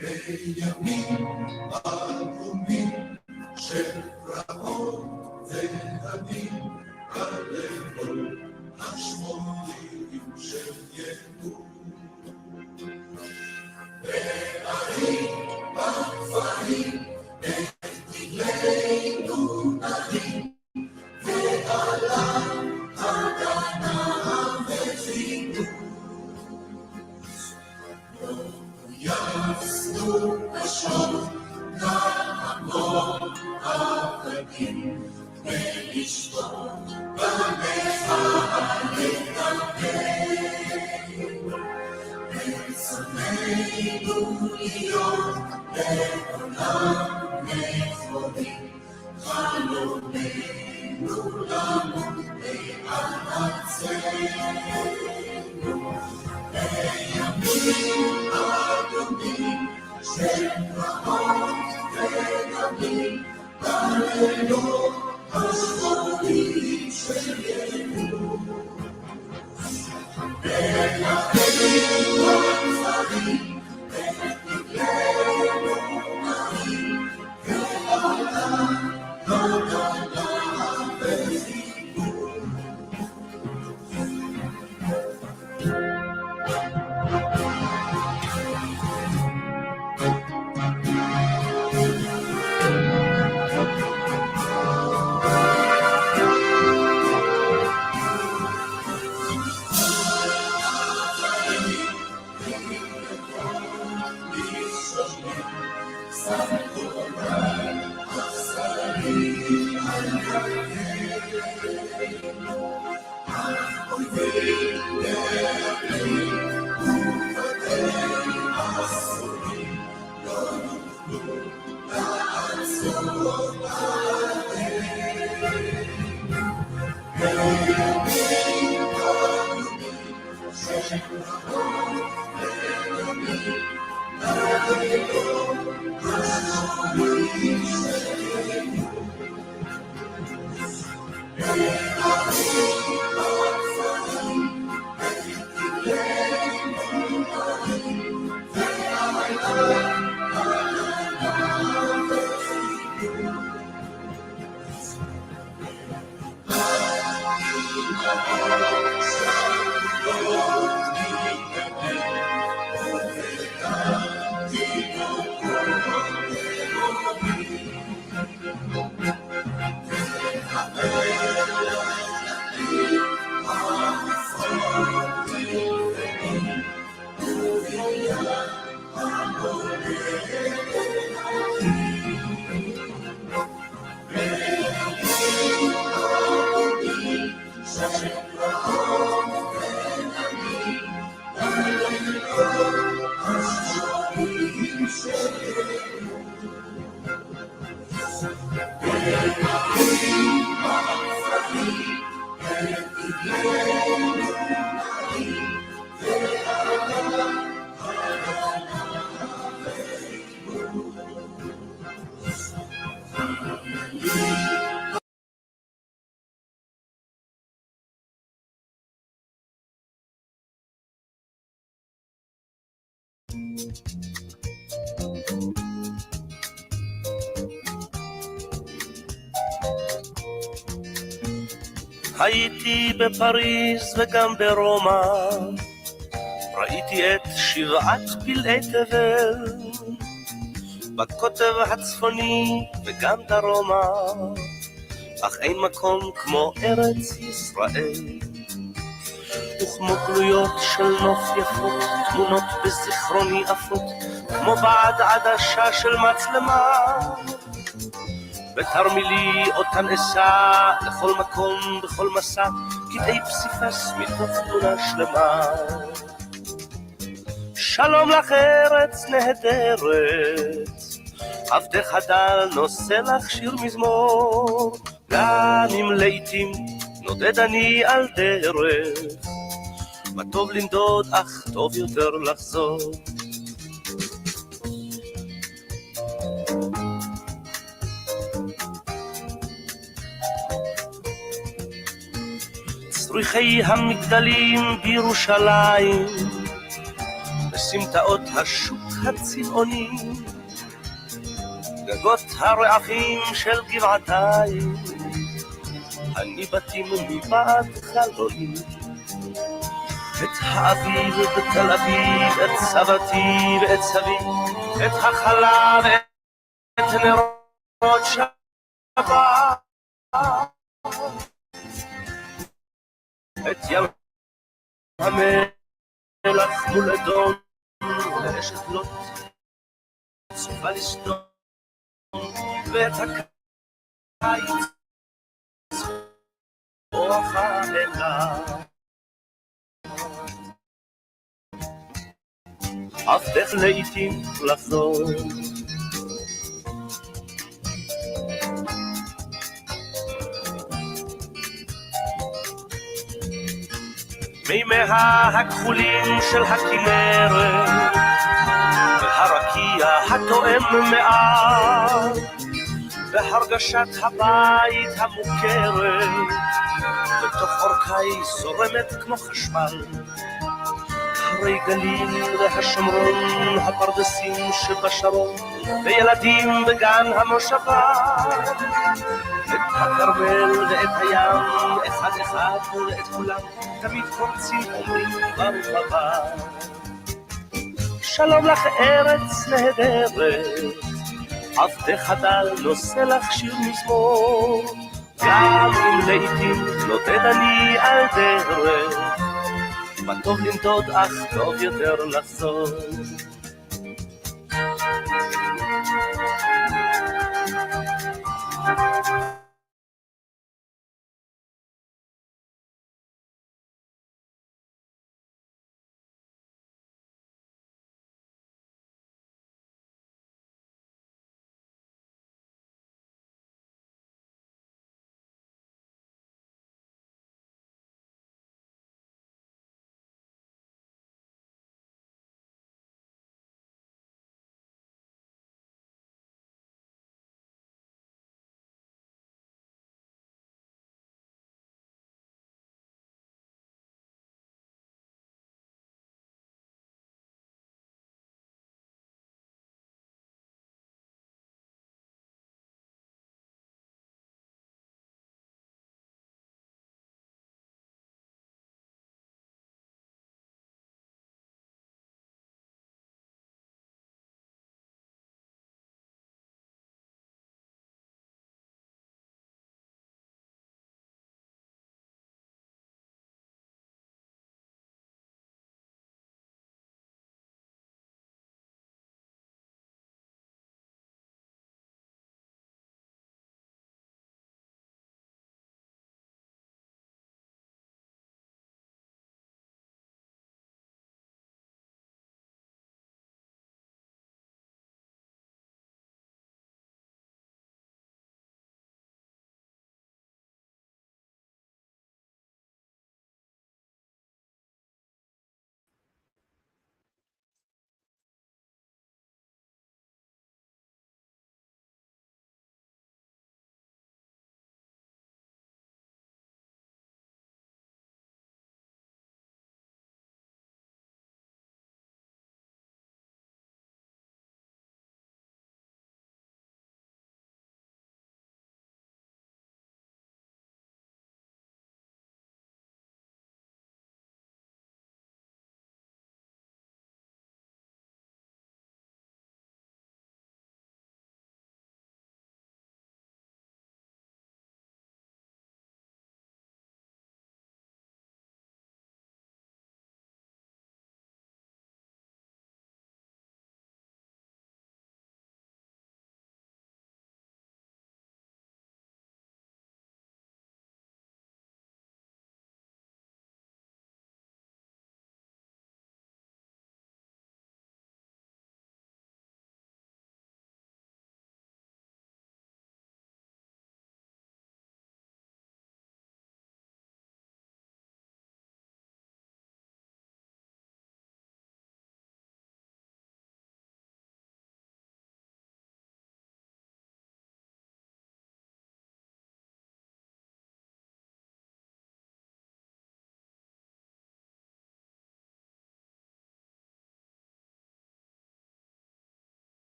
בימים ערומים של פרעות והדים בלילות השמונים של ינון. בערים בכפרים את דגלינו נרים ועלה הגנה וזינו. יפנו השור נעמוד עבדים ולשתות במחאה לדבר. ברצוננו להיות לעולם נכונים, חלומנו למות בארצנו. בימים אדומים של פרעות ודמים, בלילות השחורים של ינון. ולכם בכפרים את דגלנו נרים, ועלה הגנה וזיכרון. הייתי בפריז וגם ברומא, ראיתי את שבעת פלאי תבל, בקוטב הצפוני וגם דרומה, אך אין מקום כמו ארץ ישראל. וכמו גלויות של נוף יפות, תמונות בזיכרוני עפות, כמו בעד עדשה של מצלמה, ותרמילי אותן אסע לכל מקום בכל מסע, קטעי פסיפס מתוך תמונה שלמה. שלום לך ארץ נהדרת, עבדך הדל נושא לך שיר מזמור, גם אם לעתים נודד אני על דרך, מה טוב לנדוד אך טוב יותר לחזור. בסריחי המגדלים בירושלים, בסמטאות השוק הצבעוני, גגות הרעפים של גבעתיים, הניבטים מבעד חלוני. את האביב בתל אביב, את סבתי ואת סבי, את החלב ואת נרות שבת, את ים המלח מול אדום ואשת לוט צופה לסדום, ואת הקיץ אוחה אלה. עבדך לעתים לחזור, מימיה הכחולים של הכנרת והרקיע התואם מעט, והרגשת הבית המוכרת בתוך אורכי זורמת כמו חשמל. הרי גליל והשומרון, הפרדסים שבשרון, וילדים בגן המושבה, את הכרמל ואת הים, אחד אחד ואת כולם, תמיד קורצים אומרים ברוך הבא. שלום לך ארץ נהדרת, עבדך דל נושא לך שיר מזמור, גם אם לעתים נודד אני על דרך, מה טוב לנדוד אך טוב יותר לחזור.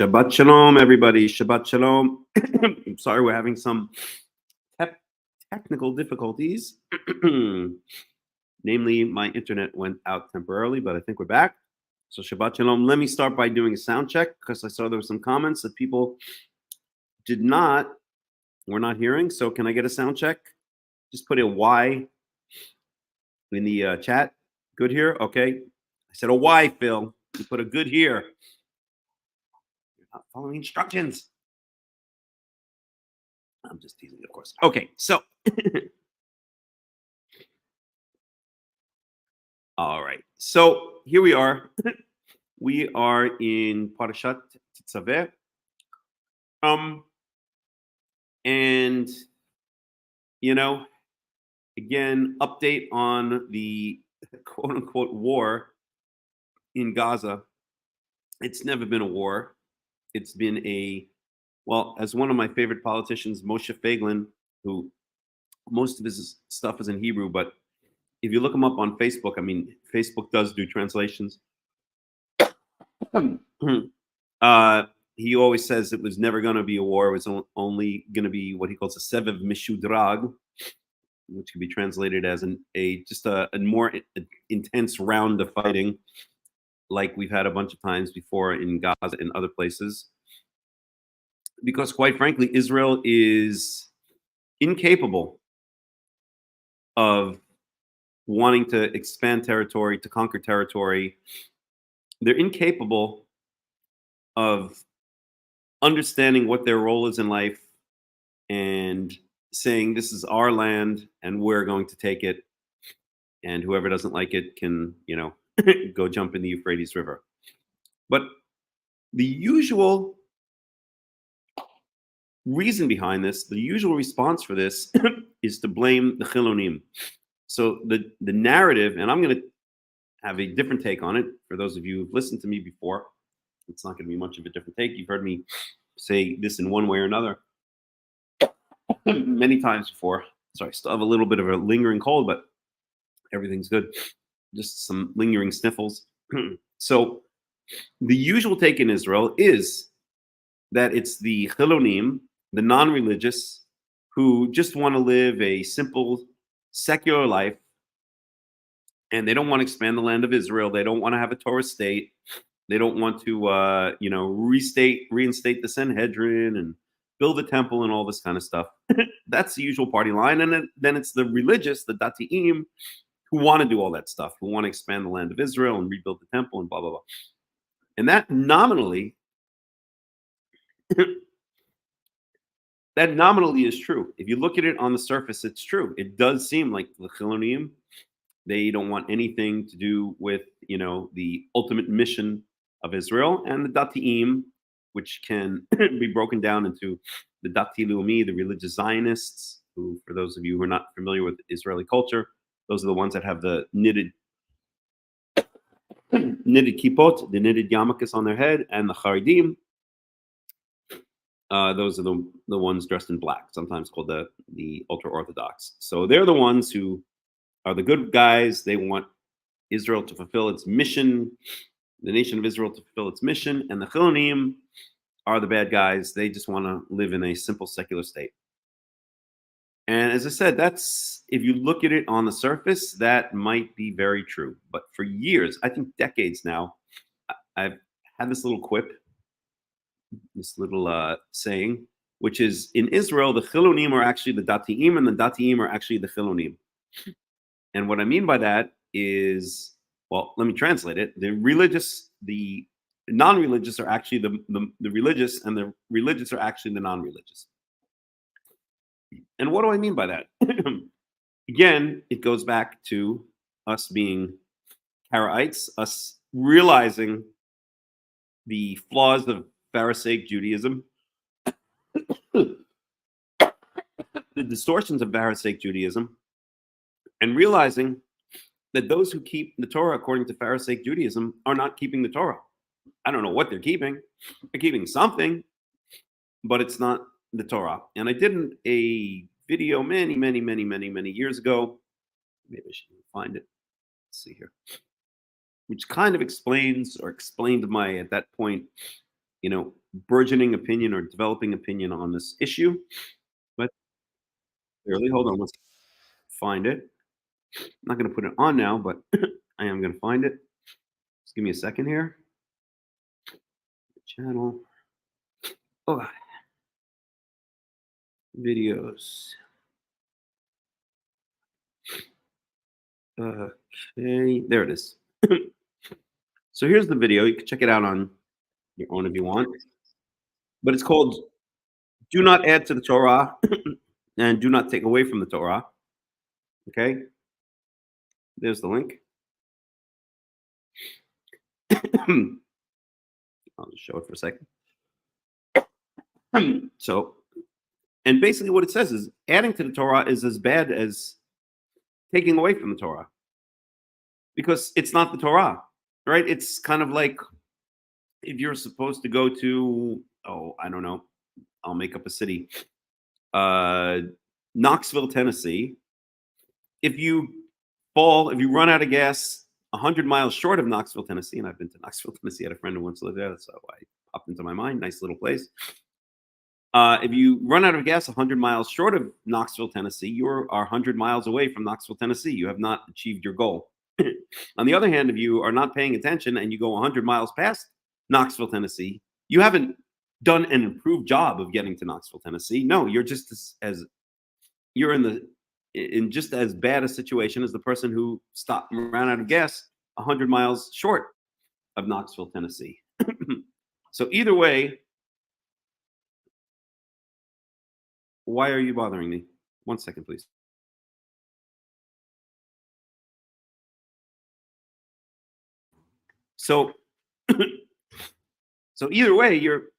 Shabbat Shalom, everybody. Shabbat Shalom. I'm sorry, we're having some technical difficulties. Namely, my internet went out temporarily, but I think we're back. So Shabbat Shalom. Let me start by doing a sound check because I saw there were some comments that people were not hearing. So can I get a sound check? Just put a Y in the chat. Good here? Okay. I said a Y, Phil. You put a good here. You're not following instructions. I'm just teasing, of course. Okay, so all right. So here we are. We are in Parashat Tetzaveh. And again, update on the quote unquote war in Gaza. It's never been a war. It's been as one of my favorite politicians, Moshe Feiglin, who most of his stuff is in Hebrew, but if you look him up on Facebook, I mean, Facebook does do translations. He always says it was never going to be a war. It was only going to be what he calls a sevev mishudrag, which can be translated as just a more intense round of fighting, like we've had a bunch of times before in Gaza and other places. Because quite frankly, Israel is incapable of wanting to expand territory, to conquer territory. They're incapable of understanding what their role is in life and saying, this is our land and we're going to take it. And whoever doesn't like it can, go jump in the Euphrates River. But the usual reason behind this, the usual response for this is to blame the Chilonim. So the narrative, and I'm going to have a different take on it. For those of you who've listened to me before, it's not going to be much of a different take. You've heard me say this in one way or another many times before. So I still have a little bit of a lingering cold, but everything's good. Just some lingering sniffles. So the usual take in Israel is that it's the Chilonim, the non-religious, who just want to live a simple, secular life, and they don't want to expand the land of Israel. They don't want to have a Torah state. They don't want to, reinstate the Sanhedrin and build a temple and all this kind of stuff. That's the usual party line. And then it's the religious, the Dati'im, who want to do all that stuff, who want to expand the land of Israel and rebuild the temple and blah, blah, blah. And that nominally is true. If you look at it on the surface, it's true. It does seem like the Chilonim, they don't want anything to do with, the ultimate mission of Israel, and the Dati'im, which can be broken down into the Dati Leumi, the religious Zionists, who, for those of you who are not familiar with Israeli culture, those are the ones that have the knitted kippot, the knitted yarmulkes on their head, and the Haridim. Those are the ones dressed in black, sometimes called the ultra-Orthodox. So they're the ones who are the good guys. They want Israel to fulfill its mission, the nation of Israel to fulfill its mission, and the Chilonim are the bad guys. They just want to live in a simple secular state. And as I said, that's, if you look at it on the surface, that might be very true. But for years, I think decades now, I've had this little quip, this little saying, which is, in Israel, the Chilonim are actually the Dati'im, and the Dati'im are actually the Chilonim. And what I mean by that is, well, let me translate it. The non-religious are actually the religious, and the religious are actually the non-religious. And what do I mean by that? Again, it goes back to us being Karaites, us realizing the flaws of Pharisaic Judaism, the distortions of Pharisaic Judaism, and realizing that those who keep the Torah according to Pharisaic Judaism are not keeping the Torah. I don't know what they're keeping. They're keeping something, but it's not the Torah. And I did a video many years ago. Maybe I should find it. Let's see here. Which kind of explained my, at that point, burgeoning opinion or developing opinion on this issue. But clearly, hold on, let's find it. I'm not going to put it on now, but I am going to find it. Just give me a second here. Channel. Oh, videos. Okay, there it is. So here's the video. You can check it out on your own if you want. But it's called "Do Not Add to the Torah" and "Do Not Take Away from the Torah." Okay, there's the link. I'll just show it for a second. So, and basically what it says is adding to the Torah is as bad as taking away from the Torah, because it's not the Torah, right? It's kind of like if you're supposed to go to, oh, I don't know, I'll make up a city, Knoxville, Tennessee. If you run out of gas 100 miles short of Knoxville, Tennessee, and I've been to Knoxville, Tennessee, I had a friend who once lived there, so I popped into my mind, nice little place. If you run out of gas 100 miles short of Knoxville, Tennessee, you are 100 miles away from Knoxville, Tennessee. You have not achieved your goal. On the other hand, if you are not paying attention and you go 100 miles past Knoxville, Tennessee, you haven't done an improved job of getting to Knoxville, Tennessee. No, you're just you're in just as bad a situation as the person who ran out of gas 100 miles short of Knoxville, Tennessee. So either way, why are you bothering me? 1 second, please. So, so either way, you're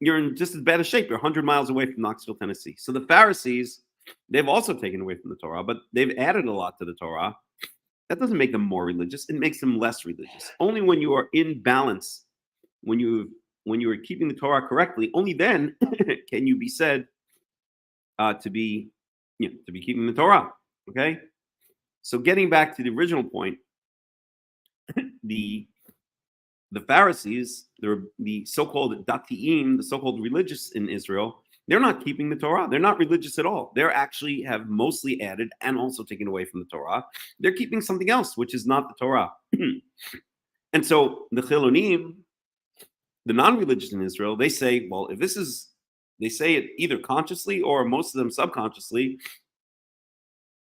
in just as bad a shape. You're 100 miles away from Knoxville, Tennessee. So the Pharisees, they've also taken away from the Torah, but they've added a lot to the Torah. That doesn't make them more religious. It makes them less religious. Only when you are in balance, when you are keeping the Torah correctly, only then can you be said to be keeping the Torah. Okay. So getting back to the original point, the Pharisees, the so-called dati'im, the so-called religious in Israel, they're not keeping the Torah. They're not religious at all. They're actually have mostly added and also taken away from the Torah. They're keeping something else, which is not the Torah. And so the Chilonim, the non-religious in Israel, they say, well, if this is, they say it either consciously or most of them subconsciously,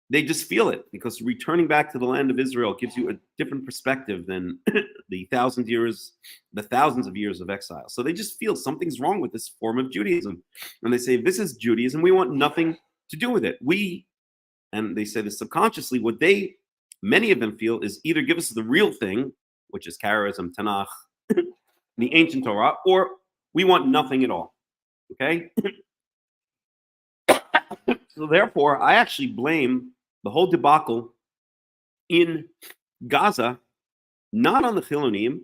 they just feel it, because returning back to the land of Israel gives you a different perspective than the thousands of years of exile. So they just feel something's wrong with this form of Judaism. And they say, if this is Judaism, we want nothing to do with it. And they say this subconsciously, what many of them feel is either give us the real thing, which is Karaism, Tanach, the ancient Torah, or we want nothing at all. Okay? So therefore, I actually blame the whole debacle in Gaza, not on the Chilonim,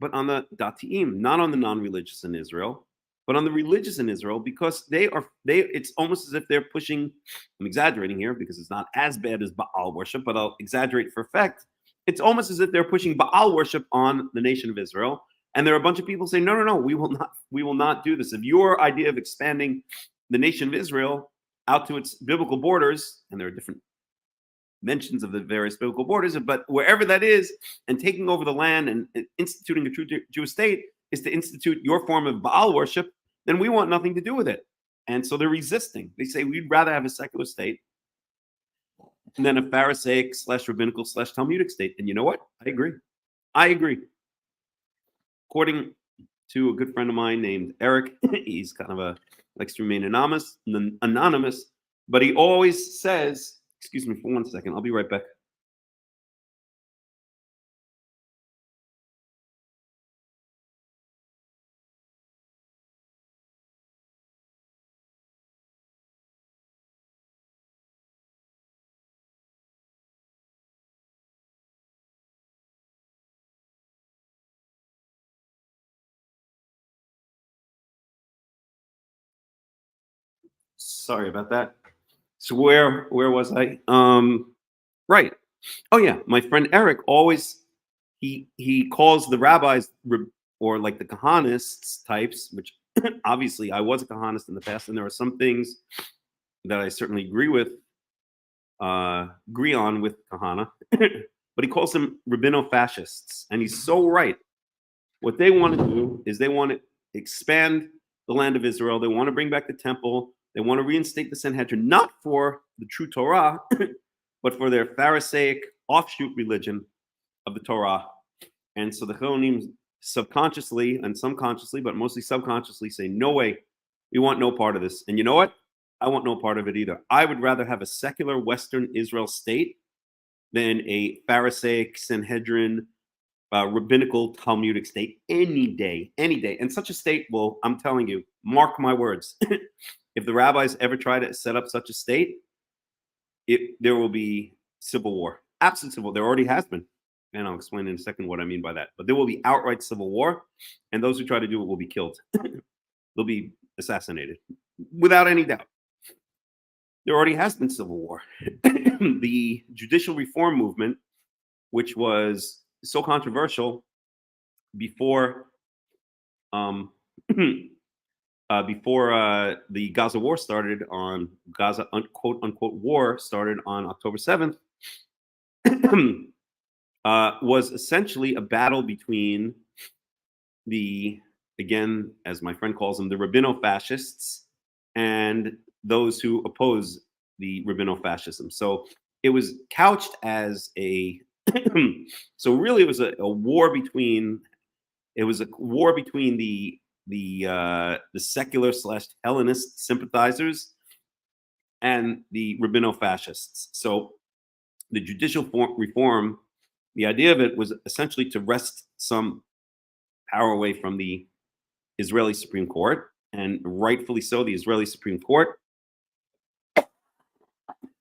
but on the Dati'im, not on the non-religious in Israel, but on the religious in Israel, because it's almost as if they're pushing, I'm exaggerating here because it's not as bad as Baal worship, but I'll exaggerate for effect. It's almost as if they're pushing Baal worship on the nation of Israel. And there are a bunch of people saying, no, we will not do this. If your idea of expanding the nation of Israel out to its biblical borders, and there are different mentions of the various biblical borders, but wherever that is, and taking over the land and instituting a true Jewish state is to institute your form of Baal worship, then we want nothing to do with it. And so they're resisting. They say we'd rather have a secular state than a Pharisaic / rabbinical / Talmudic state. And you know what? I agree. According to a good friend of mine named Eric, he's kind of likes to remain anonymous, but he always says, excuse me for 1 second, I'll be right back. Sorry about that. So where was I? Right. Oh yeah, my friend Eric always he calls the rabbis or like the Kahanists types, which Obviously, I was a Kahanist in the past, and there are some things that I certainly agree on with Kahana. But he calls them rabbino-fascists, and he's so right. What they want to do is they want to expand the land of Israel. They want to bring back the temple. They want to reinstate the Sanhedrin, not for the true Torah, but for their Pharisaic offshoot religion of the Torah. And so the Chilonim subconsciously and some consciously, but mostly subconsciously, say, no way, we want no part of this. And you know what? I want no part of it either. I would rather have a secular Western Israel state than a Pharisaic Sanhedrin rabbinical Talmudic state any day. And such a state will, I'm telling you, mark my words, if the rabbis ever try to set up such a state, there will be civil war, absolute civil war. There already has been, and I'll explain in a second what I mean by that. But there will be outright civil war, and those who try to do it will be killed. They'll be assassinated, without any doubt. There already has been civil war. The judicial reform movement, which was so controversial before the Gaza war started on Gaza quote unquote war started on October 7th, was essentially a battle between the, again, as my friend calls them, the rabbino-fascists and those who oppose the rabbino-fascism. So it was couched as a so really it was a war between the secular / Hellenist sympathizers and the rabbino-fascists. So the judicial reform, the idea of it was essentially to wrest some power away from the Israeli Supreme Court, and rightfully so. The Israeli Supreme Court,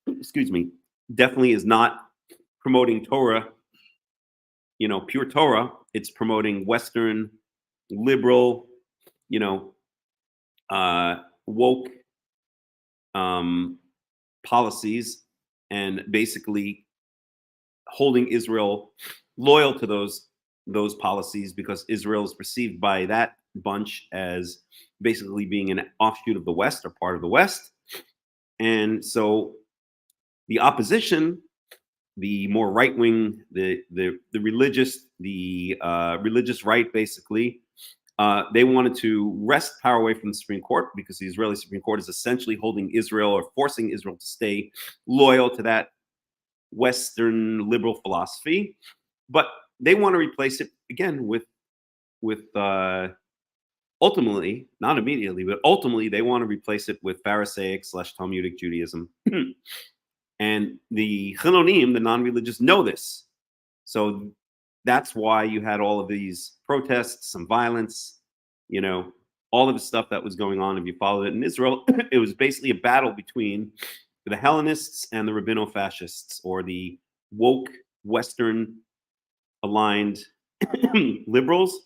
excuse me, definitely is not promoting Torah, pure Torah. It's promoting Western liberal, woke policies, and basically holding Israel loyal to those policies, because Israel is perceived by that bunch as basically being an offshoot of the West or part of the West. And so the opposition, the more right wing, the religious, religious right, basically, they wanted to wrest power away from the Supreme Court, because the Israeli Supreme Court is essentially holding Israel or forcing Israel to stay loyal to that Western liberal philosophy. But they want to replace it again with ultimately, not immediately, but ultimately they want to replace it with Pharisaic / Talmudic Judaism. And the Chilonim, the non-religious, know this. So that's why you had all of these protests, some violence, all of the stuff that was going on. If you followed it in Israel, it was basically a battle between the Hellenists and the rabbino-fascists, or the woke Western aligned liberals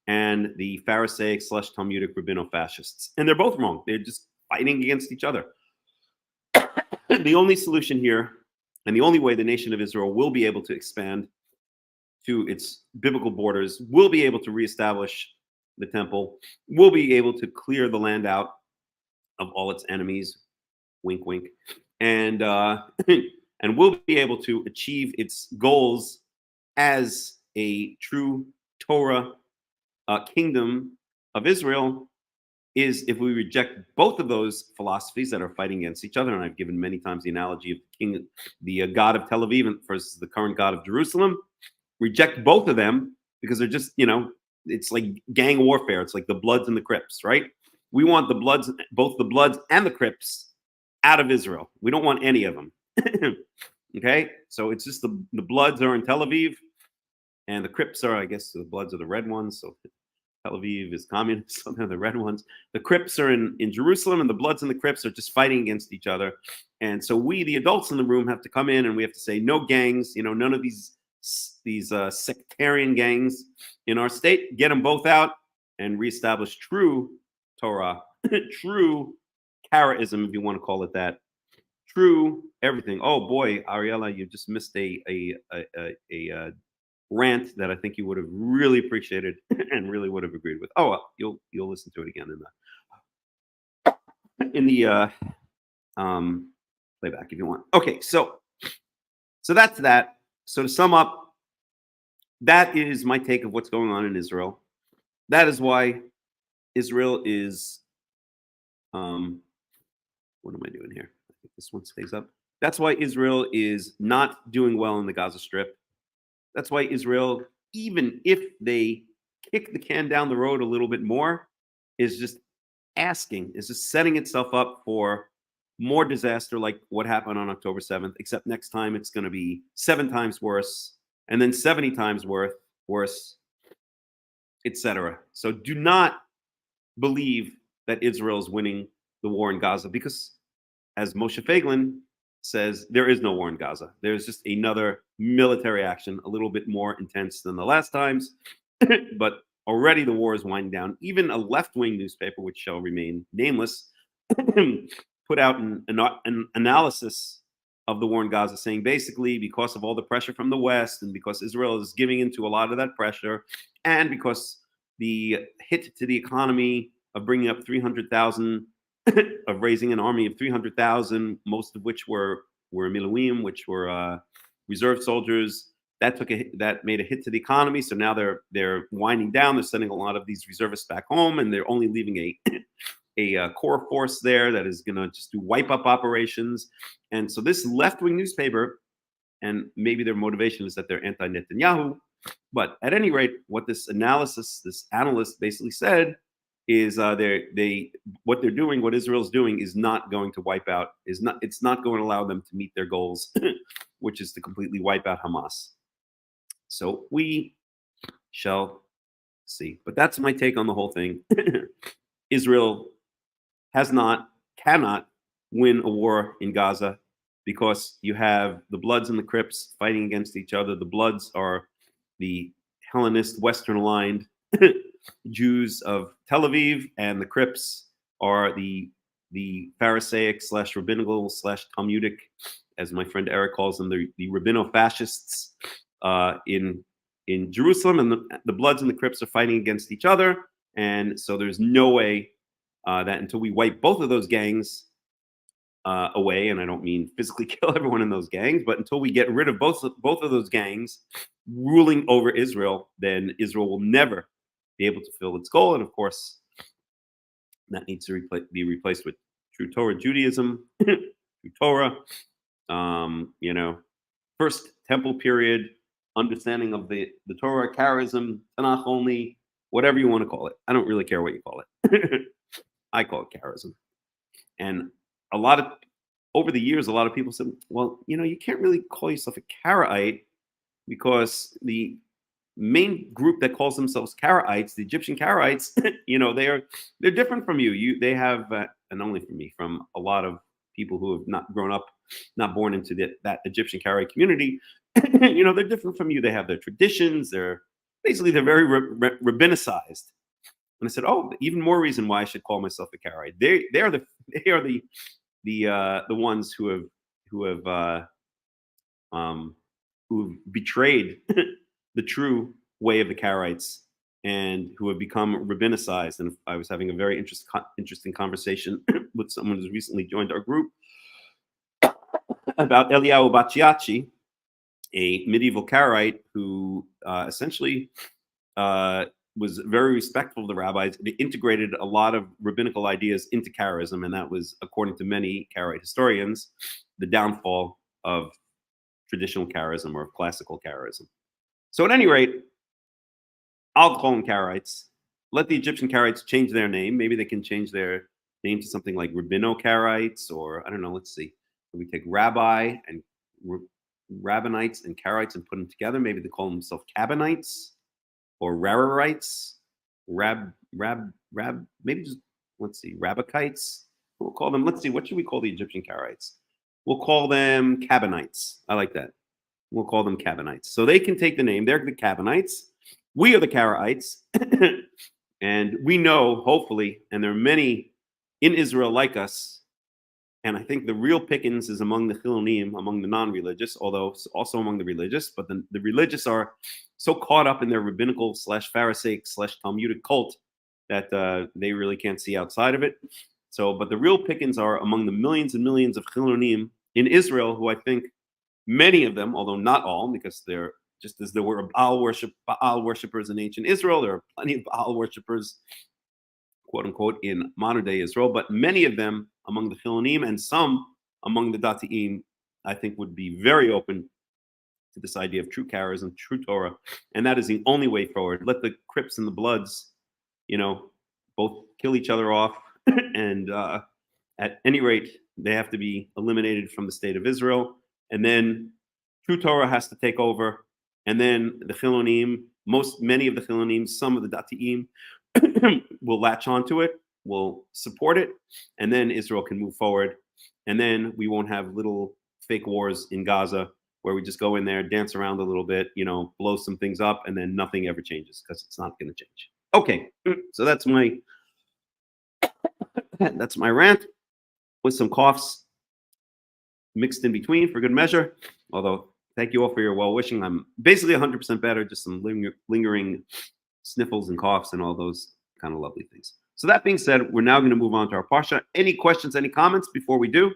and the Pharisaic / Talmudic rabbino-fascists. And they're both wrong. They're just fighting against each other. The only solution here, and the only way the nation of Israel will be able to expand to its biblical borders, will be able to reestablish the temple, will be able to clear the land out of all its enemies, wink, wink, and and will be able to achieve its goals as a true Torah kingdom of Israel, is if we reject both of those philosophies that are fighting against each other. And I've given many times the analogy of the god of Tel Aviv versus the current god of Jerusalem. Reject both of them, because they're just, it's like gang warfare. It's like the Bloods and the Crips, right? We want the Bloods, both the Bloods and the Crips, out of Israel. We don't want any of them. Okay, so it's just the Bloods are in Tel Aviv, and the Crips are, I guess, the Bloods are the red ones. So Tel Aviv is communist, so they're the red ones. The Crips are in Jerusalem, and the Bloods and the Crips are just fighting against each other. And so we, the adults in the room, have to come in, and we have to say, no gangs, none of these sectarian gangs in our state. Get them both out and reestablish true Torah, true Karaism, if you want to call it that, true everything. Oh boy, Ariella, you just missed a rant that I think you would have really appreciated and really would have agreed with. Oh, well, you'll listen to it again in the playback if you want. Okay, so that's that. So to sum up, that is my take of what's going on in Israel. That is why Israel is what am I doing here? I think this one stays up. That's why Israel is not doing well in the Gaza Strip. That's why Israel, even if they kick the can down the road a little bit more, is just setting itself up for more disaster like what happened on October 7th, except next time it's going to be 7 times worse, and then 70 times worse, etc. So do not believe that Israel is winning the war in Gaza, because as Moshe Feiglin says, there is no war in Gaza. There's just another military action, a little bit more intense than the last times, but already the war is winding down. Even a left-wing newspaper, which shall remain nameless, put out an analysis of the war in Gaza, saying basically because of all the pressure from the West and because Israel is giving into a lot of that pressure, and because the hit to the economy of bringing up 300,000 of raising an army of 300,000, most of which were miluim, which were reserve soldiers. That made a hit to the economy. So now they're winding down. They're sending a lot of these reservists back home, and they're only leaving a core force there that is going to just do wipe up operations. And so this left-wing newspaper, and maybe their motivation is that they're anti-Netanyahu, but at any rate, what this analyst basically said is what they're doing, what Israel's doing, is not going to wipe out, it's not going to allow them to meet their goals, which is to completely wipe out Hamas. So we shall see. But that's my take on the whole thing. Israel cannot win a war in Gaza because you have the Bloods and the Crips fighting against each other. The Bloods are the Hellenist, Western-aligned Jews of Tel Aviv, and the Crips are the Pharisaic / rabbinical / Talmudic, as my friend Eric calls them, the rabbino-fascists in Jerusalem, and the Bloods and the Crips are fighting against each other. And so there's no way that until we wipe both of those gangs away, and I don't mean physically kill everyone in those gangs, but until we get rid of both of those gangs ruling over Israel, then Israel will never be able to fulfill its goal. And of course, that needs to be replaced with true Torah Judaism, true Torah, first temple period, understanding of the Torah, charism, Tanach-only, whatever you want to call it. I don't really care what you call it. I call it charism. And over the years, a lot of people said, well, you can't really call yourself a Karaite because the main group that calls themselves Karaites, the Egyptian Karaites, they're different from you. They have, and only from me, from a lot of people who have not grown up, not born into that Egyptian Karaite community, they're different from you. They have their traditions. They're very rabbinicized. And I said, oh, even more reason why I should call myself a Karaite. They are the ones who have betrayed the true way of the Karaites and who have become rabbinicized. And I was having a very interesting conversation with someone who's recently joined our group about Eliyahu Bachiachi, a medieval Karaite who essentially was very respectful of the rabbis. It integrated a lot of rabbinical ideas into Karaism, and that was, according to many Karaite historians, the downfall of traditional Karaism or of classical Karaism. So at any rate, I'll call them Karaites. Let the Egyptian Karaites change their name. Maybe they can change their name to something like Rabbino Karaites, or I don't know, let's see. We take rabbi and rabbinites and Karaites and put them together. Maybe they call themselves Cabanites or Rararites, maybe just, let's see, Rabbikites. We'll call them, let's see, what should we call the Egyptian Karaites? We'll call them Cabanites. I like that. We'll call them Cabanites. So they can take the name. They're the Cabanites. We are the Karaites. And we know, hopefully, and there are many in Israel like us, And I think the real pickings is among the Chilonim, among the non-religious, although it's also among the religious. But the religious are so caught up in their rabbinical / Pharisaic / Talmudic cult that they really can't see outside of it. So, but the real pickings are among the millions and millions of Chilonim in Israel, who I think many of them, although not all, because they're just as there were Baal worshippers in ancient Israel, there are plenty of Baal worshippers, quote unquote, in modern day Israel, but many of them among the Chilonim and some among the Dati'im, I think would be very open to this idea of true charism, true Torah, and that is the only way forward. Let the Crips and the Bloods, both kill each other off, and at any rate, they have to be eliminated from the state of Israel, and then true Torah has to take over, and then the Chilonim, many of the Chilonim, some of the Dati'im, will latch onto it, will support it, and then Israel can move forward. And then we won't have little fake wars in Gaza where we just go in there, dance around a little bit, blow some things up, and then nothing ever changes because it's not going to change. Okay, so that's my rant with some coughs mixed in between for good measure. Although, thank you all for your well-wishing. I'm basically 100% better, just some lingering sniffles and coughs and all those kind of lovely things. So that being said, we're now going to move on to our Parsha. Any questions, any comments before we do?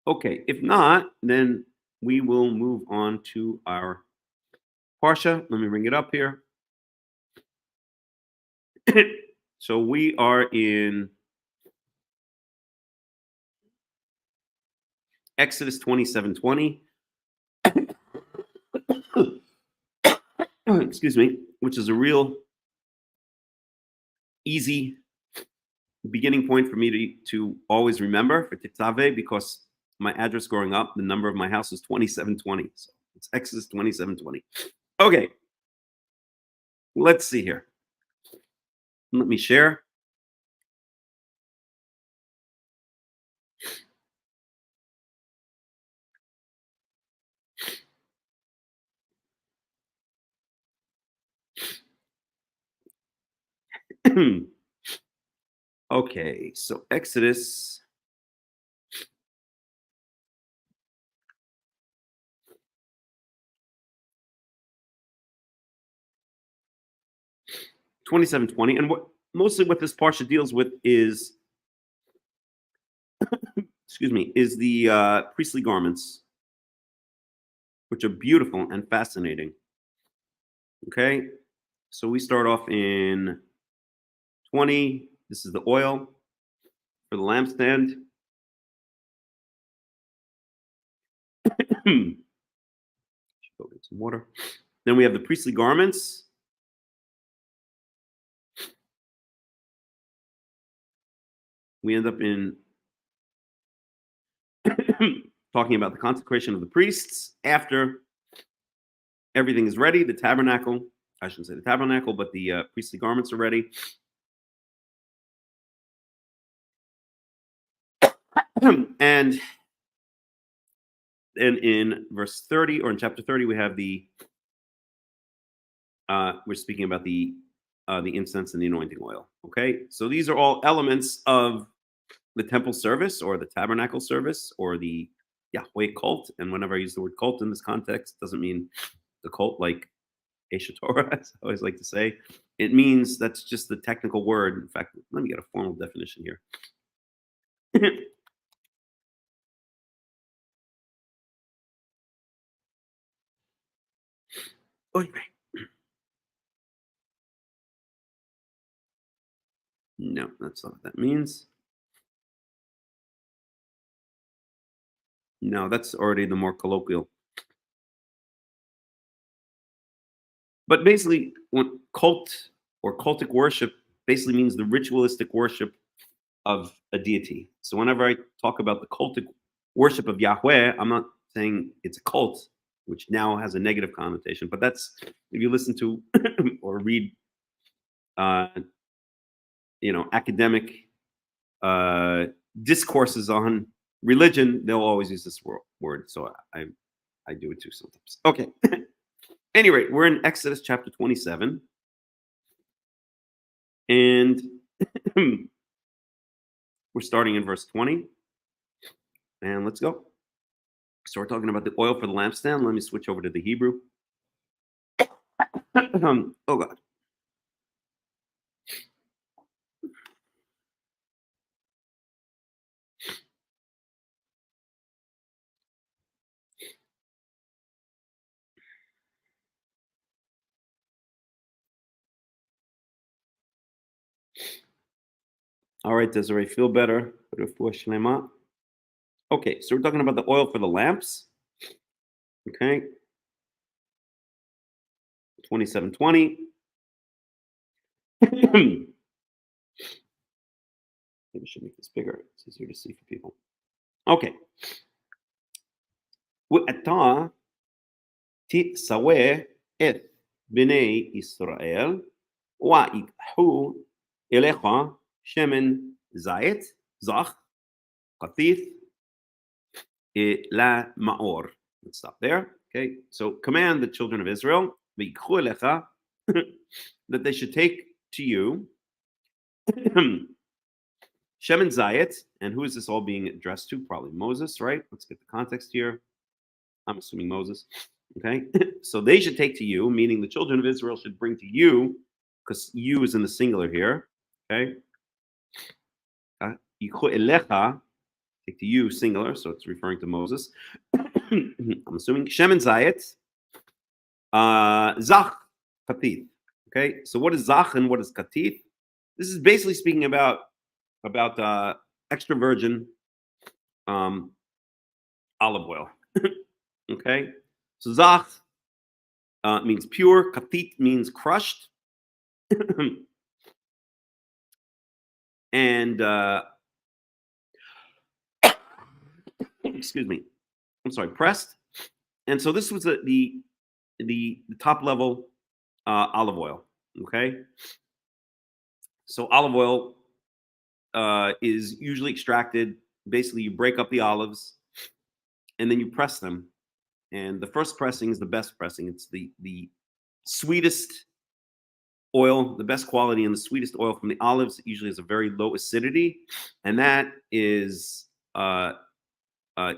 Okay, if not, then we will move on to our Parsha. Let me bring it up here. So we are in Exodus 27:20. Excuse me, which is a real easy beginning point for me to always remember for Tetzaveh, because my address growing up, the number of my house was 2720. So it's Exodus 27:20. Okay, let's see here. Let me share. Okay, so Exodus 27:20, and mostly what this parsha deals with is, excuse me, is the priestly garments, which are beautiful and fascinating. Okay, so we start off in 20. This is the oil for the lampstand. Should go get some water. Then we have the priestly garments. We end up in talking about the consecration of the priests after everything is ready. The tabernacle, I shouldn't say the tabernacle, but the priestly garments are ready. And then in verse 30, or in chapter 30, we have we're speaking about the incense and the anointing oil. Okay, so these are all elements of the temple service or the tabernacle service or the Yahweh cult. And whenever I use the word cult in this context, it doesn't mean the cult like Esha Torah, as I always like to say. It means that's just the technical word. In fact, let me get a formal definition here. No, that's not what that means. No, that's already the more colloquial. But basically, when cult or cultic worship basically means the ritualistic worship of a deity. So whenever I talk about the cultic worship of Yahweh, I'm not saying it's a cult, which now has a negative connotation. But that's, if you listen to or read, academic discourses on religion, they'll always use this word. So I do it too sometimes. Okay. Anyway, we're in Exodus chapter 27. And we're starting in verse 20. And let's go. So we're talking about the oil for the lampstand. Let me switch over to the Hebrew. Oh, God. All right, Desiree, feel better. Okay, so we're talking about the oil for the lamps. Okay. 2720. Maybe I should make this bigger. It's easier to see for people. Okay. ואתה תצווה את בני ישראל ויקחו אליך שמן זית, זך, קטיף, למאור. Let's stop there. Okay, so command the children of Israel ויקחו אליך that they should take to you Shemen Zayit, and who is this all being addressed to? Probably Moses, right? Let's get the context here. I'm assuming Moses. Okay, so they should take to you, meaning the children of Israel should bring to you, because you is in the singular here. Okay, Yikhu elecha, take to you, singular, so it's referring to Moses. I'm assuming Shemen Zayit, Zach Katith. Okay, so what is Zach and what is Katith? This is basically speaking about extra virgin olive oil. Okay, so zach means pure, katit means crushed, and excuse me, I'm sorry, pressed. And so this was the top level olive oil. Okay, so olive oil is usually extracted. Basically, you break up the olives and then you press them. And the first pressing is the best pressing. It's the sweetest oil, the best quality and the sweetest oil from the olives. It usually has a very low acidity. And that is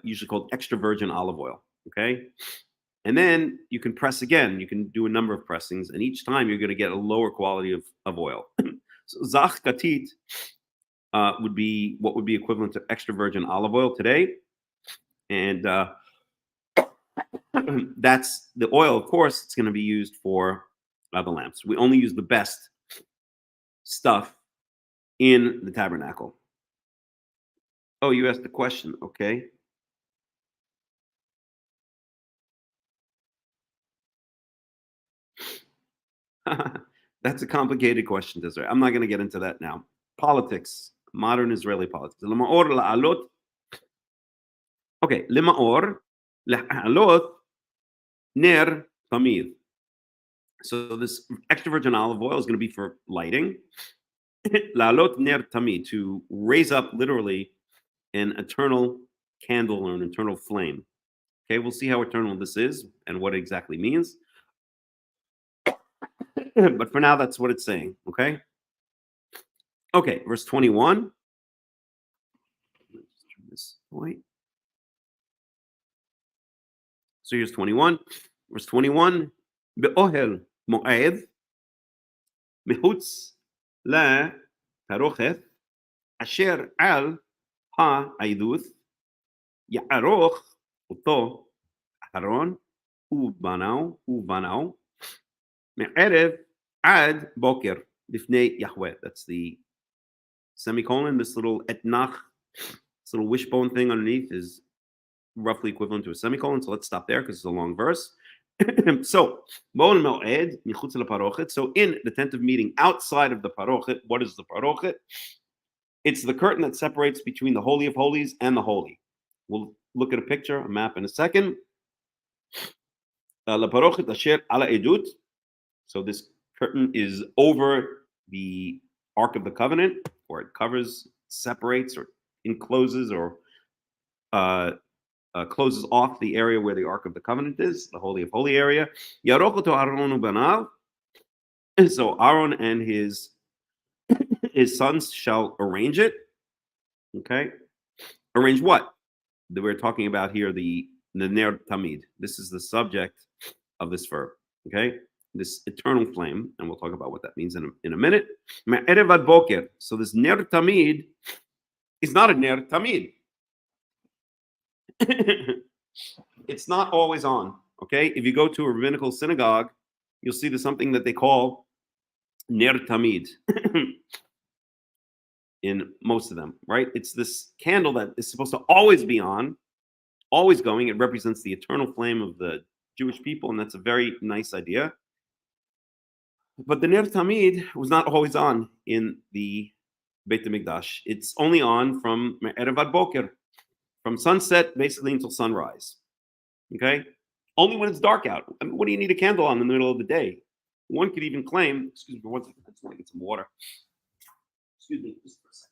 usually called extra virgin olive oil. Okay. And then you can press again. You can do a number of pressings. And each time you're going to get a lower quality of oil. So zach katit would be what would be equivalent to extra virgin olive oil today. And that's the oil, of course, it's going to be used for the lamps. We only use the best stuff in the tabernacle. Oh, you asked the question. Okay. That's a complicated question, Desiree. I'm not going to get into that now. Politics, modern Israeli politics. Okay, lema'or la'alot ner tamid. So this extra virgin olive oil is going to be for lighting. La'alot ner tamid, to raise up literally an eternal candle or an eternal flame. Okay, we'll see how eternal this is and what it exactly means. But for now, that's what it's saying. Okay. Okay, verse 21. Let's turn this away. So here's 21. Verse 21. Be'ohel mo'ed mehutz la tarochet asher al ha'aiduth ya'aroch oto Aharon ubanau me'erev ad boker lifnei Yahweh. That's the semicolon. This little etnach, this little wishbone thing underneath is roughly equivalent to a semicolon. So let's stop there because it's a long verse. So, so in the tent of meeting outside of the parochet, what is the parochet? It's the curtain that separates between the Holy of Holies and the Holy. We'll look at a picture, a map in a second. La parochet asher ala edut. So this curtain is over the Ark of the Covenant, or it covers, separates, or encloses, or closes off the area where the Ark of the Covenant is, the Holy of Holy area. Yaroch oto Aaron ubanav. So Aaron and his his sons shall arrange it. Okay, arrange what? That we're talking about here, the ner tamid. This is the subject of this verb. Okay, this eternal flame, and we'll talk about what that means in a minute. Me'erev ad boker. So this ner tamid is not a ner tamid. It's not always on. Okay, if you go to a rabbinical synagogue, you'll see there's something that they call ner tamid. In most of them, right? It's this candle that is supposed to always be on, always going. It represents the eternal flame of the Jewish people, and that's a very nice idea. But the Ner Tamid was not always on in the Beit HaMikdash. It's only on from Erev ad Boker, from sunset basically until sunrise. Okay? Only when it's dark out. I mean, what do you need a candle on in the middle of the day? One could even claim, excuse me for 1 second, I just want to get some water. Excuse me, just for a second.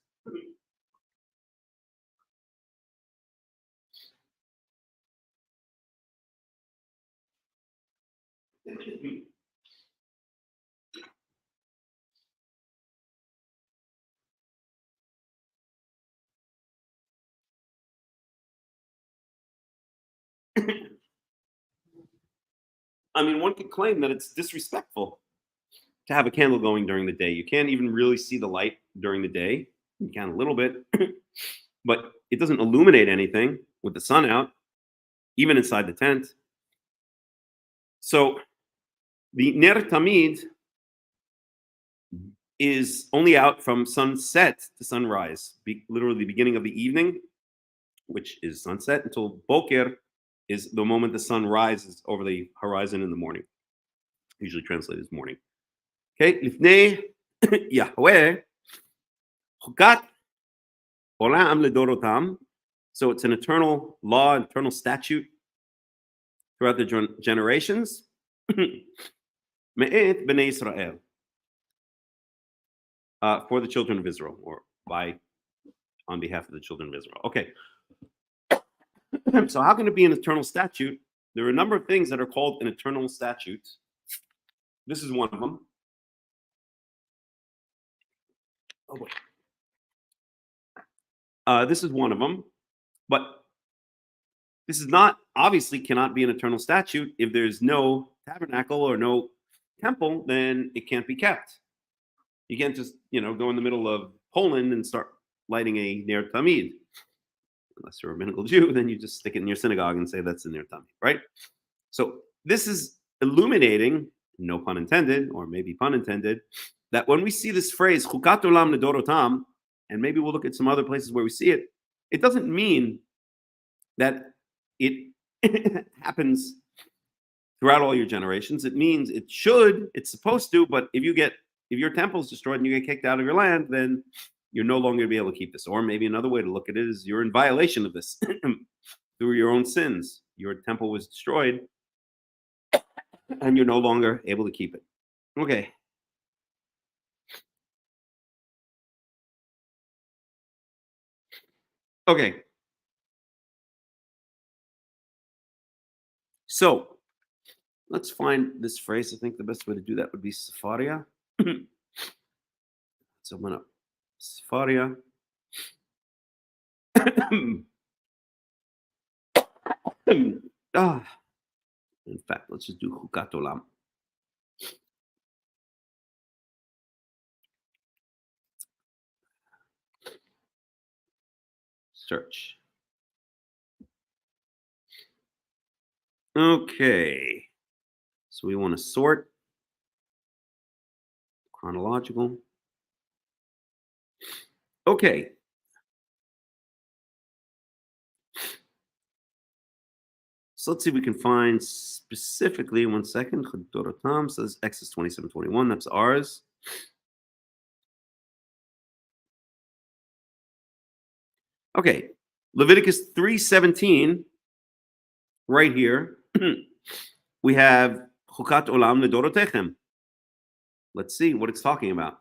I mean, one could claim that it's disrespectful to have a candle going during the day. You can't even really see the light during the day. You can a little bit, but it doesn't illuminate anything with the sun out, even inside the tent. So the Ner Tamid is only out from sunset to sunrise, literally the beginning of the evening, which is sunset, until Boker is the moment the sun rises over the horizon in the morning, usually translated as morning. Okay, Lifnei Yahweh Chukat Olam Ledorotam. So it's an eternal law, eternal statute throughout the generations. Me'et Bnei Israel. For the children of Israel, or on behalf of the children of Israel. Okay. So how can it be an eternal statute? There are a number of things that are called an eternal statute. This is one of them. Oh boy. This is one of them, but this is not, obviously cannot be an eternal statute. If there's no tabernacle or no temple, then it can't be kept. You can't just, go in the middle of Poland and start lighting a Ner Tamid. Unless you're a rabbinical Jew, then you just stick it in your synagogue and say that's a Ner Tamid, right? So this is illuminating, no pun intended, or maybe pun intended, that when we see this phrase, Chukat Olam Ledorotam, and maybe we'll look at some other places where we see it, it doesn't mean that it happens throughout all your generations. It means it's supposed to, but if your temple is destroyed and you get kicked out of your land, then you're no longer going to be able to keep this. Or maybe another way to look at it is you're in violation of this through your own sins. Your temple was destroyed and you're no longer able to keep it. Okay. Okay. So let's find this phrase. I think the best way to do that would be Sepharia. So I'm going to Sepharia. In fact, let's just do Chukat Olam. Search. Okay. So we want to sort chronological. Okay. So let's see if we can find specifically, 1 second. Chadorotam says Exodus 27:21. That's ours. Okay. Leviticus 3:17. Right here. We have Chukat Olam Ledorotechem. Let's see what it's talking about.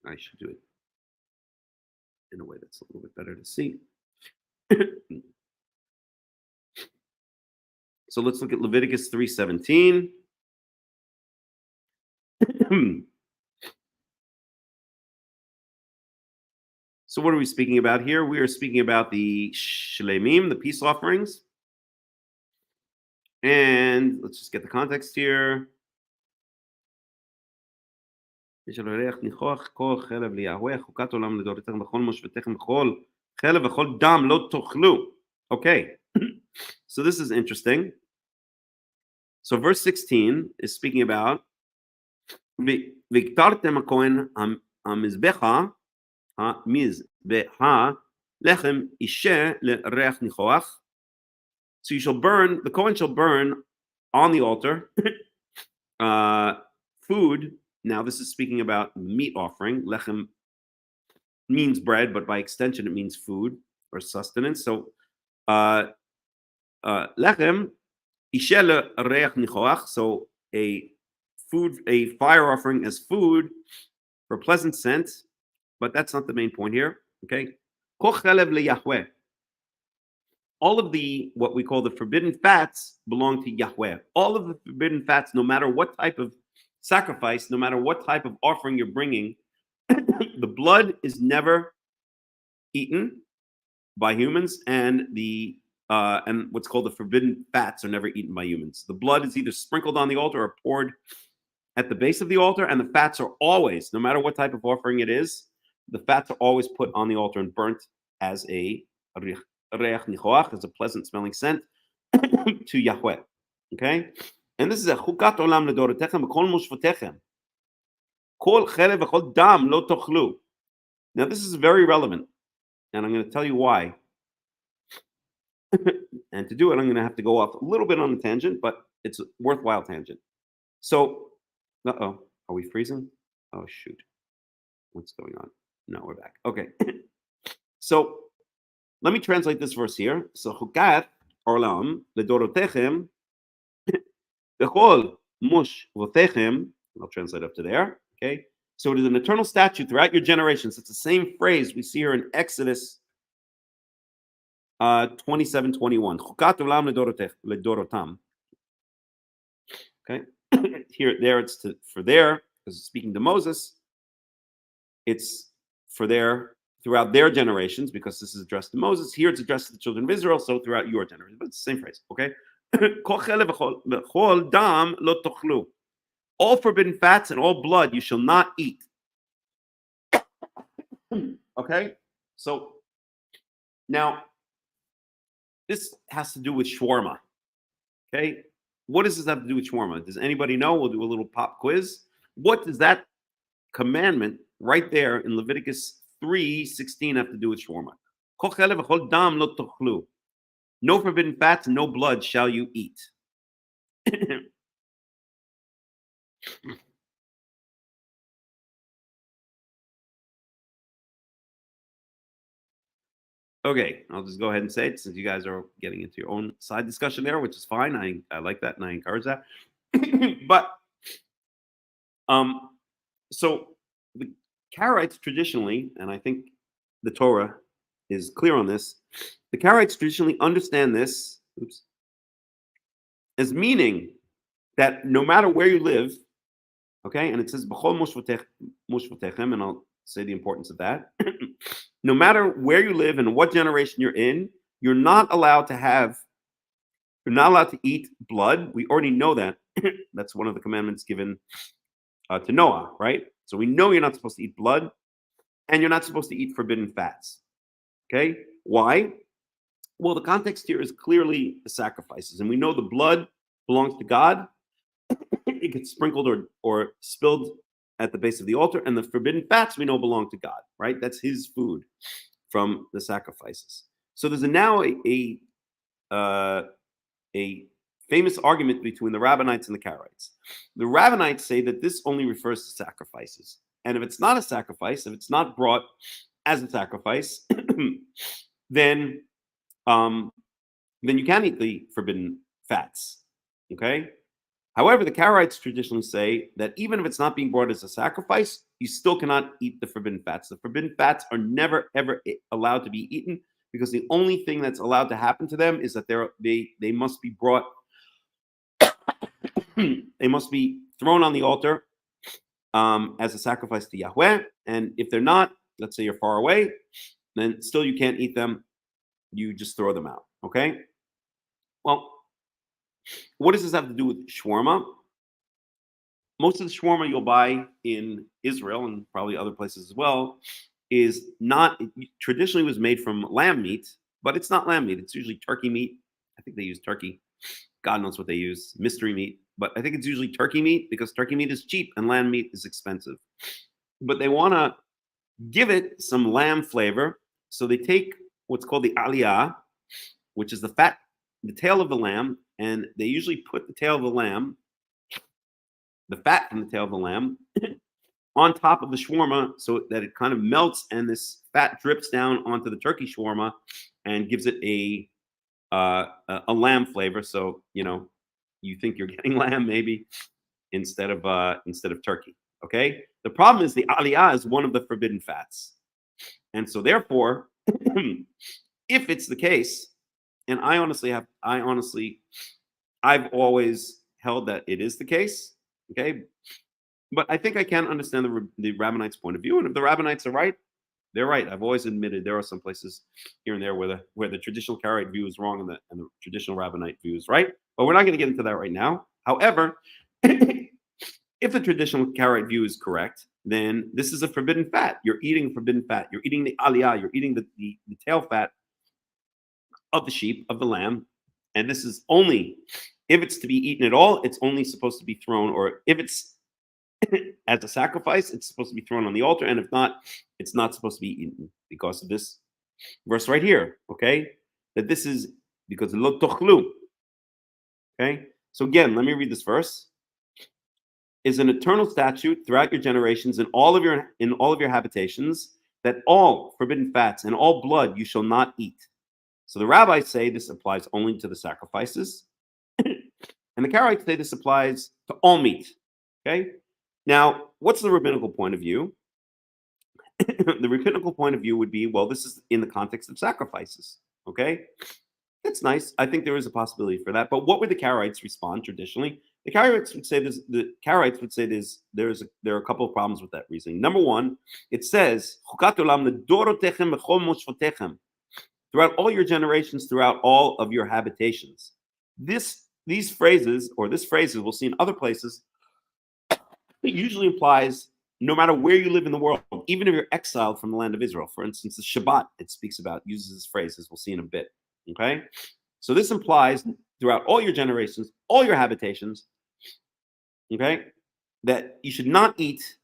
I should do it in a way that's a little bit better to see. So let's look at Leviticus 3:17. So what are we speaking about here? We are speaking about the shlemim, the peace offerings. And let's just get the context here. Okay, so this is interesting. So verse 16 is speaking about so you shall burn, the Kohen shall burn on the altar food. Now this is speaking about meat offering. Lechem means bread, but by extension it means food or sustenance. So lechem ishel reach nichoach. So a fire offering as food for pleasant scent, but that's not the main point here. Okay, koch chalev leYahweh. All of the what we call the forbidden fats belong to Yahweh. All of the forbidden fats, no matter what type of sacrifice, no matter what type of offering you're bringing, the blood is never eaten by humans, and and what's called the forbidden fats are never eaten by humans. The blood is either sprinkled on the altar or poured at the base of the altar, and the fats are always, no matter what type of offering it is, the fats are always put on the altar and burnt as a reach nichoach, as a pleasant smelling scent to Yahweh. Okay, and this is a chukat olam ledorotechem b'kol moshvotechem kol chelev v'kol dam lo tochlu. Now this is very relevant, and I'm going to tell you why. And to do it, I'm going to have to go off a little bit on a tangent, but it's a worthwhile tangent. So, are we freezing? Oh shoot, what's going on? No, we're back. Okay, so let me translate this verse here. So chukat olam ledorotechem b'kol moshvotechem. I'll translate up to there. Okay, so it is an eternal statute throughout your generations. It's the same phrase we see here in Exodus 27:21. Chukat olam ledorotam. Okay, there it's for there, because it's speaking to Moses. It's for there throughout their generations, because this is addressed to Moses. Here it's addressed to the children of Israel, so throughout your generation. But it's the same phrase. Okay. All forbidden fats and all blood you shall not eat. Okay, so now this has to do with shawarma. Okay, what does this have to do with shawarma? Does anybody know? We'll do a little pop quiz. What does that commandment right there in Leviticus 3:16 have to do with shawarma? No forbidden fats and no blood shall you eat. Okay, I'll just go ahead and say it, since you guys are getting into your own side discussion there, which is fine. I like that and I encourage that. But so the Karaites traditionally, and I think the Torah is clear on this, the Karaites traditionally understand this as meaning that no matter where you live, okay, and it says b'chol moshvotechem, and I'll say the importance of that. No matter where you live and what generation you're in, you're not allowed to eat blood. We already know that. That's one of the commandments given to Noah, right? So we know you're not supposed to eat blood, and you're not supposed to eat forbidden fats. Okay, why? Well, the context here is clearly the sacrifices, and we know the blood belongs to God. It gets sprinkled or spilled at the base of the altar, and the forbidden fats we know belong to God, right? That's his food from the sacrifices. So there's now a famous argument between the Rabbinites and the Karaites. The Rabbinites say that this only refers to sacrifices, and if it's not a sacrifice, if it's not brought as a sacrifice, then you can't eat the forbidden fats. Okay. However, the Karaites traditionally say that even if it's not being brought as a sacrifice, you still cannot eat the forbidden fats. The forbidden fats are never, ever allowed to be eaten, because the only thing that's allowed to happen to them is that they must be brought they must be thrown on the altar as a sacrifice to Yahweh. And if they're not, let's say you're far away, then still you can't eat them. You just throw them out. Okay. Well, what does this have to do with shawarma? Most of the shawarma you'll buy in Israel and probably other places as well is not traditionally was made from lamb meat, but it's not lamb meat. It's usually turkey meat. I think they use turkey. God knows what they use, mystery meat. But I think it's usually turkey meat because turkey meat is cheap and lamb meat is expensive. But they want to give it some lamb flavor. So they take what's called the aliyah, which is the tail of the lamb, and they usually put the tail of the lamb, the fat from the tail of the lamb, on top of the shawarma so that it kind of melts and this fat drips down onto the turkey shawarma and gives it a lamb flavor. So, you think you're getting lamb maybe instead of turkey. Okay. The problem is the aliyah is one of the forbidden fats. And so therefore, if it's the case, and I've always held that it is the case. Okay. But I think I can understand the Rabbinites' point of view. And if the Rabbinites are right, they're right. I've always admitted there are some places here and there where the traditional Karaite view is wrong and the traditional Rabbinite view is right. But we're not going to get into that right now. However, if the traditional Karaite view is correct, then this is a forbidden fat. You're eating forbidden fat. You're eating the aliyah. You're eating the tail fat of the sheep, of the lamb. And this is only, if it's to be eaten at all, it's only supposed to be thrown, or if it's as a sacrifice, it's supposed to be thrown on the altar, and if not, it's not supposed to be eaten because of this verse right here. Okay, that this is because lo tochlu. Okay, so again, let me read this verse. Is an eternal statute throughout your generations in all of your habitations that all forbidden fats and all blood you shall not eat. So the rabbis say this applies only to the sacrifices, and the Karaites say this applies to all meat. Okay. Now, what's the rabbinical point of view? The rabbinical point of view would be, well, this is in the context of sacrifices. Okay, that's nice. I think there is a possibility for that. But what would the Karaites respond traditionally? The Karaites would say this. There are a couple of problems with that reasoning. Number one, it says throughout all your generations, throughout all of your habitations. These phrases, or this phrase, we'll see in other places. It usually implies no matter where you live in the world, even if you're exiled from the land of Israel. For instance, the Shabbat, it speaks about, uses this phrase, as we'll see in a bit. Okay? So this implies throughout all your generations, all your habitations, okay, that you should not eat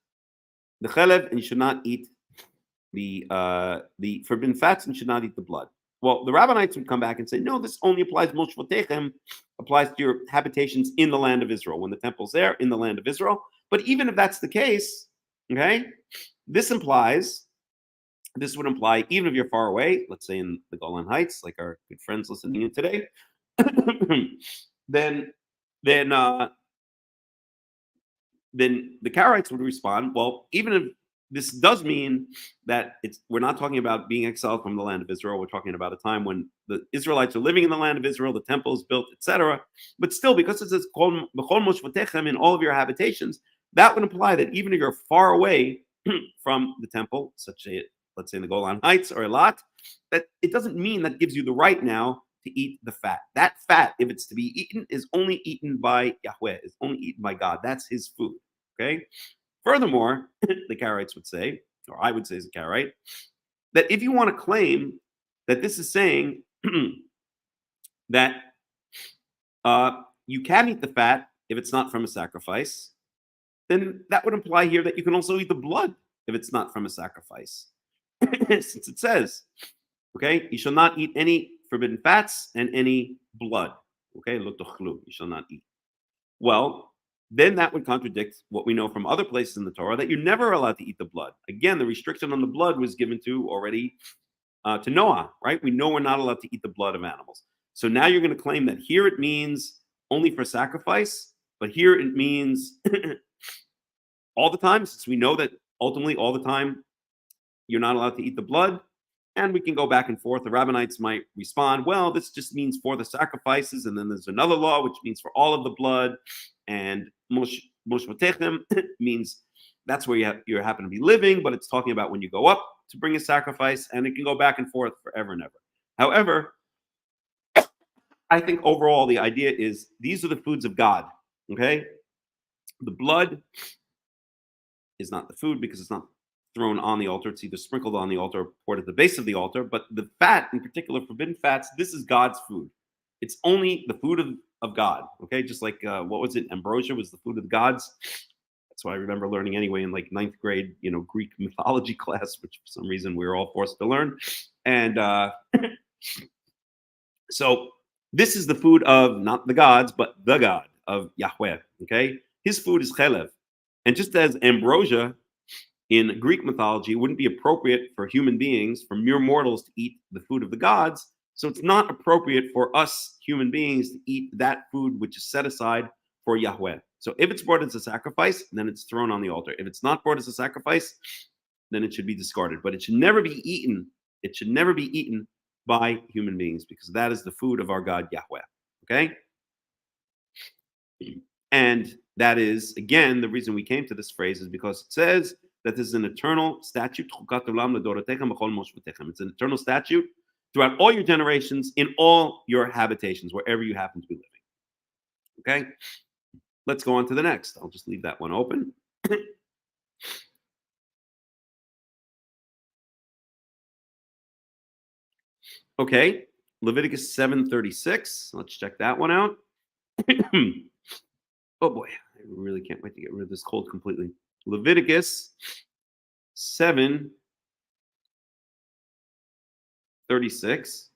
the chelev and you should not eat the forbidden fats and you should not eat the blood. Well, the Rabbinites would come back and say, no, this only applies applies to your habitations in the land of Israel, when the temple's there in the land of Israel. But even if that's the case, okay, this would imply, even if you're far away, let's say in the Golan Heights, like our good friends listening in today, then the Karaites would respond, well, even if this does mean that we're not talking about being exiled from the land of Israel. We're talking about a time when the Israelites are living in the land of Israel, the temple is built, etc. But still, because it says in all of your habitations, that would imply that even if you're far away from the temple, let's say in the Golan Heights or Eilat, that it doesn't mean that gives you the right now to eat the fat. That fat, if it's to be eaten, is only eaten by Yahweh, is only eaten by God. That's his food. Okay. Furthermore, the Karaites would say, or I would say as a Karaite, that if you want to claim that this is saying that you can eat the fat if it's not from a sacrifice, then that would imply here that you can also eat the blood if it's not from a sacrifice. Since it says, okay, you shall not eat any forbidden fats and any blood. Okay, lo tochlu, you shall not eat. Well, then that would contradict what we know from other places in the Torah, that you're never allowed to eat the blood. Again, the restriction on the blood was given to already to Noah, right? We know we're not allowed to eat the blood of animals. So now you're going to claim that here it means only for sacrifice, but here it means all the time, since we know that ultimately all the time you're not allowed to eat the blood. And we can go back and forth. The Rabbinites might respond, well, this just means for the sacrifices, and then there's another law which means for all of the blood, and Moshvatechem means that's where you happen to be living, but it's talking about when you go up to bring a sacrifice, and it can go back and forth forever and ever. However, I think overall the idea is these are the foods of God, okay? The blood is not the food because it's not thrown on the altar. It's either sprinkled on the altar or poured at the base of the altar. But the fat, in particular, forbidden fats, this is God's food. It's only the food of God, okay? Just like, what was it? Ambrosia was the food of the gods. That's what I remember learning anyway in like 9th grade, Greek mythology class, which for some reason we were all forced to learn. And so this is the food of not the gods, but the God of Yahweh, okay? His food is chelev. And just as ambrosia in Greek mythology wouldn't be appropriate for human beings, for mere mortals to eat the food of the gods, so it's not appropriate for us human beings to eat that food which is set aside for Yahweh. So if it's brought as a sacrifice, then it's thrown on the altar. If it's not brought as a sacrifice, then it should be discarded. But it should never be eaten. It should never be eaten by human beings because that is the food of our God Yahweh. Okay? And that is, again, the reason we came to this phrase is because it says that this is an eternal statute. It's an eternal statute throughout all your generations, in all your habitations, wherever you happen to be living. Okay? Let's go on to the next. I'll just leave that one open. Okay, Leviticus 7:36. Let's check that one out. Oh boy, I really can't wait to get rid of this cold completely. Leviticus 7:36.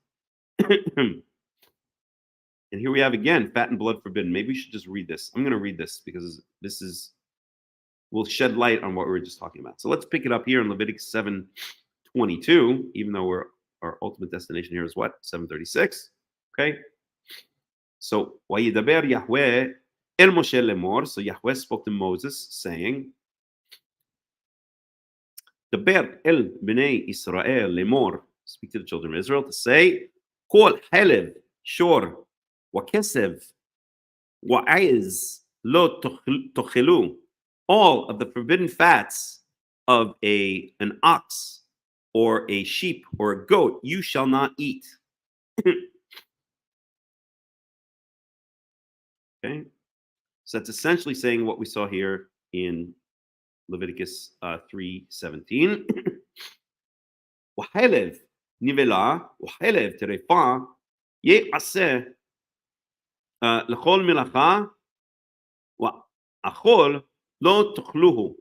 And here we have again, fat and blood forbidden. Maybe we should just read this. I'm going to read this because will shed light on what we were just talking about. So let's pick it up here in Leviticus 7:22, even though our ultimate destination here is what? 7:36. Okay. So, Vayidaber Yahweh el Moshe lemor. So Yahweh spoke to Moses, saying, Daber el bnei Israel lemor. Speak to the children of Israel to say, Kol halev shor wakesev wa'ez lo tochelu. All of the forbidden fats of an ox or a sheep or a goat you shall not eat. Okay, so that's essentially saying what we saw here in Leviticus 3:17. Wahelev nivela, wahelev terefa, ye'aseh lechol melacha, wa'achol lo tochluhu.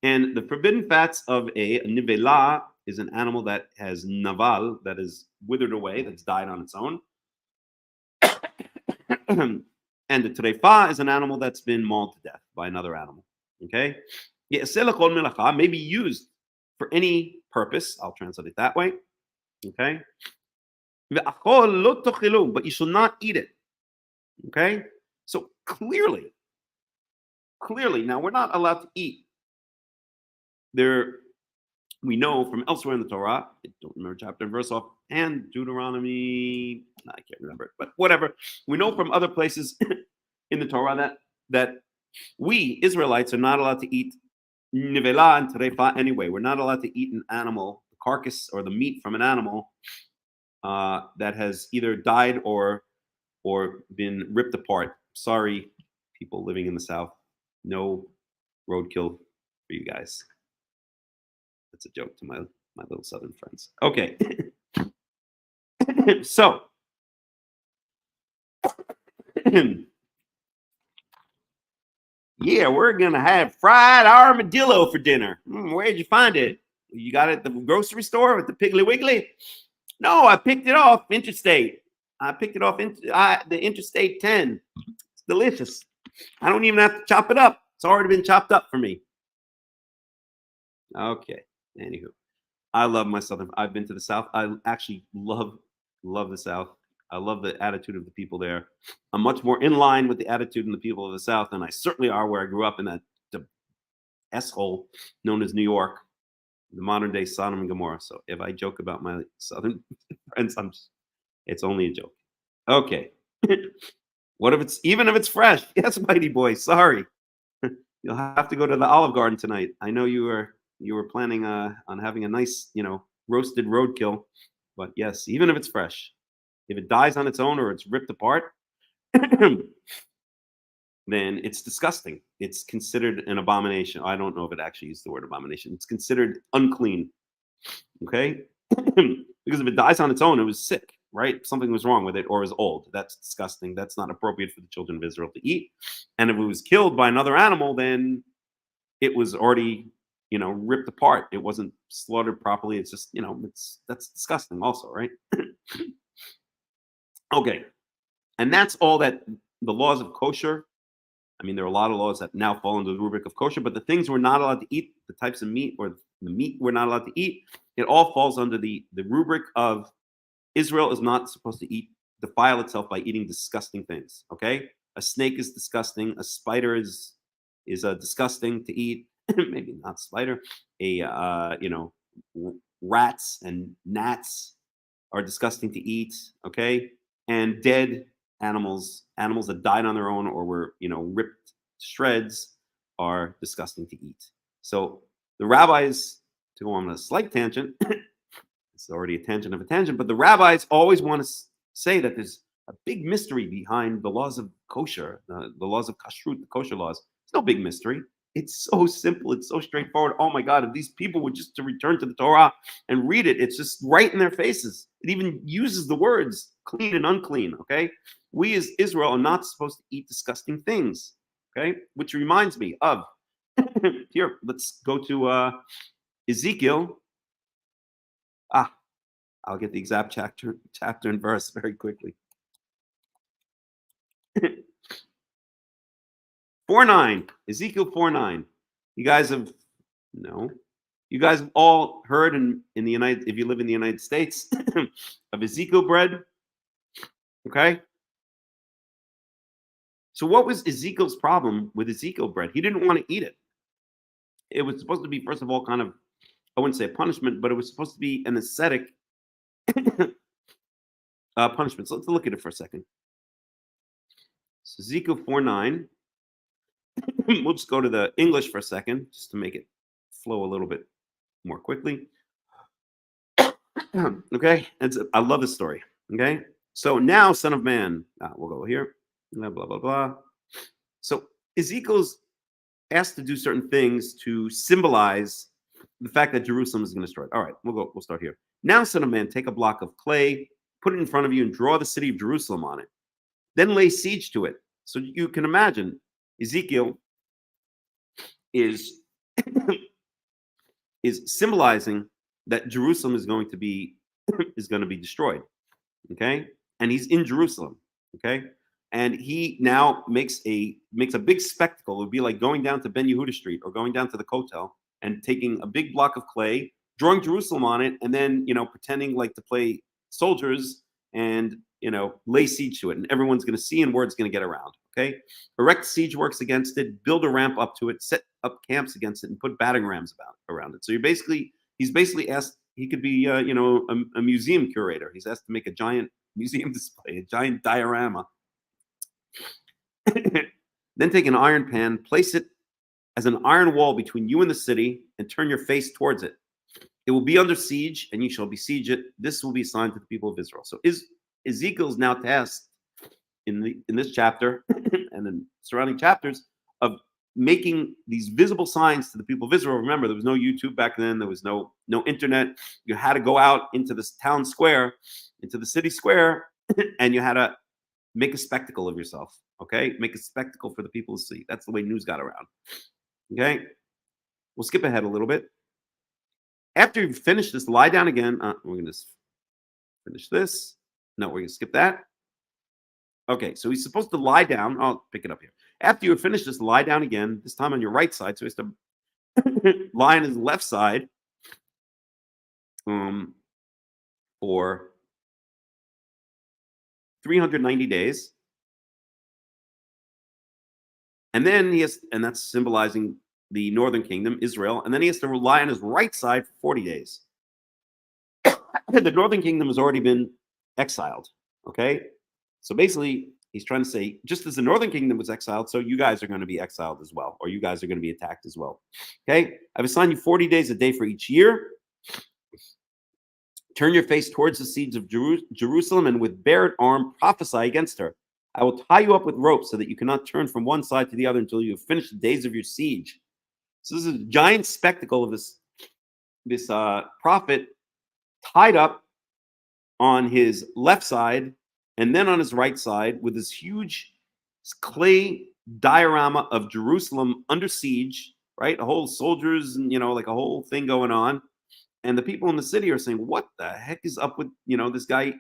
And the forbidden fats of a nivela is an animal that has naval, that is withered away, that's died on its own. And the trefa is an animal that's been mauled to death by another animal. Okay? May be used for any purpose. I'll translate it that way. Okay? But you shall not eat it. Okay? So clearly, now we're not allowed to eat. We know from elsewhere in the Torah, I don't remember chapter and verse off, and Deuteronomy, I can't remember it, but whatever. We know from other places in the Torah that we, Israelites, are not allowed to eat nivela and terefa anyway. We're not allowed to eat an animal, the carcass or the meat from an animal that has either died or been ripped apart. Sorry, people living in the South. No roadkill for you guys. That's a joke to my little Southern friends. Okay. So, yeah, we're going to have fried armadillo for dinner. Where'd you find it? You got it at the grocery store at the Piggly Wiggly? No, I picked it off Interstate. I picked it off the Interstate 10. It's delicious. I don't even have to chop it up. It's already been chopped up for me. Okay. Anywho, I love my Southern. I've been to the South. I actually love the South. I love the attitude of the people there. I'm much more in line with the attitude and the people of the South than I certainly are where I grew up in that S-hole known as New York. the modern day Sodom and Gomorrah. So if I joke about my southern friends, it's only a joke. Okay. What if it's even if it's fresh? Yes, mighty boy. Sorry. You'll have to go to the Olive Garden tonight. I know you were planning on having a nice, roasted roadkill, but yes, even if it's fresh, if it dies on its own or it's ripped apart, then it's disgusting. It's considered an abomination. I don't know if it actually used the word abomination. It's considered unclean. Okay? Because if it dies on its own, it was sick, right? Something was wrong with it or it was old. That's disgusting. That's not appropriate for the children of Israel to eat. And if it was killed by another animal, then it was already, ripped apart. It wasn't slaughtered properly. It's just, that's disgusting also, right? Okay. And that's all that the laws of kosher. I mean, there are a lot of laws that now fall under the rubric of kosher, but the things we're not allowed to eat, the types of meat or the meat we're not allowed to eat, it all falls under the rubric of Israel is not supposed to defile itself by eating disgusting things. Okay, a snake is disgusting. A spider is disgusting to eat. Maybe not spider. Rats and gnats are disgusting to eat. Okay, and dead animals that died on their own or were ripped to shreds are disgusting to eat. So the rabbis, to go on a slight tangent, it's already a tangent of a tangent, but the rabbis always want to say that there's a big mystery behind the laws of kosher, the laws of kashrut, the kosher laws. It's no big mystery. It's so simple. It's so straightforward. Oh my God, if these people were just to return to the Torah and read it, it's just right in their faces. It even uses the words clean and unclean, okay? We as Israel are not supposed to eat disgusting things, okay? Which reminds me of, here, let's go to Ezekiel. I'll get the exact chapter and verse very quickly. 4:9, Ezekiel 4:9. You guys have all heard in the United, if you live in the United States, of Ezekiel bread. Okay. So what was Ezekiel's problem with Ezekiel bread? He didn't want to eat it. It was supposed to be, first of all, kind of, I wouldn't say a punishment, but it was supposed to be an ascetic punishment. So let's look at it for a second. So Ezekiel 4:9. We'll just go to the English for a second, just to make it flow a little bit more quickly. Okay, I love this story. Okay, so now, son of man, we'll go here, blah, blah, blah, blah. So Ezekiel's asked to do certain things to symbolize the fact that Jerusalem is going to destroy. All right, we'll start here. Now, son of man, take a block of clay, put it in front of you, and draw the city of Jerusalem on it. Then lay siege to it. So you can imagine Ezekiel is symbolizing that Jerusalem is going to be destroyed. Okay, and he's in Jerusalem. Okay, and he now makes a big spectacle. It would be like going down to Ben Yehuda Street or going down to the Kotel and taking a big block of clay, drawing Jerusalem on it, and then pretending like to play soldiers and lay siege to it, and everyone's going to see and word's going to get around. Okay, erect siege works against it, build a ramp up to it, set up camps against it, and put battering rams around it. So he's basically asked. He could be a museum curator. He's asked to make a giant museum display, a giant diorama. Then take an iron pan, place it as an iron wall between you and the city, and turn your face towards it. It will be under siege, and you shall besiege it. This will be assigned to the people of Israel. So Ezekiel's now tasked in this chapter and in surrounding chapters of making these visible signs to the people of Israel. Remember, there was no YouTube back then. There was no internet. You had to go out into this town square, into the city square, and you had to make a spectacle of yourself. Okay, make a spectacle for the people to see. That's the way news got around. Okay, we'll skip ahead a little bit. After you finish this, lie down again. We're going to finish this. No, we're going to skip that. Okay, so he's supposed to lie down. I'll pick it up here. After you finish this, lie down again, this time on your right side. So he has to lie on his left side for 390 days. And then and that's symbolizing the northern kingdom, Israel, and then he has to rely on his right side for 40 days. The northern kingdom has already been exiled. Okay, so basically, he's trying to say, just as the northern kingdom was exiled, so you guys are going to be exiled as well, or you guys are going to be attacked as well. Okay, I've assigned you 40 days a day for each year. Turn your face towards the siege of Jerusalem, and with bared arm prophesy against her. I will tie you up with ropes so that you cannot turn from one side to the other until you have finished the days of your siege. So this is a giant spectacle of this prophet tied up on his left side and then on his right side with this huge clay diorama of Jerusalem under siege, right? A whole soldiers and, like a whole thing going on. And the people in the city are saying, what the heck is up with, this guy,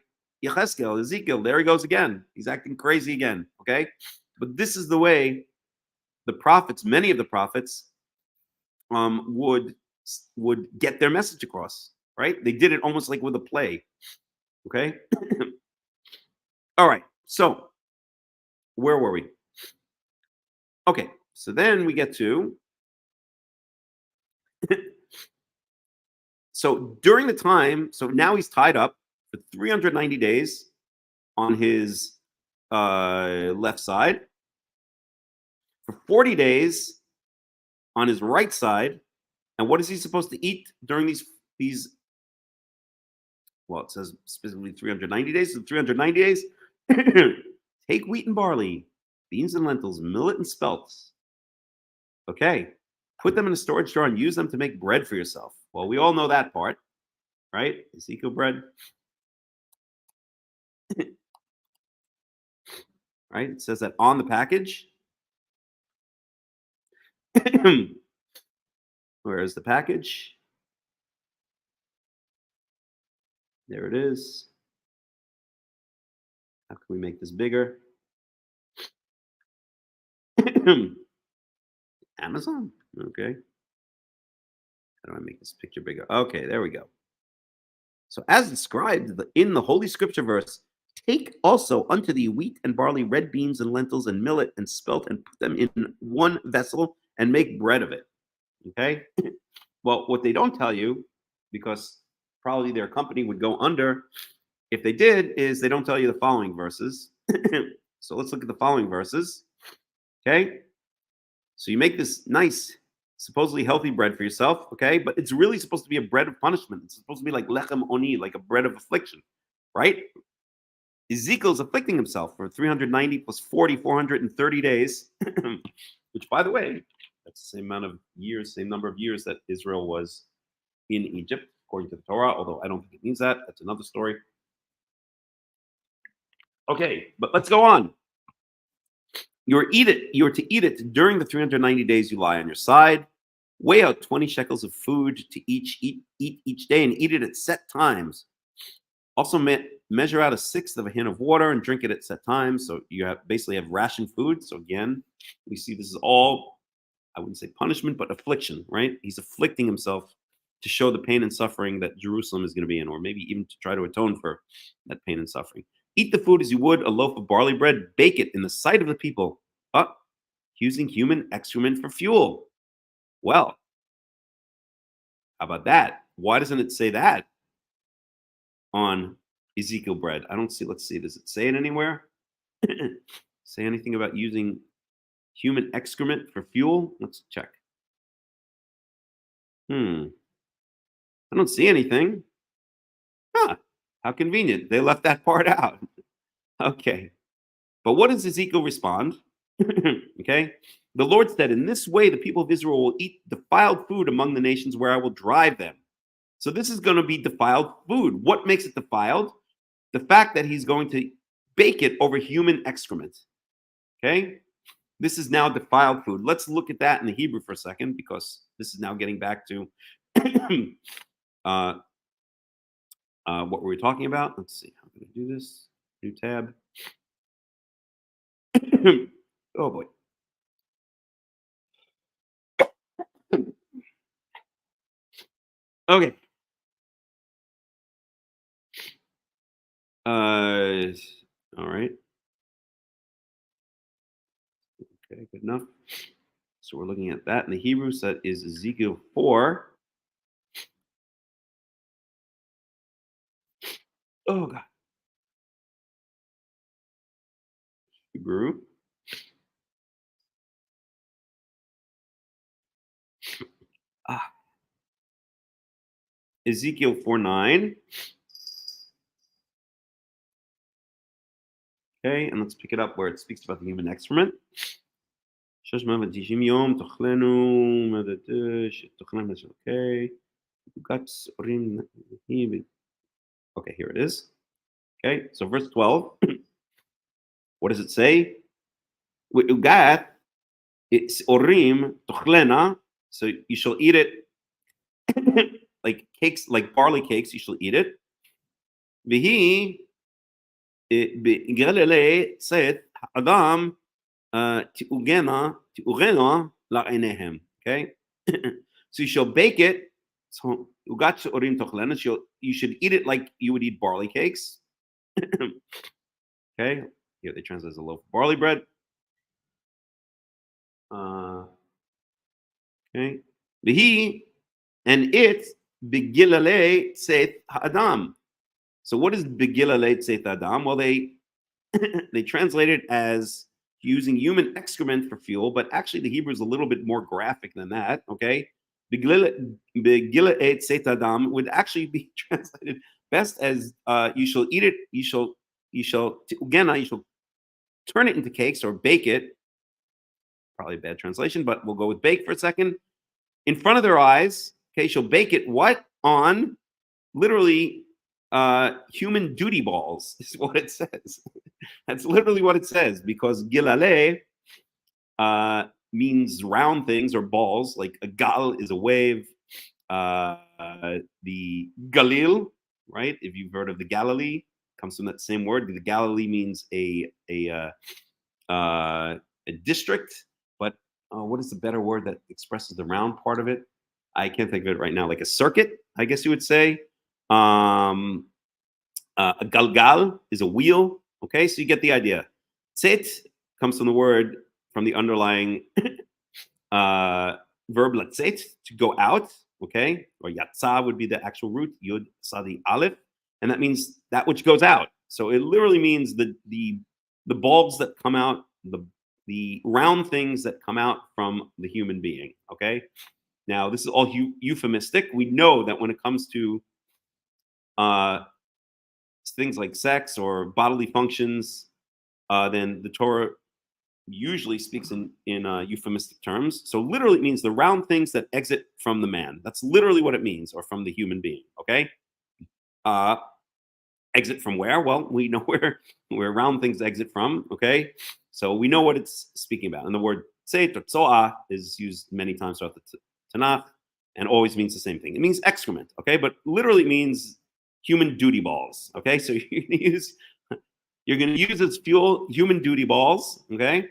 Ezekiel, there he goes again. He's acting crazy again, okay? But this is the way the prophets, many of the prophets, would get their message across, right? They did it almost like with a play, okay? All right, so where were we? Okay, so then we get to so during the time, so now he's tied up for 390 days on his left side, for 40 days on his right side. And what is he supposed to eat during these well, it says specifically 390 days. So 390 days, take wheat and barley, beans and lentils, millet and spelts. Okay, put them in a storage jar and use them to make bread for yourself. Well, we all know that part, right? Ezekiel bread. Right? It says that on the package. Where is the package? There it is. How can we make this bigger? Amazon. Okay. How do I make this picture bigger? Okay, there we go. So as described in the Holy Scripture verse, take also unto thee wheat and barley, red beans and lentils and millet and spelt, and put them in one vessel and make bread of it. Okay? Well, what they don't tell you, because probably their company would go under if they did, is they don't tell you the following verses. So let's look at the following verses. Okay? So you make this nice, supposedly healthy bread for yourself, okay? But it's really supposed to be a bread of punishment. It's supposed to be like Lechem-only, like a bread of affliction, right? Ezekiel's afflicting himself for 390 plus 40, 430 days, which, by the way, that's the same amount of years, same number of years that Israel was in Egypt, according to the Torah, although I don't think it means that. That's another story. Okay, but let's go on. You are to eat it during the 390 days you lie on your side. Weigh out 20 shekels of food to eat each day and eat it at set times. Also measure out a sixth of a hin of water and drink it at set times. So you basically have ration food. So again, we see this is all, I wouldn't say punishment, but affliction, right? He's afflicting himself to show the pain and suffering that Jerusalem is going to be in, or maybe even to try to atone for that pain and suffering. Eat the food as you would a loaf of barley bread. Bake it in the sight of the people, using human excrement for fuel. Well, how about that? Why doesn't it say that on Ezekiel bread? I don't see. Let's see. Does it say it anywhere? Say anything about using human excrement for fuel? Let's check. I don't see anything. How convenient. They left that part out. Okay. But what does Ezekiel respond? Okay. The Lord said, in this way, the people of Israel will eat defiled food among the nations where I will drive them. So this is going to be defiled food. What makes it defiled? The fact that he's going to bake it over human excrement. Okay. This is now defiled food. Let's look at that in the Hebrew for a second, because this is now getting back to what were we talking about? Let's see. How can I do this? New tab. Oh boy. Okay. All right. Okay, good enough. So we're looking at that in the Hebrew. So that is Ezekiel 4. Oh, God. Hebrew. Ezekiel 4:9. Okay, and let's pick it up where it speaks about the human excrement. Okay. Okay, here it is. Okay, so verse 12. What does it say? Ugat, it's orim tochlena. So you shall eat it like cakes, like barley cakes. You shall eat it. Vihi said Adam tiugena la'enehem. Okay, so you shall bake it. So ugat orim tochlena. You should eat it like you would eat barley cakes. Okay, here they translate as a loaf of barley bread. Okay, he and it begilale tzeit ha'adam. So what is begilale tzeit ha'adam? Well, they they translate it as using human excrement for fuel, but actually the Hebrew is a little bit more graphic than that. Okay, begilale tzeit ha'adam would actually be translated best as you shall eat it. You shall turn it into cakes or bake it. Probably a bad translation, but we'll go with bake for a second. In front of their eyes, okay, she'll bake it what? On literally human duty balls is what it says. That's literally what it says, because gilale means round things or balls, like a gal is a wave. The Galil, right? If you've heard of the Galilee, comes from that same word. The Galilee means a district, but what is the better word that expresses the round part of it? I can't think of it right now. Like a circuit, I guess you would say. A galgal is a wheel. Okay, so you get the idea. Tzit comes from the word, from the underlying verb latzet, to go out. Okay, or yatsa would be the actual root, yud sadi aleph, and that means that which goes out. So it literally means the bulbs that come out, the round things that come out from the human being. Okay, now this is all euphemistic. We know that when it comes to things like sex or bodily functions, then the Torah usually speaks in euphemistic terms. So literally it means the round things that exit from the man. That's literally what it means, or from the human being. Okay, exit from where? Well, we know where round things exit from. Okay, so we know what it's speaking about. And the word tzeit or tzoah is used many times throughout the Tanakh and always means the same thing. It means excrement. Okay, but literally means human duty balls. Okay, so you're going to use as fuel human duty balls. Okay,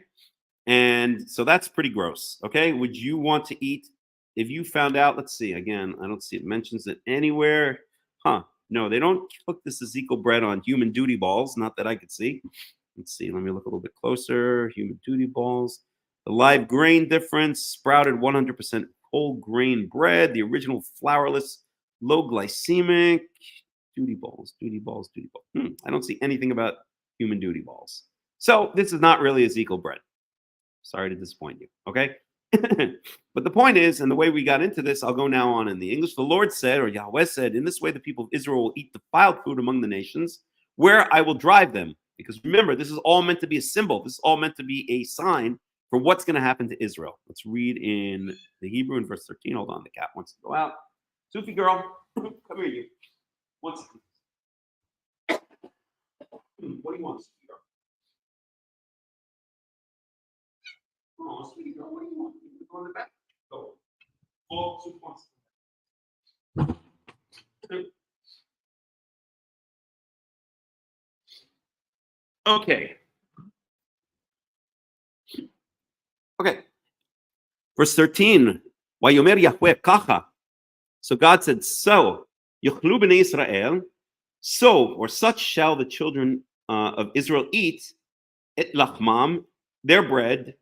and so that's pretty gross. Okay, would you want to eat, if you found out? Let's see again. I don't see it mentions it anywhere. Huh? No, they don't cook this Ezekiel bread on human duty balls. Not that I could see. Let's see. Let me look a little bit closer. Human duty balls. The live grain difference: sprouted 100% whole grain bread. The original flourless, low glycemic. Duty balls. I don't see anything about human duty balls. So this is not really Ezekiel bread. Sorry to disappoint you. Okay. But the point is, and the way we got into this, I'll go now on in the English. The Lord said, or Yahweh said, in this way the people of Israel will eat defiled food among the nations, where I will drive them. Because remember, this is all meant to be a symbol. This is all meant to be a sign for what's going to happen to Israel. Let's read in the Hebrew in verse 13. Hold on, the cat wants to go out. Sufi girl, come here, you. 1 second. What do you want, Sufi girl? Oh, sweetie girl, what do you want? You go in the back. Go. Oh, Sufi wants. Okay. Verse 13. Vayomer Yahweh kacha. So God said, so yochlu b'nei Israel, so or such shall the children of Israel eat et lachmam, their bread.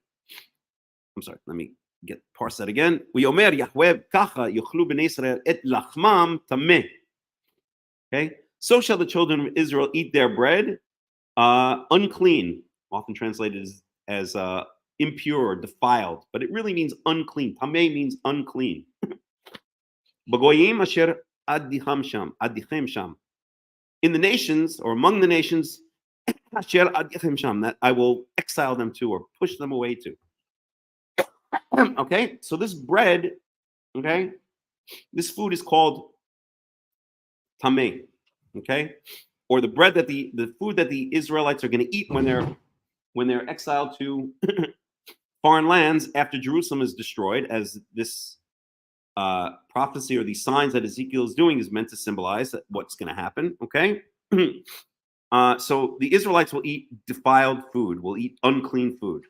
I'm sorry. Let me get parse that again. ויאמר יחווה ככה יאכלו בני ישראל את לחמם טמא. Okay, so shall the children of Israel eat their bread unclean, often translated as impure or defiled, but it really means unclean. Tameh means unclean. Bagoyim asher adichem sham. In the nations or among the nations, asher adichem sham, that I will exile them to or push them away to. Okay, so this bread, okay, this food is called tameh, okay, or the bread that the food that the Israelites are going to eat when they're exiled to foreign lands after Jerusalem is destroyed, as this prophecy or these signs that Ezekiel is doing is meant to symbolize that what's going to happen. Okay, so the Israelites will eat defiled food, will eat unclean food.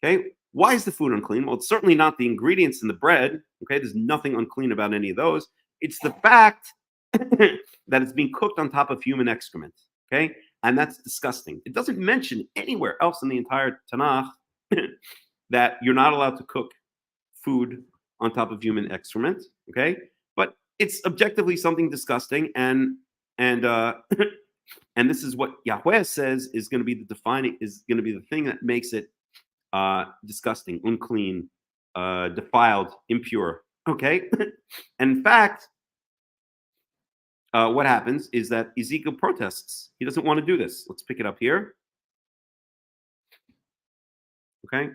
Okay, why is the food unclean? Well, it's certainly not the ingredients in the bread. Okay, there's nothing unclean about any of those. It's the fact that it's being cooked on top of human excrement. Okay, and that's disgusting. It doesn't mention anywhere else in the entire Tanakh that you're not allowed to cook food on top of human excrement. Okay, but it's objectively something disgusting, and and this is what Yahweh says is going to be the thing that makes it disgusting, unclean, defiled, impure. Okay, and in fact, what happens is that Ezekiel protests. He doesn't want to do this. Let's pick it up here. Okay,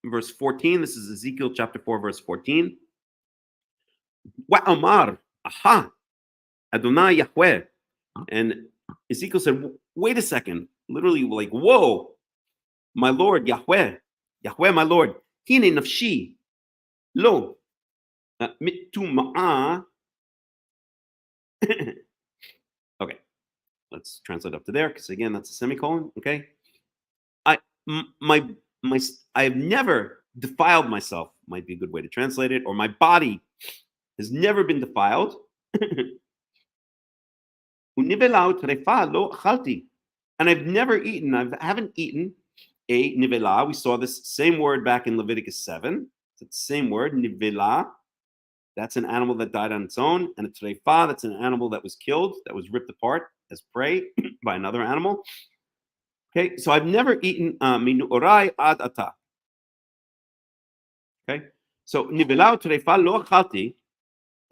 verse 14. This is Ezekiel chapter 4, verse 14. Wa'amar, aha, Adonai Yahweh. And Ezekiel said, wait a second. Literally, like, whoa, my Lord, Yahweh, my Lord. Hine nafshi, lo, mittuma'a. Okay, let's translate up to there, because again, that's a semicolon. Okay, I have never defiled myself, might be a good way to translate it, or my body has never been defiled. And I've never eaten, I haven't eaten a nivela. We saw this same word back in Leviticus 7. It's the same word, nivela. That's an animal that died on its own. And a trefa, that's an animal that was killed, that was ripped apart as prey by another animal. Okay, so I've never eaten minu orai ad ata. Okay, so nivela trefa lo achalti,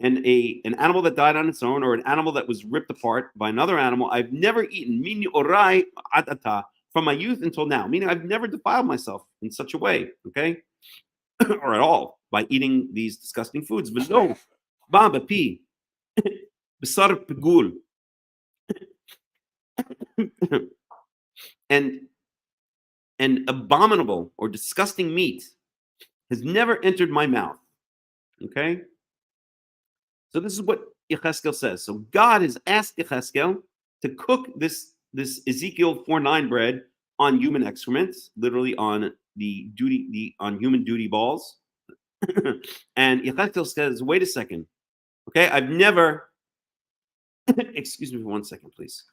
and an animal that died on its own, or an animal that was ripped apart by another animal, I've never eaten minu orai ad ata from my youth until now. Meaning I've never defiled myself in such a way. Okay, or at all, by eating these disgusting foods. V'lo ba b'pi b'sar pegul. And abominable or disgusting meat has never entered my mouth. Okay? So this is what Yecheskel says. So God has asked Yecheskel to cook this Ezekiel 4:9 bread on human excrements, literally on on human duty balls. And Yecheskel says, wait a second. Okay, I've never excuse me for 1 second, please.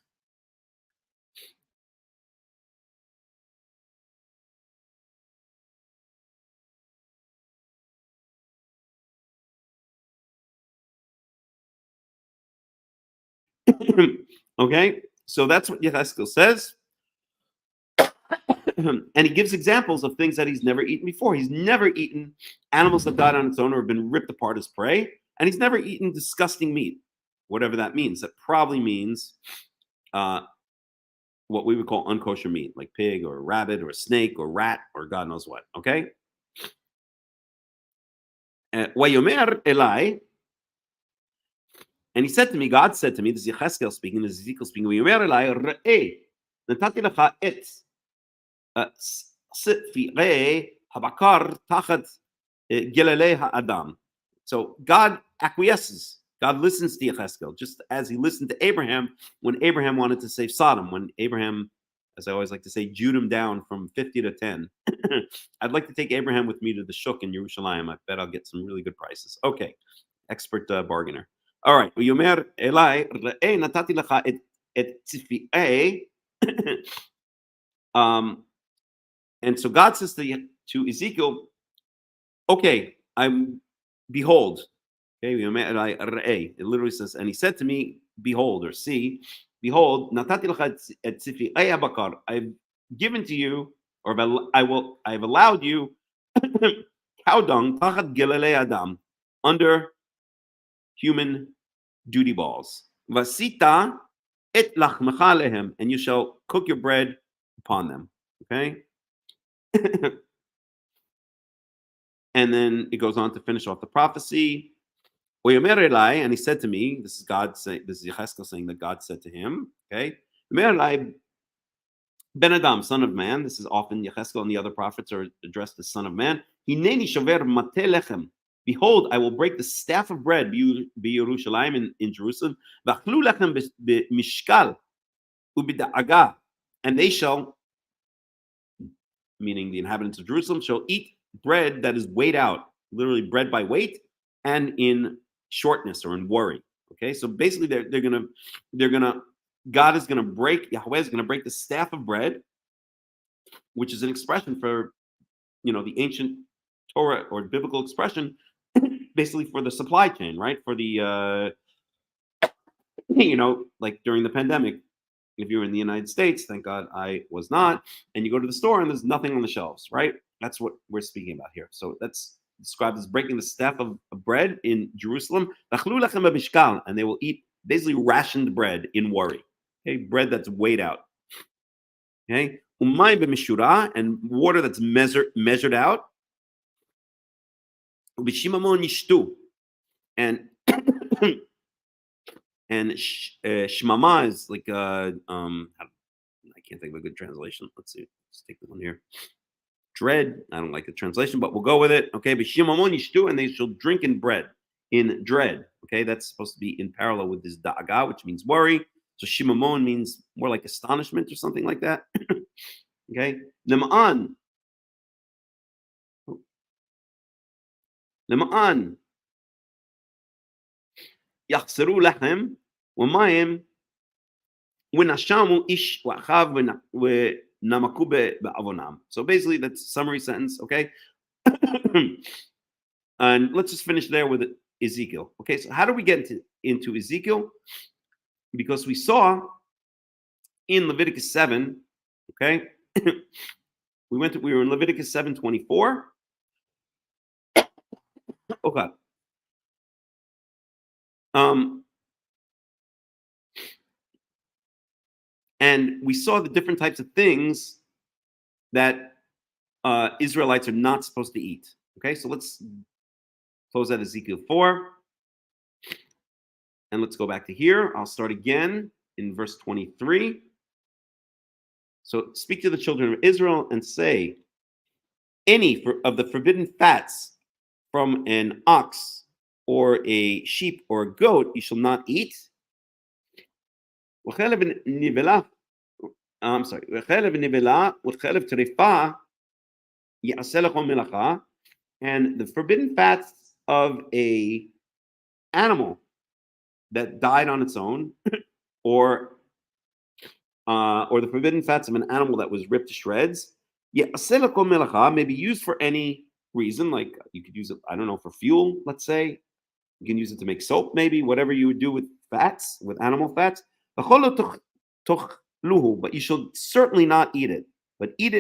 Okay, so that's what Yecheskel says. And he gives examples of things that he's never eaten before. He's never eaten animals that died on its own or have been ripped apart as prey. And he's never eaten disgusting meat, whatever that means. That probably means what we would call unkosher meat, like pig or rabbit or snake or rat or God knows what. Okay? Wayomer Elai. And he said to me, God said to me, this is Yecheskel speaking, this is Ezekiel speaking, Wayomer Elai Re'eh, natati lecha et sifirei habakar tachat gelelei ha'adam. So God acquiesces. God listens to Yecheskel, just as he listened to Abraham when Abraham wanted to save Sodom, when Abraham, as I always like to say, Jewed him down from 50 to 10. I'd like to take Abraham with me to the Shuk in Yerushalayim. I bet I'll get some really good prices. Okay, expert bargainer. All right. Yomer Elai re'eh natati lecha et tzifirei. And so God says to Ezekiel, okay, behold. Okay, it literally says, and he said to me, behold, or see, behold, natati lecha et tzifri bakar. I've given to you, or I've allowed you cow dung tachat gelelei adam, under human duty balls. Vasita et lachmecha lehem, and you shall cook your bread upon them. Okay. And then it goes on to finish off the prophecy. And he said to me, this is God saying, this is Yecheskel saying that God said to him, okay, Ben Adam, son of man. This is often Yecheskel and the other prophets are addressed as son of man. Hineni shover mateh lechem. Behold, I will break the staff of bread in Jerusalem. V'achlu lechem b'mishkal u'b'da'aga. And they shall, meaning the inhabitants of Jerusalem, shall eat bread that is weighed out, literally bread by weight, and in shortness or in worry. Okay, so basically God is gonna break, Yahweh is gonna break the staff of bread, which is an expression for, the ancient Torah or biblical expression, basically for the supply chain, right? For the like during the pandemic, if you're in the United States, thank God I was not, and you go to the store and there's nothing on the shelves, right? That's what we're speaking about here. So that's described as breaking the staff of bread in Jerusalem, and they will eat basically rationed bread in worry. Okay, bread that's weighed out. Okay, and water that's measured out. And and shmama is like I can't think of a good translation. Let's see. Let's take the one here. Dread. I don't like the translation, but we'll go with it. Okay, and they shall drink in bread, in dread. Okay, that's supposed to be in parallel with this da'aga, which means worry. So shimamon means more like astonishment or something like that. Okay, lema'an. Yachseru lachem u'mayim v'nashamu ish v'achav v'namaku be'avonam. So basically, that's a summary sentence. Okay, and let's just finish there with Ezekiel. Okay, so how do we get into Ezekiel? Because we saw in Leviticus 7, okay, we were in Leviticus 7:24. Okay. And we saw the different types of things that Israelites are not supposed to eat. Okay, so let's close at Ezekiel 4. And let's go back to here. I'll start again in verse 23. So speak to the children of Israel and say, any of the forbidden fats from an ox or a sheep or a goat you shall not eat. I'm sorry. And the forbidden fats of a animal that died on its own, or the forbidden fats of an animal that was ripped to shreds, may be used for any reason. Like you could use it, I don't know, for fuel, let's say. You can use it to make soap, maybe, whatever you would do with fats, with animal fats. But you shall certainly not eat it. But eat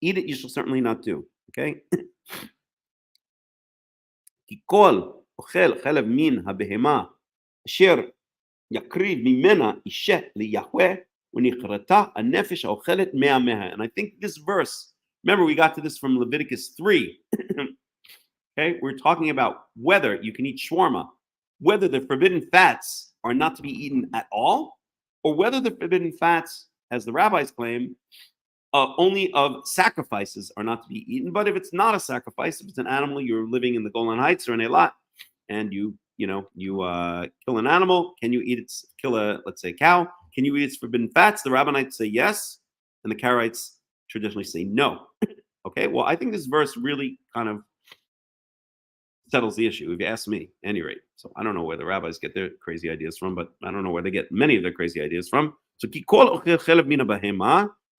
it you shall certainly not do. Okay? יקריב ממנה אישה ליהוה ונכרתה הנפש האוכלת מהמאה. And I think this verse, remember we got to this from Leviticus 3. Okay, we're talking about whether you can eat shawarma, whether the forbidden fats are not to be eaten at all, or whether the forbidden fats, as the rabbis claim, only of sacrifices are not to be eaten. But if it's not a sacrifice, if it's an animal, you're living in the Golan Heights or in Eilat, and you kill an animal, can you eat it? Let's say cow, can you eat its forbidden fats? The Rabbanites say yes, and the Karaites traditionally say no. Okay, well, I think this verse really kind of settles the issue, if you ask me, at any rate. So I don't know where the rabbis get their crazy ideas from, but I don't know where they get many of their crazy ideas from. So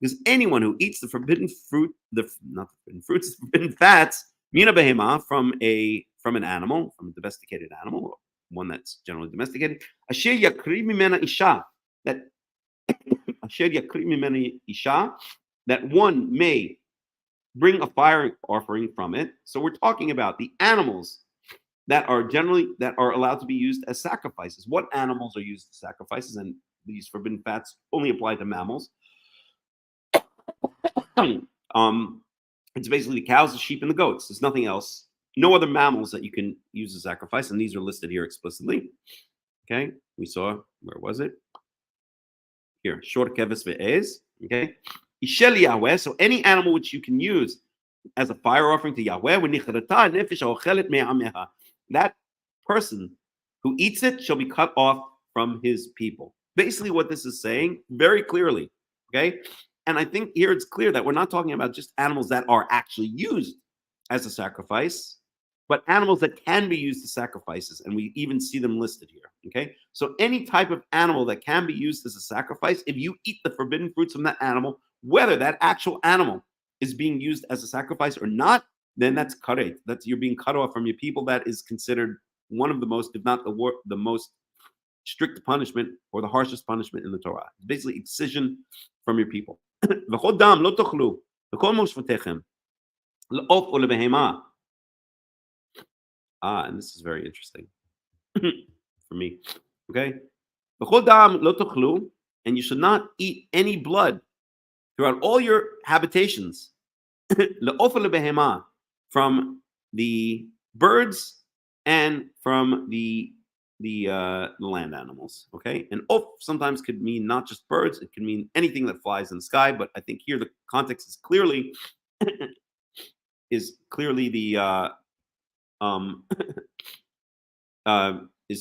because anyone who eats the forbidden fruit, not forbidden fruits, forbidden fats, mina behema, from an animal, from a domesticated animal, one that's generally domesticated, asher yakri mimena isha, that asher yakri mimena isha, that one may bring a fire offering from it. So we're talking about the animals that are allowed to be used as sacrifices. What animals are used as sacrifices? And these forbidden fats only apply to mammals. It's basically the cows, the sheep, and the goats. There's nothing else. No other mammals that you can use as sacrifice, and these are listed here explicitly. Okay, we saw, where was it? Here, short keves ve'ez. Okay, ishel Yahweh. So any animal which you can use as a fire offering to Yahweh, that person who eats it shall be cut off from his people. Basically, what this is saying very clearly. Okay. And I think here it's clear that we're not talking about just animals that are actually used as a sacrifice, but animals that can be used as sacrifices. And we even see them listed here. Okay. So any type of animal that can be used as a sacrifice, if you eat the forbidden fruits from that animal, whether that actual animal is being used as a sacrifice or not, then that's Karaite. That's, you're being cut off from your people. That is considered one of the most, if not the most strict punishment or the harshest punishment in the Torah. It's basically excision from your people. And this is very interesting for me. Okay, and you should not eat any blood throughout all your habitations. From the birds and from the land animals. Okay, and off sometimes could mean not just birds; it can mean anything that flies in the sky. But I think here the context is clearly the is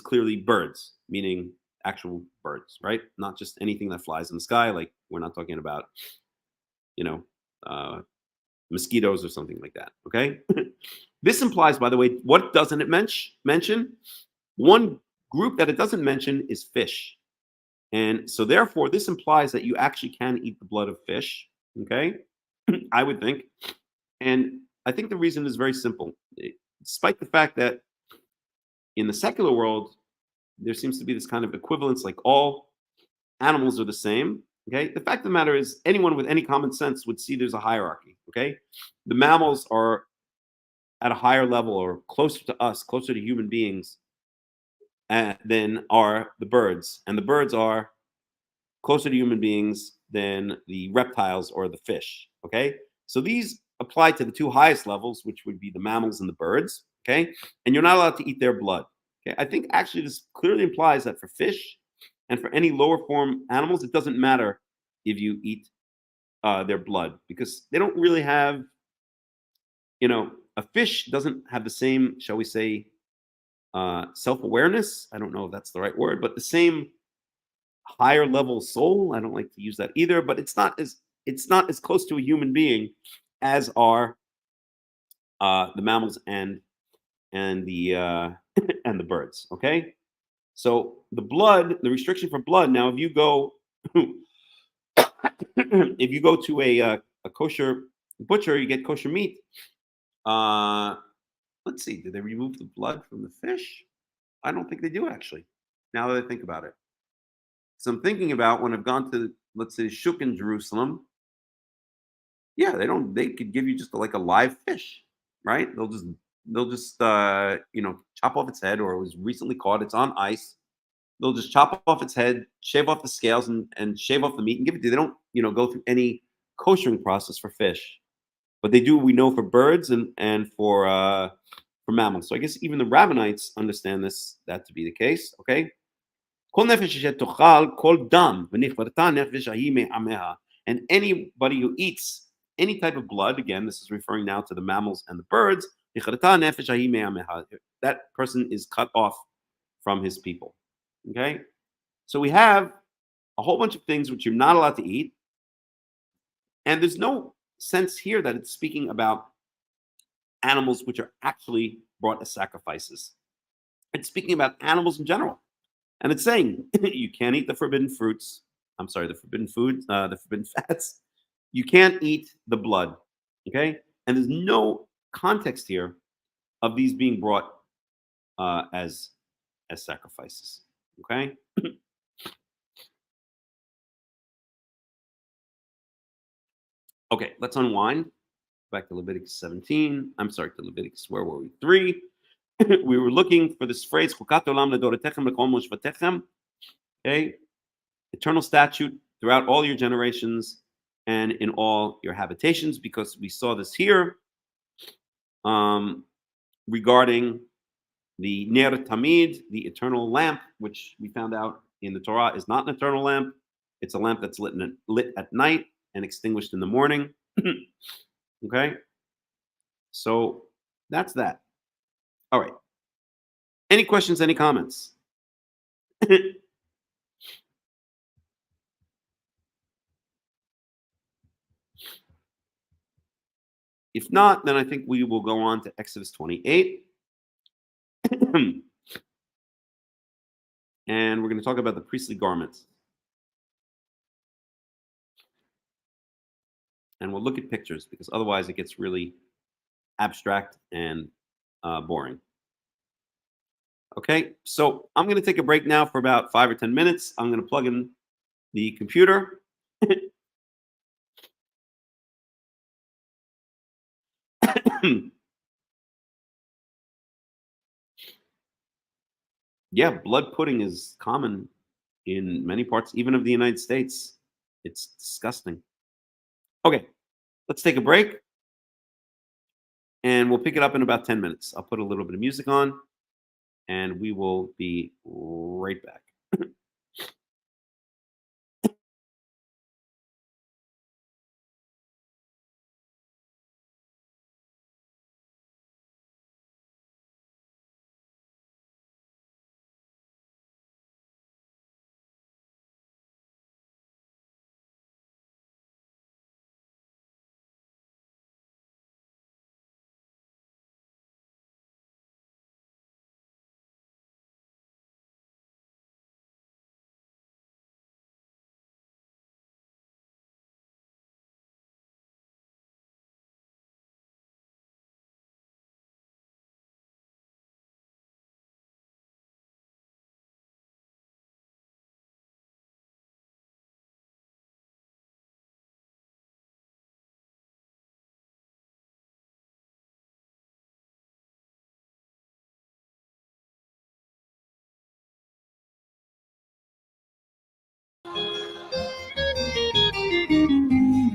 clearly birds, meaning actual birds, right? Not just anything that flies in the sky. Like we're not talking about, mosquitoes or something like that. Okay. This implies, by the way, what doesn't it mention? One group that it doesn't mention is fish. And so therefore, this implies that you actually can eat the blood of fish. Okay. I would think. And I think the reason is very simple. Despite the fact that in the secular world, there seems to be this kind of equivalence, like all animals are the same. Okay. The fact of the matter is, anyone with any common sense would see there's a hierarchy. Okay. The mammals are at a higher level or closer to us, closer to human beings than are the birds. And the birds are closer to human beings than the reptiles or the fish. Okay. So these apply to the two highest levels, which would be the mammals and the birds. Okay. And you're not allowed to eat their blood. Okay. I think actually this clearly implies that for fish and for any lower form animals, it doesn't matter if you eat their blood, because they don't really have, a fish doesn't have the same, shall we say, self-awareness. I don't know if that's the right word, but the same higher level soul. I don't like to use that either, but it's not as close to a human being as are the mammals and the and the birds. Okay, so the restriction for blood. Now, if you go to a kosher butcher, you get kosher meat. Let's see, did they remove the blood from the fish? I don't think they do, actually, now that I think about it. So I'm thinking about when I've gone to, let's say, Shuk in Jerusalem. Yeah, they could give you just like a live fish, right? They'll just chop off its head, or it was recently caught, it's on ice. They'll just chop off its head, shave off the scales, and shave off the meat and give it to you. They don't, go through any koshering process for fish. But they do, we know, for birds and for mammals. So I guess even the Rabbinites understand that to be the case. Okay. And anybody who eats any type of blood, again, this is referring now to the mammals and the birds, that person is cut off from his people. Okay. So we have a whole bunch of things which you're not allowed to eat. And there's no sense here that it's speaking about animals which are actually brought as sacrifices. It's speaking about animals in general. And it's saying you can't eat the forbidden fruits. I'm sorry, the forbidden food, the forbidden fats. you can't eat the blood, okay? And there's no context here of these being brought as sacrifices, okay? Okay, let's unwind. Back to Leviticus 17. I'm sorry, to Leviticus, where were we? 3. We were looking for this phrase, okay? Eternal statute throughout all your generations and in all your habitations, because we saw this here regarding the Ner Tamid, the eternal lamp, which we found out in the Torah is not an eternal lamp. It's a lamp that's lit at night and extinguished in the morning. Okay? So that's that. All right. Any questions, any comments? If not, then I think we will go on to Exodus 28. And we're going to talk about the priestly garments. And we'll look at pictures, because otherwise it gets really abstract and boring. Okay, so I'm going to take a break now for about 5 or 10 minutes. I'm going to plug in the computer. Yeah, blood pudding is common in many parts, even of the United States. It's disgusting. Okay, let's take a break. And we'll pick it up in about 10 minutes. I'll put a little bit of music on, and we will be right back.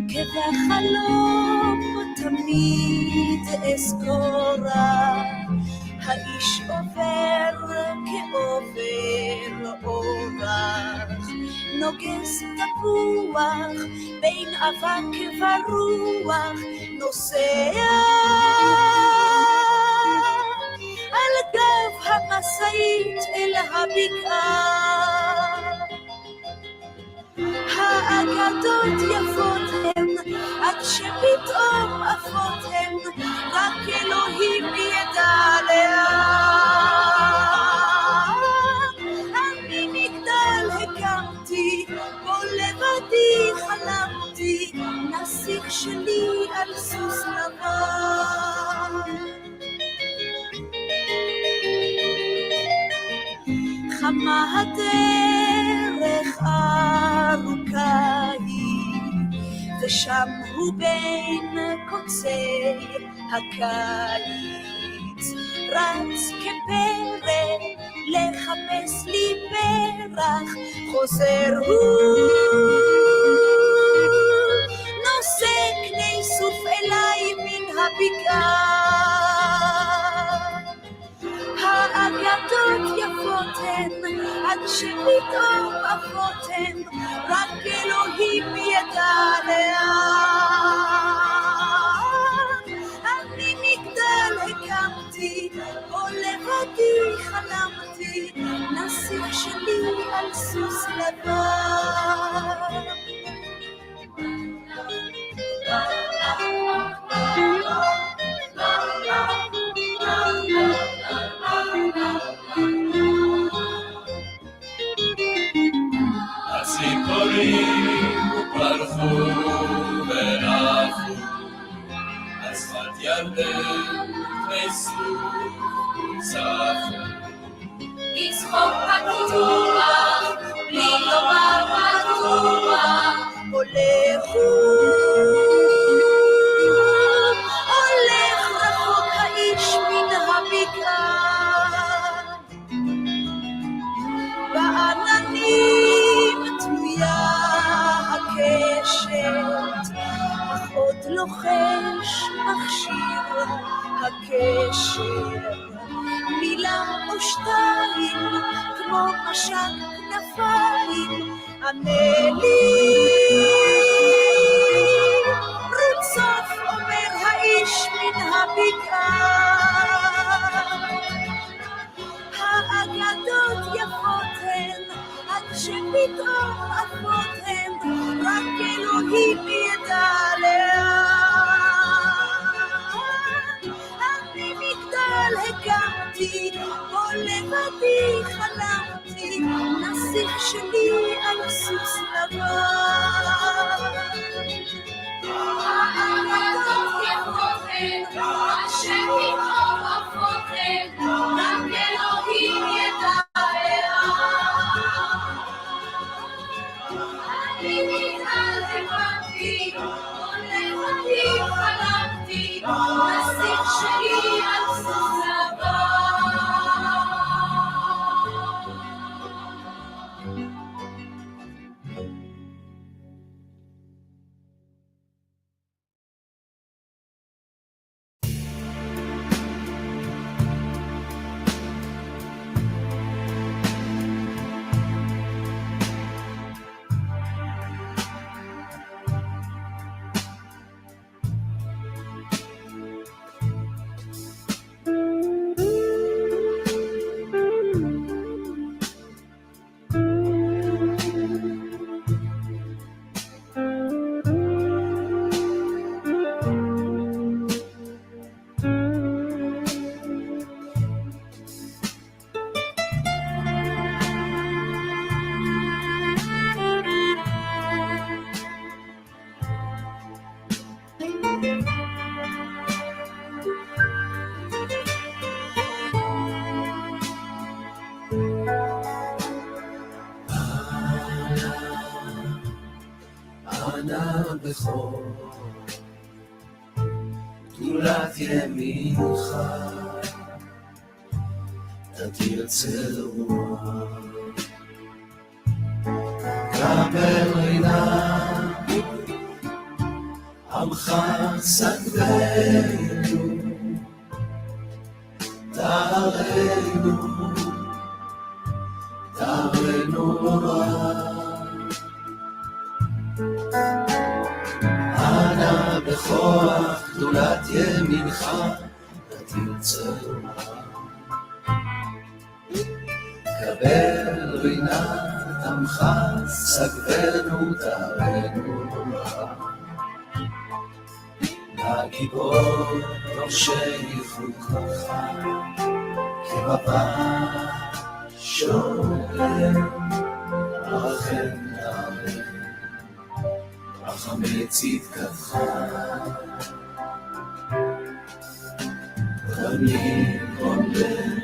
כבחלום תמיד אזכורה, האיש עובר כעובר אורח, נוגס תפוח בין אבק ורוח, נוסע על גב המשאית אל הבקעה. האגדות יפות הן, עד שפתאום עפות הן, רק אלוהים ידע לאן. אני מגדל הקמתי, בו לבדי חלמתי, נסיך שלי על סוס לבן. חמה הדרך ארוכה היא, ושם הוא בין קוצי הקיץ, רץ כפרא לחפש לי פרח, חוזר הוא נושא קני סוף אליי מן הבקעה. האגדות יפות הן, עד שפתאום עפות הן, רק אלוהים ידע לאן. אני מגדל הקמתי, בו לבדי חלמתי, נסיך שלי על סוס לבן. הציפורים פרחו ירדן מסוף לצחוק פתוח בלי לומר מדוע הולך רחוק האיש מן הבקעה בעננים תלויה הקשת אך עוד לוחש מכשיר הקשר מילה או שתיים כמו משק כנפיים ענה לי רוצף אומר האיש מן הבקעה האגדות יפות הן עד שפתאום עפות הן רק אלוהים ידע לאן אני מגדל הקמתי פה לבדי חלמתי נסיך שלי על סוס לבן האגדות יפות הן עד שפתאום עפות הן רק אלוהים ידע אני מתעל הבנתי, לבדי חלמתי, נסיך שלי על סוס בכור גדולת ימינך תתרצה לרוח קבל רינה עמך סגדנו תארנו רע בכוח גדולת ימינך תתרצה קבל רינת עמך סגבנו תארנו לגיבור דורשי חוקך כמפה שומר רחם נעלה רחמי צדקתך רמי גונן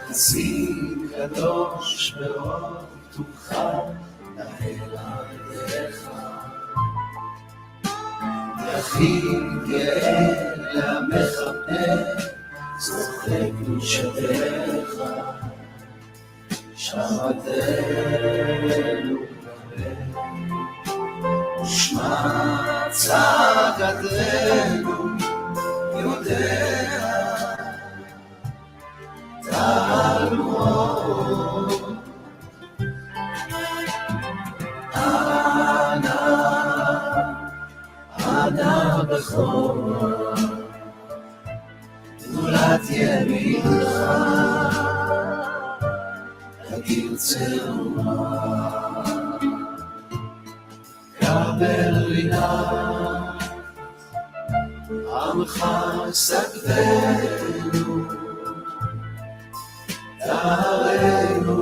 חסין קדוש ברוב תוכל נהל עליך יכין גאה למחפש זוכה קדושתך שמעתנו ושמע צעקתנו יודע תעלמו אנא בכור גדולת ימינך תרצה רוח קבל רינה עמך סגדנו תארנו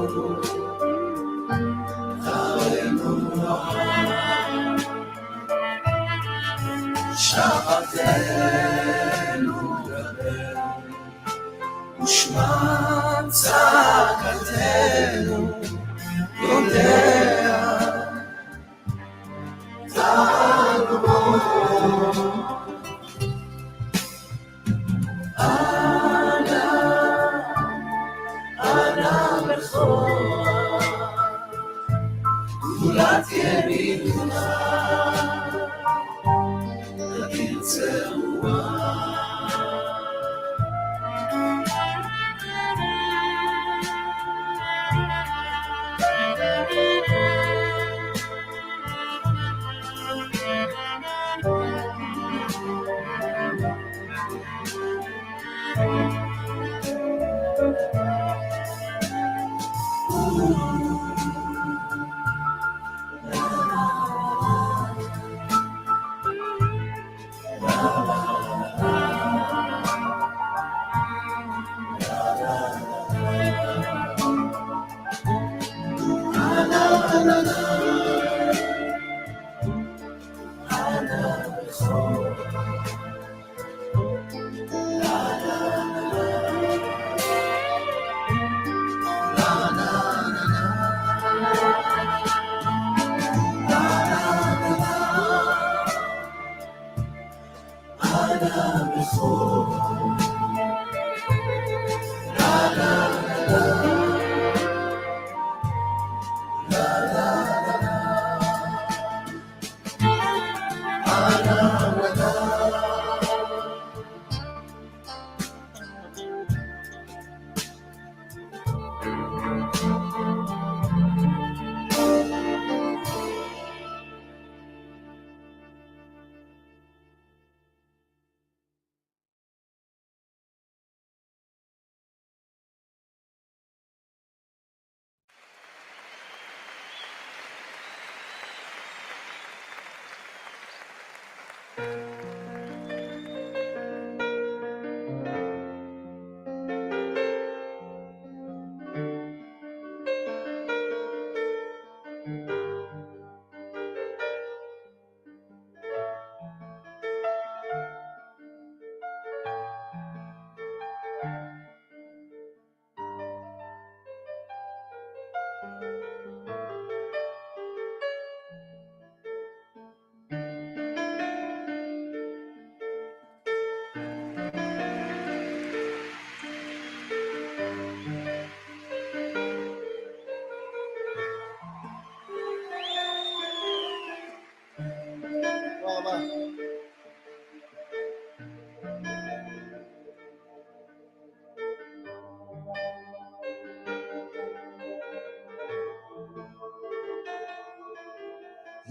אבותינו דבר, ושמע צעקתנו יודע, תגבור. אנא בכורה, גבולת ימינך, תרצה רוח.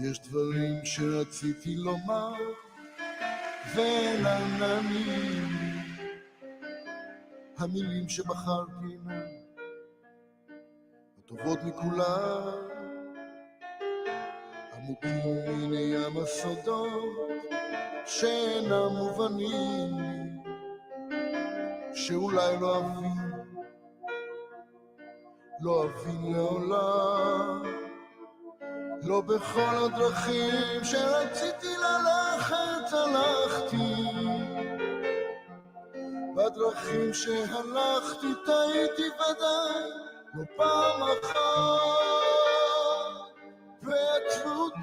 יש דברים שרציתי לומר ואין עננים, המילים שבחרתי הן הטובות מכולן, עמוקים מן ים הסודות שאינם מובנים לי, שאולי לא אבין לעולם. לא בכל הדרכים שרציתי ללכת הלכתי, בדרכים שהלכתי טעיתי ודאי לא פעם אחת, והתלות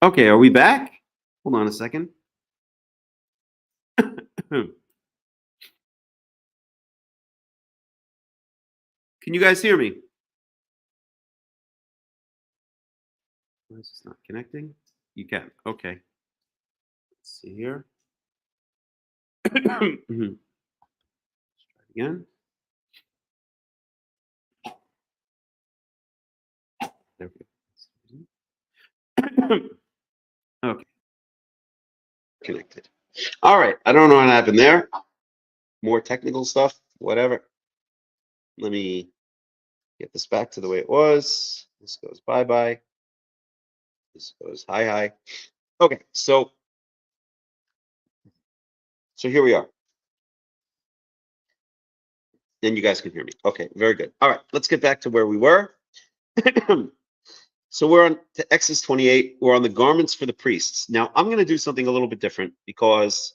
Okay, are we back? Hold on a second. Can you guys hear me? Why is this not connecting? You can. Okay. Let's see here. Let's try again. There we go. Okay. Connected. All right. I don't know what happened there. More technical stuff, whatever. Let me get this back to the way it was. This goes bye-bye. This goes hi-hi. Okay, so here we are. Then you guys can hear me. Okay, very good. All right, let's get back to where we were. So we're on to Exodus 28. We're on the garments for the priests. Now, I'm going to do something a little bit different because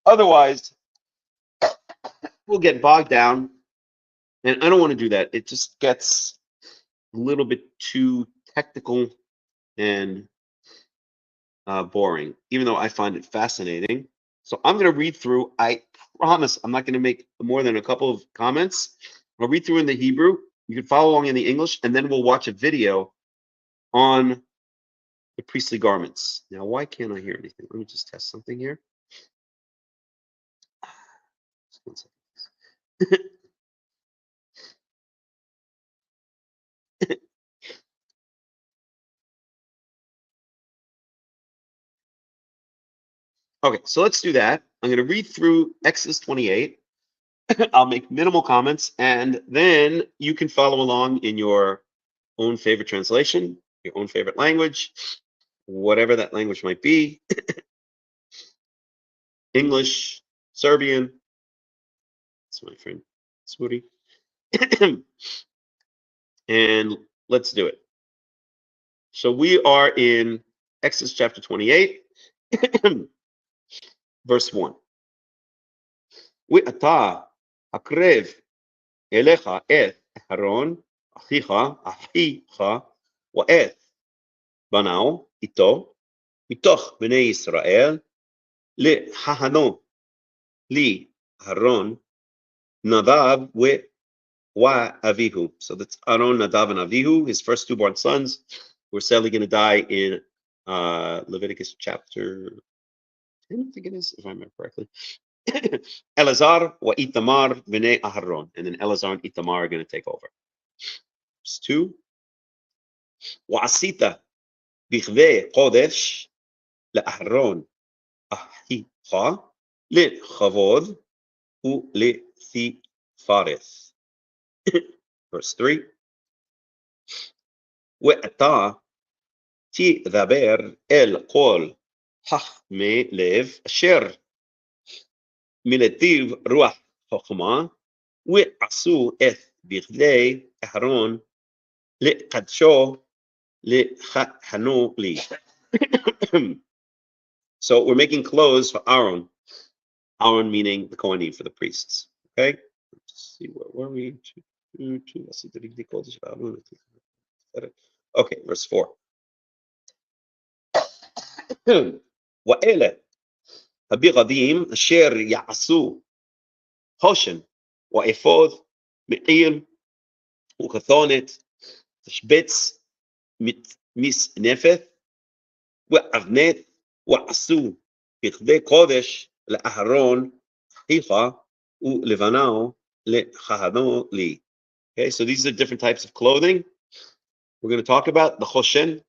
otherwise we'll get bogged down. And I don't want to do that. It just gets a little bit too technical and boring, even though I find it fascinating. So I'm going to read through. I promise I'm not going to make more than a couple of comments. I'll read through in the Hebrew. You can follow along in the English, and then we'll watch a video on the priestly garments. Now, why can't I hear anything? Let me just test something here. Just 1 second. Okay, so let's do that. I'm going to read through Exodus 28. I'll make minimal comments, and then you can follow along in your own favorite translation, your own favorite language, whatever that language might be. English, Serbian. That's my friend, Swooty. And let's do it. So we are in Exodus chapter 28, verse 1. ואתה הקרב אליך את אהרון אחיך ואת בניו איתו מתוך בני ישראל להכנו לי אהרון נדב ואביהו. So that's Aaron, Nadav, and Avihu, his first 2 born sons, who are sadly going to die in Leviticus chapter 10, I think it is, if I remember correctly. Elazar wa Itamar b'nei Aharon, and then Elazar and Itamar are going to take over. Verse 2. Wa'asita b'chvei kodesh le'Aharon ahicha le'chavod u'le'tifaret. Verse 3. We'ata tidhaber el kol Hakham Melech asher מנתיב רוח חוכמה, ועשו את בגדי אהרון לקדשו להכנו לי. So we're making clothes for Aaron. Aaron meaning the Kohanim, for the priests. Okay? Let's see, where were we? Okay, verse 4. ואלה הבגדים אשר יעשו חושן ואפוד מעיל וכתונת תשבץ מסנפת ואבנת ועשו בכדי קודש לאהרון אחיך ולבניו לכהנו לי. Okay, so these are different types of clothing. We're going to talk about the choshen.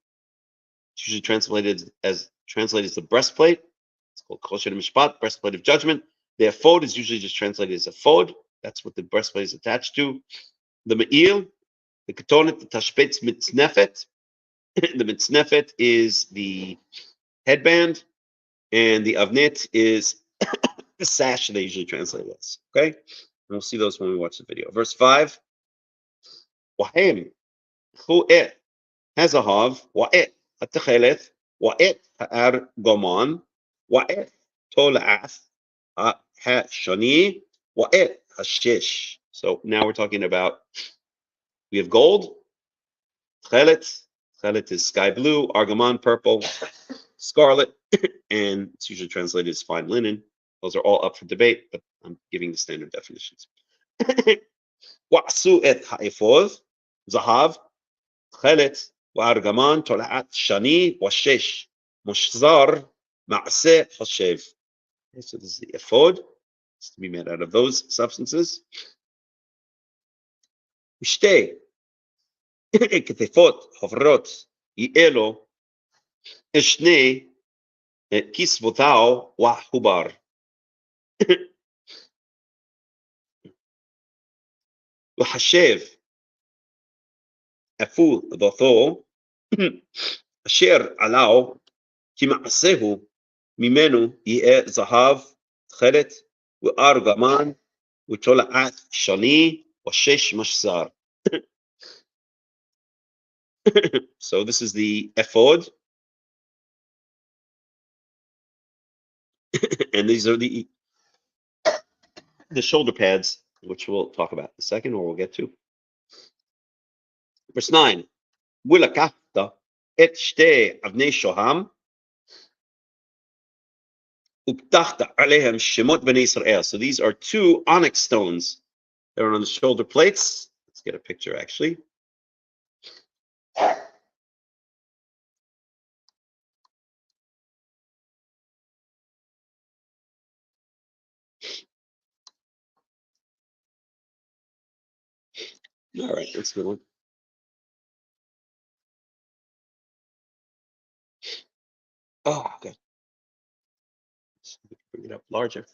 It's usually translated as the breastplate. It's called Choshen Mishpat, breastplate of judgment. The ephod is usually just translated as ephod. That's what the breastplate is attached to. The me'il, the ketonet, the tashbetz mitznefet. The mitznefet is the headband, and the avnet is the sash they usually translate as. Okay? And we'll see those when we watch the video. Verse 5. Wahem chu'et hazahav wa'et ha'techelet wa'et ha'ar goman wa'et tola'ath ha'shani wa'et hashish. So now we're talking about, we have gold, techelet, Chelet is sky blue, argaman purple, scarlet, and it's usually translated as fine linen. Those are all up for debate, but I'm giving the standard definitions. وعسو את האפוד, זהב, תכלת וארגמן, תולעת שני ושש, מושזר, מעשה חושב. Okay, so this is the ephod. It's to be made out of those substances. ושתי כתפות חוברות יאלו שני כסבותיו וחובר. וחשב אפודתו אשר עליו כמעשהו ממנו יהיה זהב, תכלת וארגמן ותולעת שני ושש משזר. So this is the ephod. And these are the shoulder pads, which we'll talk about in a second, or we'll get to. Verse 9. ולקחת את שתי אבני שוהם ופתחת עליהם שמות בני ישראל. So these are two onyx stones that are on the shoulder plates. Let's get a picture actually. All right, that's a good one. Oh, okay. Let's bring it up larger.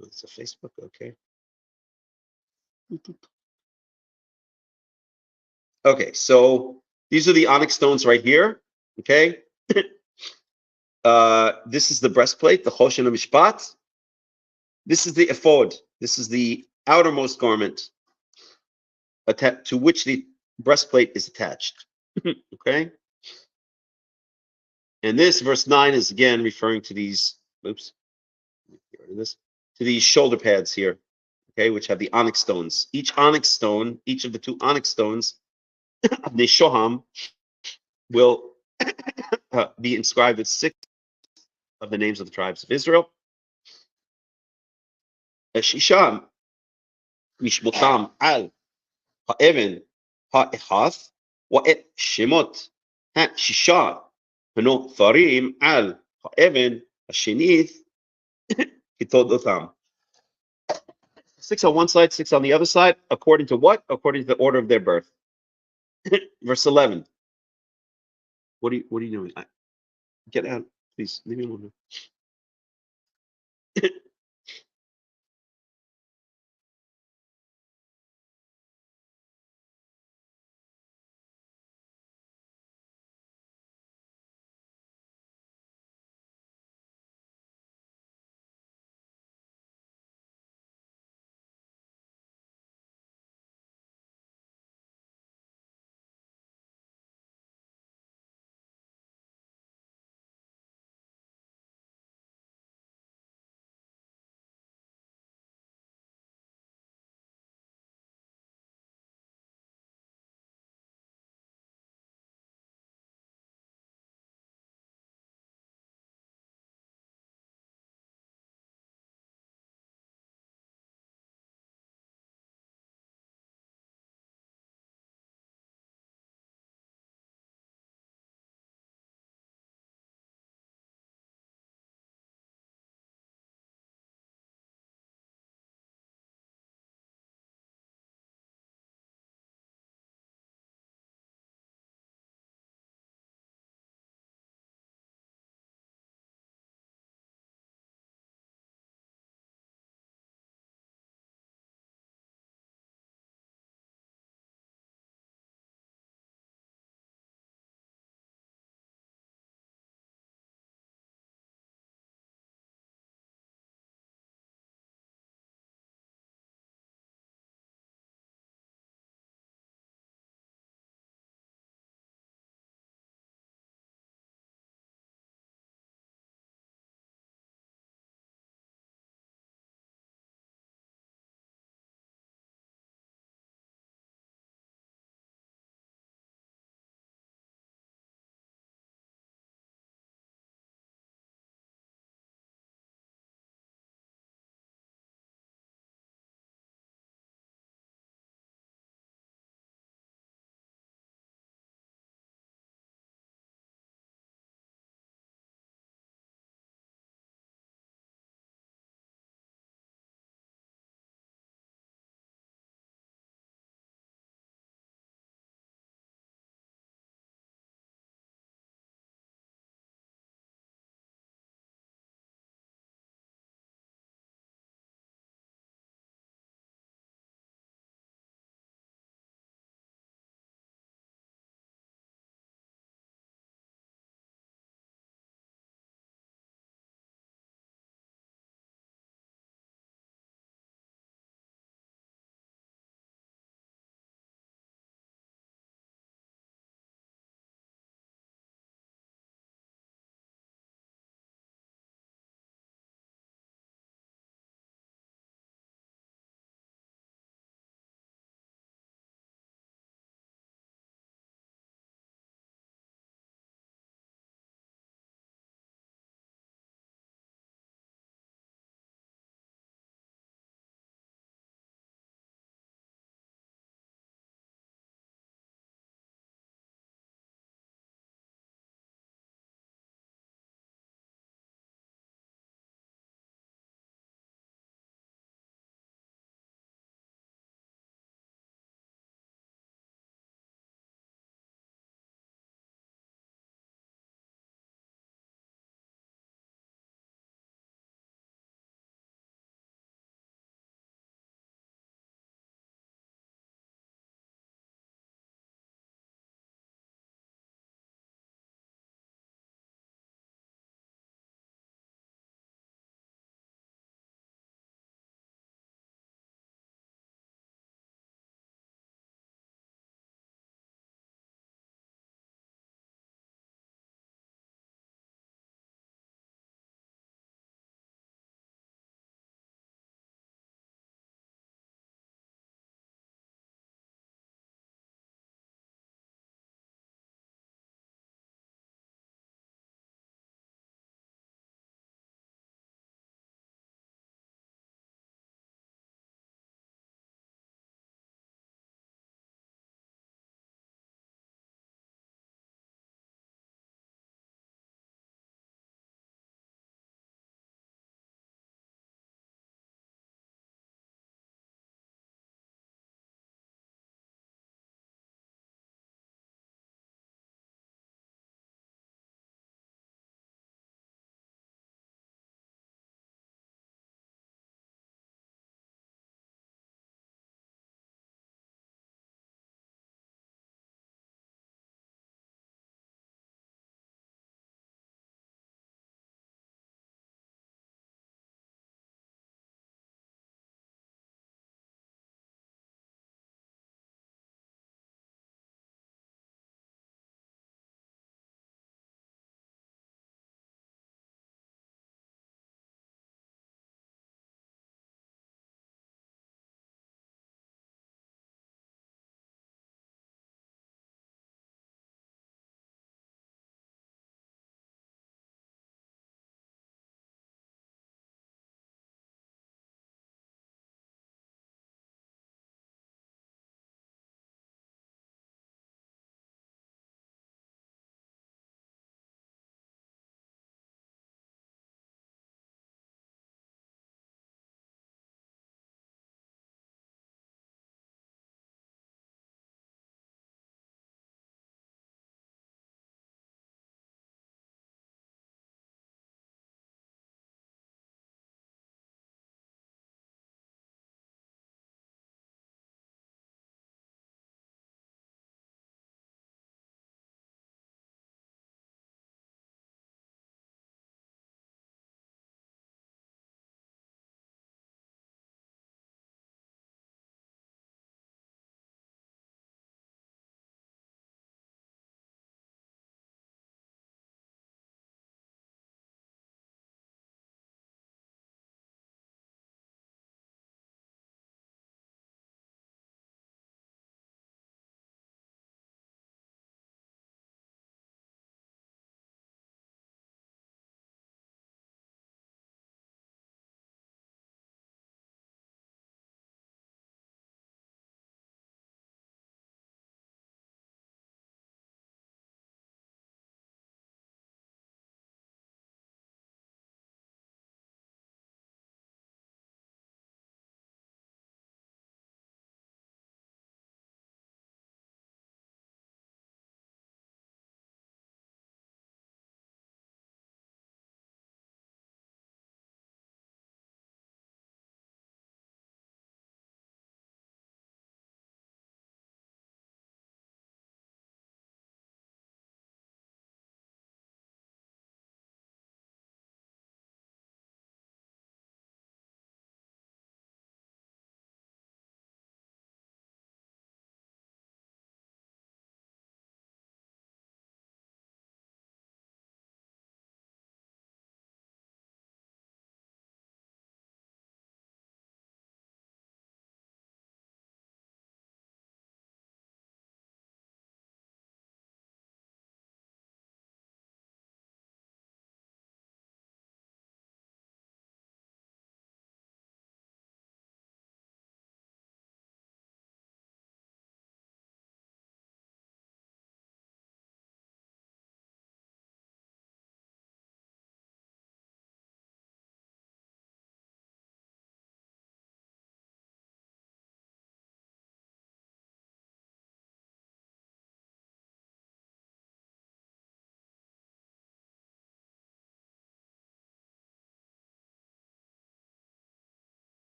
It's a Facebook, okay. Okay, so these are the onyx stones right here, okay? This is the breastplate, the Choshen HaMishpat. This is the ephod. This is the outermost garment to which the breastplate is attached, okay? And this, verse 9, is again referring to these, oops, get rid of this, to these shoulder pads here, okay, which have the onyx stones. Each onyx stone, each of the two onyx stones, the shoham, will be inscribed with 6 of the names of the tribes of Israel. Shisham mishmotam al ha'even ha'echath wa'et shemot ha'shisha ha'notharim al ha'even ha'shenith kitodotam. 6 on one side, 6 on the other side, according to what? According to the order of their birth. Verse 11. What are you doing? Get out, please. Leave me alone.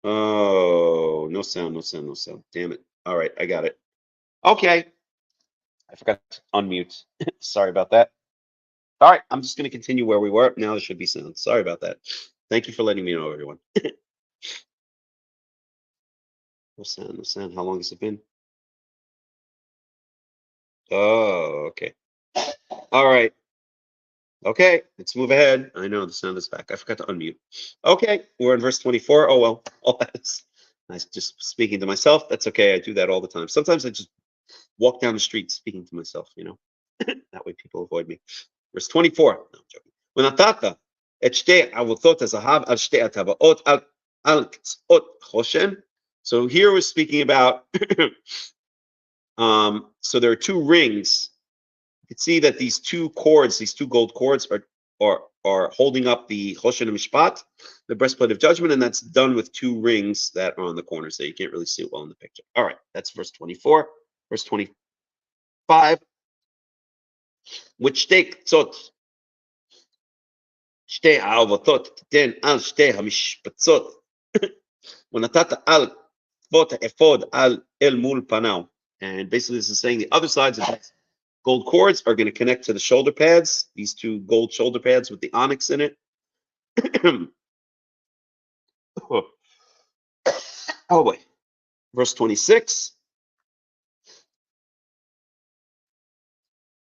Oh, no sound, no sound, no sound. Damn it. All right, I got it. Okay. I forgot to unmute. Sorry about that. All right, I'm just going to continue where we were. Now there should be sound. Sorry about that. Thank you for letting me know, everyone. No sound, no sound. How long has it been? Oh, okay. All right. Okay, let's move ahead. I know the sound is back. I forgot to unmute. Okay, we're in verse 24. Oh, well, all that's nice. Just speaking to myself. That's okay. I do that all the time. Sometimes I just walk down the street speaking to myself, you know. That way people avoid me. Verse 24. No, I'm joking. ונתת את שתי עבותות הזהב על שתי הטבעות על קצות חושן. So here we're speaking about, so there are two rings. You can see that these two cords, these two gold cords are holding up the Choshen Mishpat, the breastplate of judgment, and that's done with two rings that are on the corners there. You can't really see it well in the picture. All right, that's verse 24. Verse 25. With שתי קצות, שתי העבותות תיתן על שתי המשפצות, ונתת על כתבות האפוד על אל מול פניו. And basically this is saying the other sides of these gold cords are going to connect to the shoulder pads, these two gold shoulder pads with the onyx in it. Oh boy. Verse 26.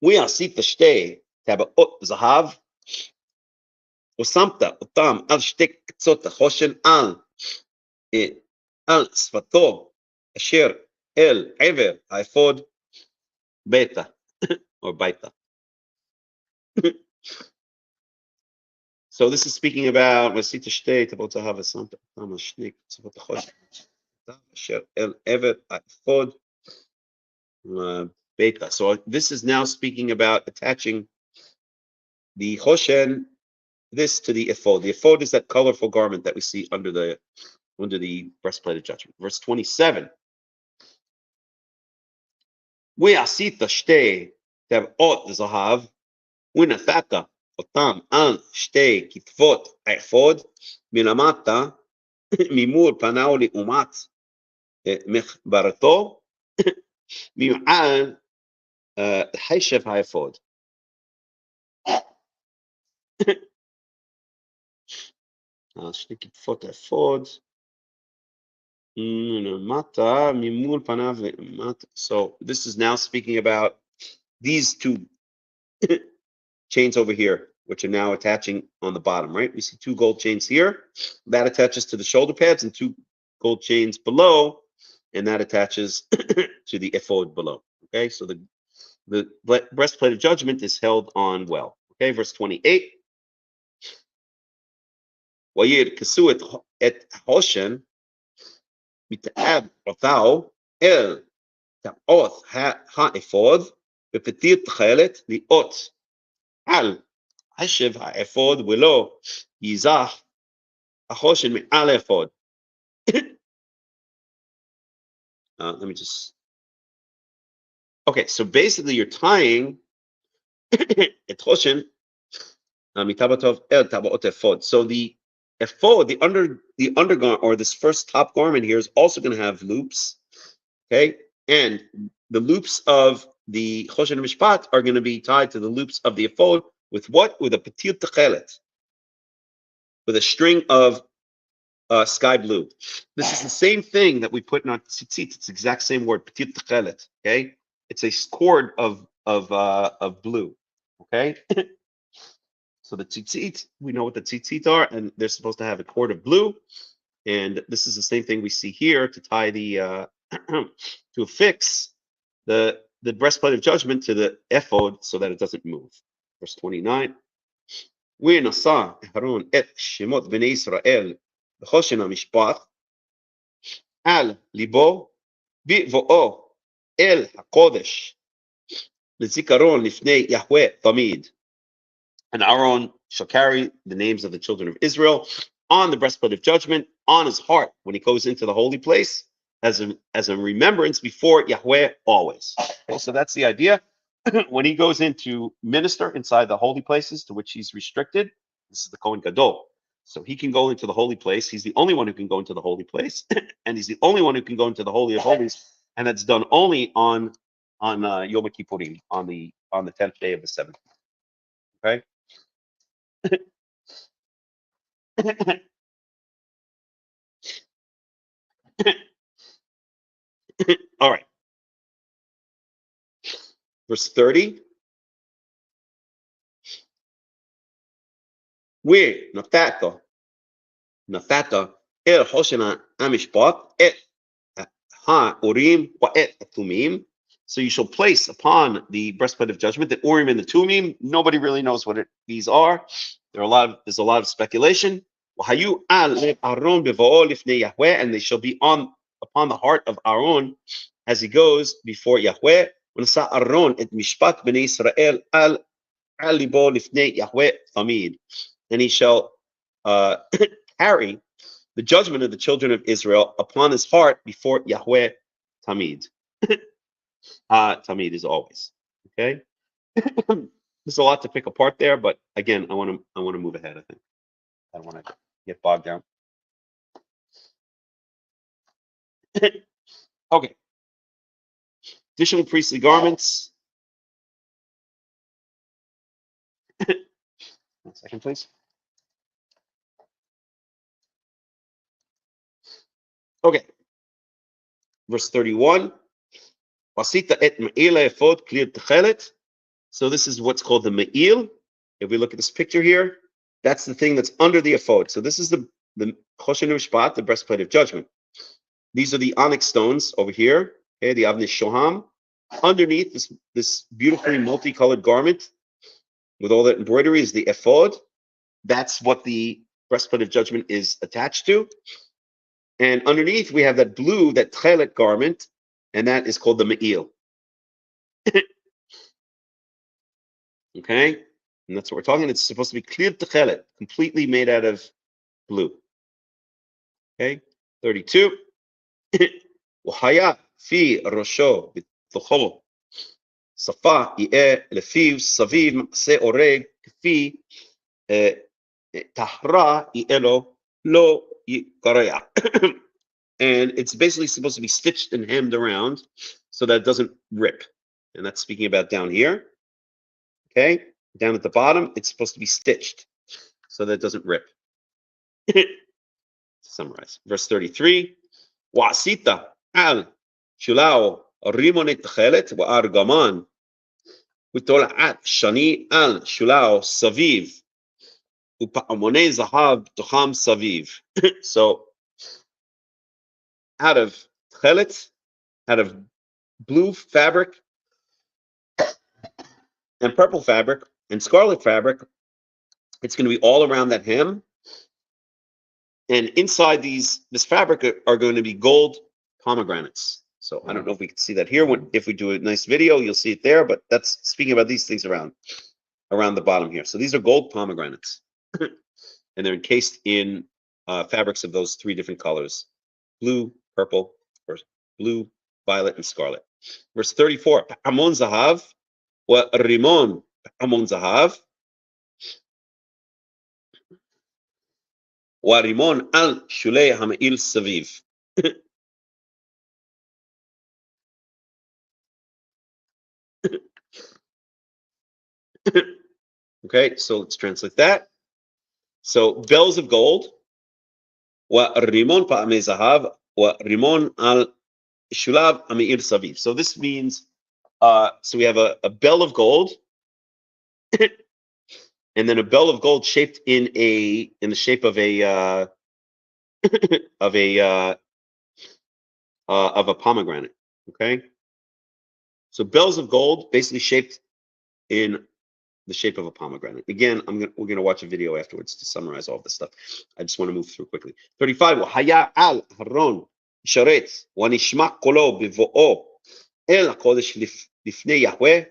ועשית שתי טבעות זהב, ושמת אותם על שתי קצות החושן על שפתו אשר אל עבר האפוד ביתה, or baita. So this is speaking about ועשית שתי טבעות זהב ושמת אותם על שתי קצות החושן אשר אל עבר האפוד Beta. So this is now speaking about attaching the Choshen, this to the ephod. The ephod is that colorful garment that we see under the breastplate of judgment. Verse 27. ועשית שתי טבעות זהב ונתת אותם על שתי כתפות האפוד מלמטה ממול פניו לעומת מחברתו ממעל חשב האפוד. שתי כתפות האפוד מטה ממול פניו למטה. So this is now speaking about these two chains over here, which are now attaching on the bottom, right? We see two gold chains here. That attaches to the shoulder pads, and two gold chains below, and that attaches to the ephod below. Okay, so the breastplate of judgment is held on well. Okay, verse 28. וירכסו את החושן מתאב אותהו אל תאות האפוד בפתיל תכלת להיות על חשב האפוד ולא יזח החושן מעל האפוד. Let me just. Okay, so basically you're tying את חושן מטבעתו אל טבעות האפוד. So the ephod, the undergarment, or this first top garment here, is also going to have loops, okay? And the loops of the Choshen Mishpat are going to be tied to the loops of the ephod with what? With a patil techelet, with a string of sky blue. This is the same thing that we put in our tzitzit. It's the exact same word, patil techelet, okay? It's a cord of blue, okay? So the tzitzit, we know what the tzitzit are, and they're supposed to have a cord of blue. And this is the same thing we see here to tie the to affix the breastplate of judgment to the ephod so that it doesn't move. Verse 29. ונשא אהרון את שמות בני ישראל בחושן המשפט על ליבו בבואו אל הקודש לזיכרון לפני יהוה תמיד. And Aaron shall carry the names of the children of Israel on the breastplate of judgment, on his heart when he goes into the holy place, as a remembrance before Yahweh always. Okay, so that's the idea. When he goes in to minister inside the holy places to which he's restricted, this is the Kohen Gadol. So he can go into the holy place. He's the only one who can go into the holy place, and he's the only one who can go into the holy of holies, and that's done only on Yom Kippurim, on the 10th day of the 7th. Okay. All right. Verse 30. We natato el hoshena amishpat et ha urim wa et tumim. So you shall place upon the breastplate of judgment the urim and the tumim. Nobody really knows what these are. There's a lot of speculation. And they shall be upon the heart of Aaron as he goes before Yahweh. And he shall carry the judgment of the children of Israel upon his heart before Yahweh Tamid. Tamid is always. Okay. There's a lot to pick apart there, but again, I want to move ahead. I think I don't want to get bogged down. Okay. Additional priestly garments. 1 second, please. Okay. Verse 31. So this is what's called the me'il. If we look at this picture here, that's the thing that's under the ephod. So this is the choshen mishpat, the breastplate of judgment. These are the onyx stones over here, okay, the avnei shoham. Underneath this beautifully multicolored garment with all that embroidery is the ephod. That's what the breastplate of judgment is attached to. And underneath we have that blue, that tchelet garment, and that is called the me'il. Okay, and that's what we're talking. It's supposed to be clear tchelet, completely made out of blue. Okay, 32. Wahaya fi rosho b'tochol safa yeh lefiv saviv se oreg kfi tahra yelo lo yikaraya. And it's basically supposed to be stitched and hemmed around so that it doesn't rip. And that's speaking about down here. Okay, down at the bottom, it's supposed to be stitched so that it doesn't rip. To summarize, verse 33. Wa'asita al shulao rimonet tchelet wa'argaman utola'at shani al shulao saviv upa'amonei zahav tocham saviv. So out of tchelet, out of blue fabric and purple fabric and scarlet fabric, it's going to be all around that hem. And inside this fabric are going to be gold pomegranates. So I don't know if we can see that here. If we do a nice video, you'll see it there. But that's speaking about these things around the bottom here. So these are gold pomegranates, and they're encased in fabrics of those three different colors: blue, purple, or blue, violet, and scarlet. Verse 34. Amon zahav wa rimon amon zahav. Warimon al shulei hameil saviv. Okay, so let's translate that. So bells of gold. Wa rimon pa'amei zahav. Wa rimon al shulav hameil saviv. So this means, so we have a bell of gold. And then a bell of gold shaped in the shape of a of a pomegranate. Okay, so bells of gold basically shaped in the shape of a pomegranate. Again, we're gonna watch a video afterwards to summarize all of this stuff. I just want to move through quickly. 35. Haya al haron sharet wa nishma kolo bivo'o el hakodesh lifnei Yahweh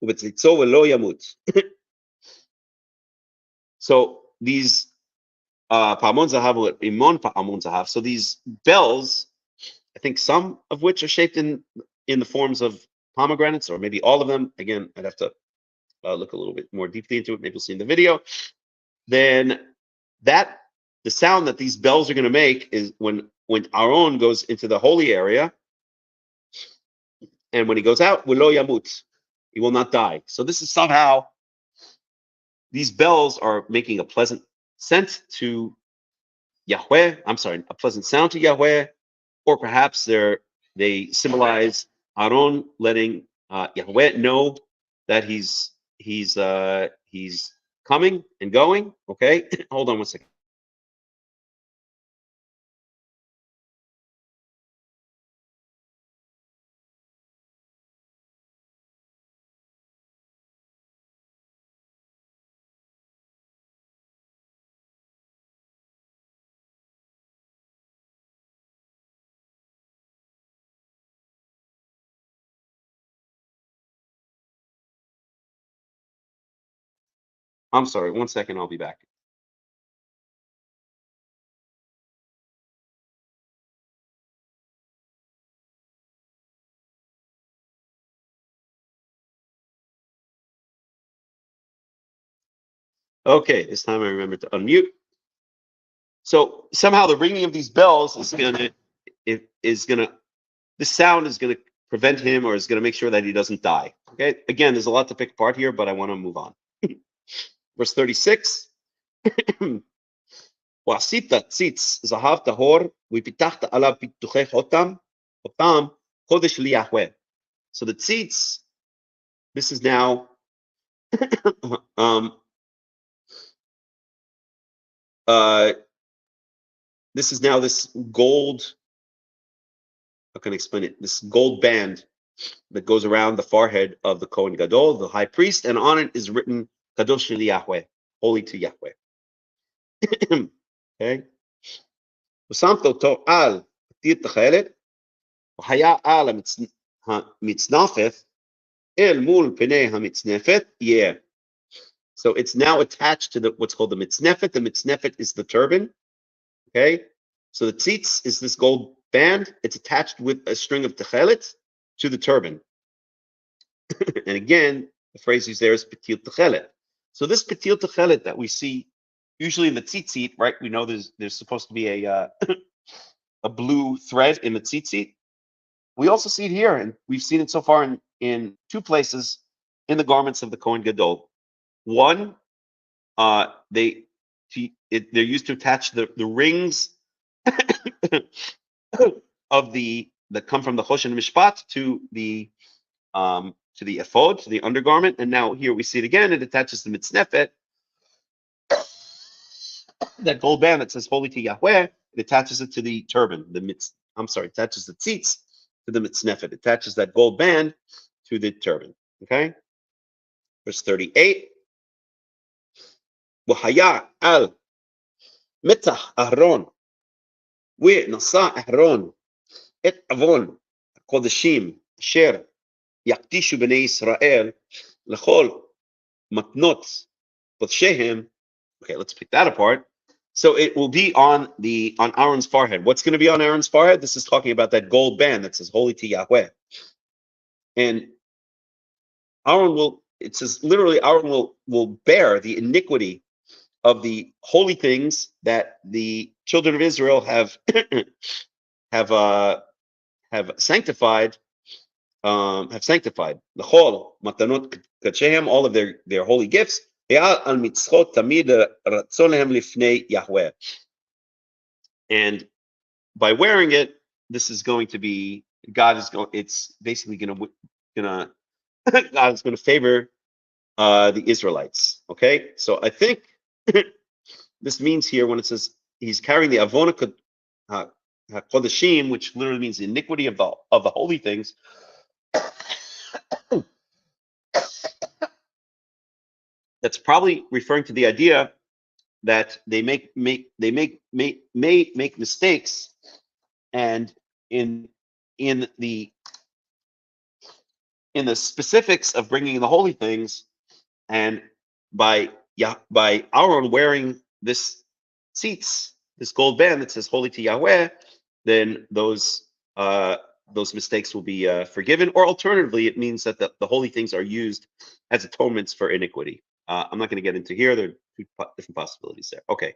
ubetzitzo velo yamut. So these pa'amon zahav, imon pa'amon zahav. So these bells, I think some of which are shaped in the forms of pomegranates, or maybe all of them. Again, I'd have to look a little bit more deeply into it. Maybe you'll see in the video. Then that the sound that these bells are going to make is when Aaron goes into the holy area, and when he goes out, V'lo yamut, he will not die. So this is somehow, these bells are making a pleasant scent to Yahweh. I'm sorry, a pleasant sound to Yahweh, or perhaps they symbolize Aaron letting Yahweh know that he's coming and going. Okay, hold on one second. I'm sorry, 1 second, I'll be back. Okay, this time I remember to unmute. So somehow the ringing of these bells is gonna, the sound is gonna prevent him, or is gonna make sure that he doesn't die. Okay, again, there's a lot to pick apart here, but I want to move on. Verse 36. ועשית ציץ זהב טהור ופיתחת עליו פיתוחי חותם קודש ליהוה. So the tzitz, this is now this gold, how can I explain it? This gold band that goes around the forehead of the Kohen Gadol, the high priest, and on it is written Kadosh Yahweh, holy to Yahweh. Okay. ושמת אותו על פתית תכלת, והיה על המצנפת אל מול פני המצנפת יהיה. So it's now attached to what's called the mitznefet. The mitznefet is the turban. Okay, so the tzitz is this gold band. It's attached with a string of techelet to the turban. And again, the phrase used there is petil techelet. So this petil techelet that we see usually in the tzitzit, right? We know there's supposed to be a blue thread in the tzitzit. We also see it here, and we've seen it so far in two places in the garments of the Kohen Gadol. One, they're used to attach the rings of that come from the Choshen Mishpat to the ephod, to the undergarment, and now here we see it again. It attaches the mitznefet, that gold band that says "Holy to Yahweh." It attaches it to the turban. Attaches the tzitz to the mitznefet. It attaches that gold band to the turban. Okay, verse 38. وحيا על מצח אהרון ונשא אהרון את עוון הקודשים אשר יקדישו בני ישראל לכל מתנות קודשיהם. Okay, let's pick that apart. So it will be on Aaron's forehead. What's going to be on Aaron's forehead? This is talking about that gold band that says "Holy to Yahweh." And it says literally, Aaron will bear the iniquity of the holy things that the children of Israel have sanctified. The whole matanot kadshehem, all of their holy gifts. And by wearing it, this is going to be it's basically God is going to favor the Israelites. Okay, so I think this means here when it says he's carrying the avona kodeshim, which literally means the iniquity of the holy things. That's probably referring to the idea that they may make mistakes, and in the specifics of bringing the holy things, and by Aaron wearing this tzitz, this gold band that says "Holy to Yahweh," then those mistakes will be forgiven. Or alternatively, it means that the holy things are used as atonements for iniquity. I'm not going to get into here. There are two different possibilities there. Okay.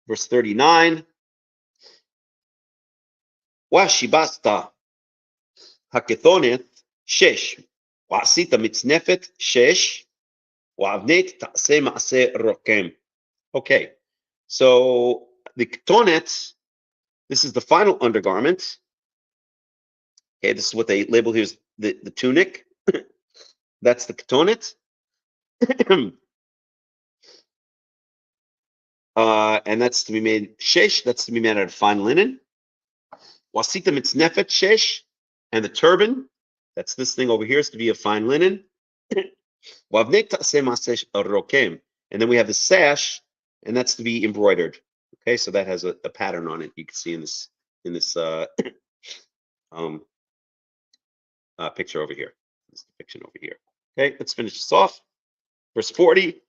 verse 39. ושיבסת הכתונת 6, ועשית מצנפת 6, ועבנית תעשה מעשה רוקם. Okay, so the ketonet, this is the final undergarment. Okay, this is what they label here as the tunic. That's the ketonet. And that's to be made shesh, that's to be made out of fine linen. Wasita mitznefet shesh, and the turban, that's this thing over here, is to be of fine linen. Wavnet ta'aseh ma'aseh rokem, and then we have the sash, and that's to be embroidered. Okay, so that has a pattern on it. You can see in this picture over here. This depiction over here. Okay, let's finish this off. Verse 40.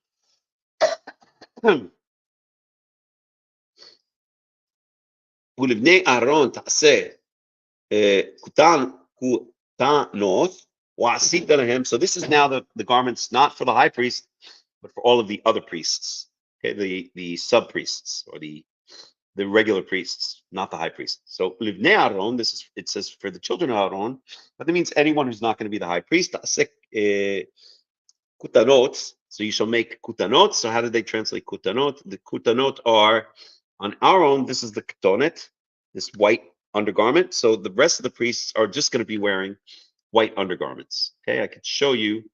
ולבני אהרון תעשה כותנות ועשית להם. So this is now the garments not for the high priest, but for all of the other priests. Okay, the sub priests or the regular priests, not the high priest. So livnei Aaron, this is, it says for the children of Aaron, but that means anyone who's not going to be the high priest. Kutanot, so you shall make kutanot. So how did they translate kutanot? The kutanot are, on Aaron, this is the ketonet, this white undergarment. So the rest of the priests are just going to be wearing white undergarments. Okay, I could show you,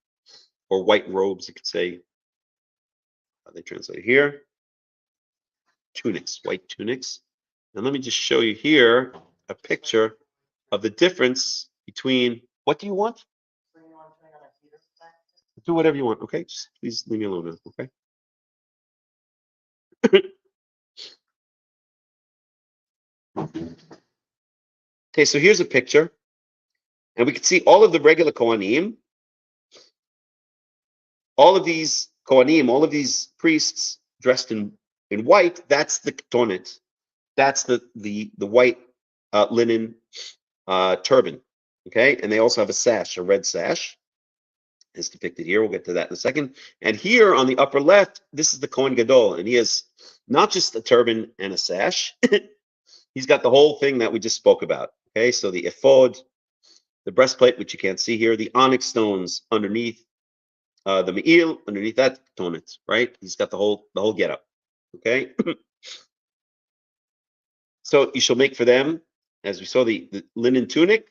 or white robes, you could say. How they translate it here. Tunics, white tunics. And let me just show you here a picture of the difference between, what do you want? Do whatever you want, okay? Just please leave me alone now, okay? Okay, so here's a picture. And we can see all of the regular Kohanim, all of these Kohanim, all of these priests dressed in white, that's the ketonet. That's the white linen turban, okay? And they also have a sash, a red sash, as depicted here. We'll get to that in a second. And here on the upper left, this is the Kohen Gadol, and he has not just a turban and a sash. He's got the whole thing that we just spoke about, okay? So the ephod, the breastplate, which you can't see here, the onyx stones underneath, the me'il, underneath that, ketonet, right? He's got the whole getup. Okay, so you shall make for them, as we saw, the linen tunic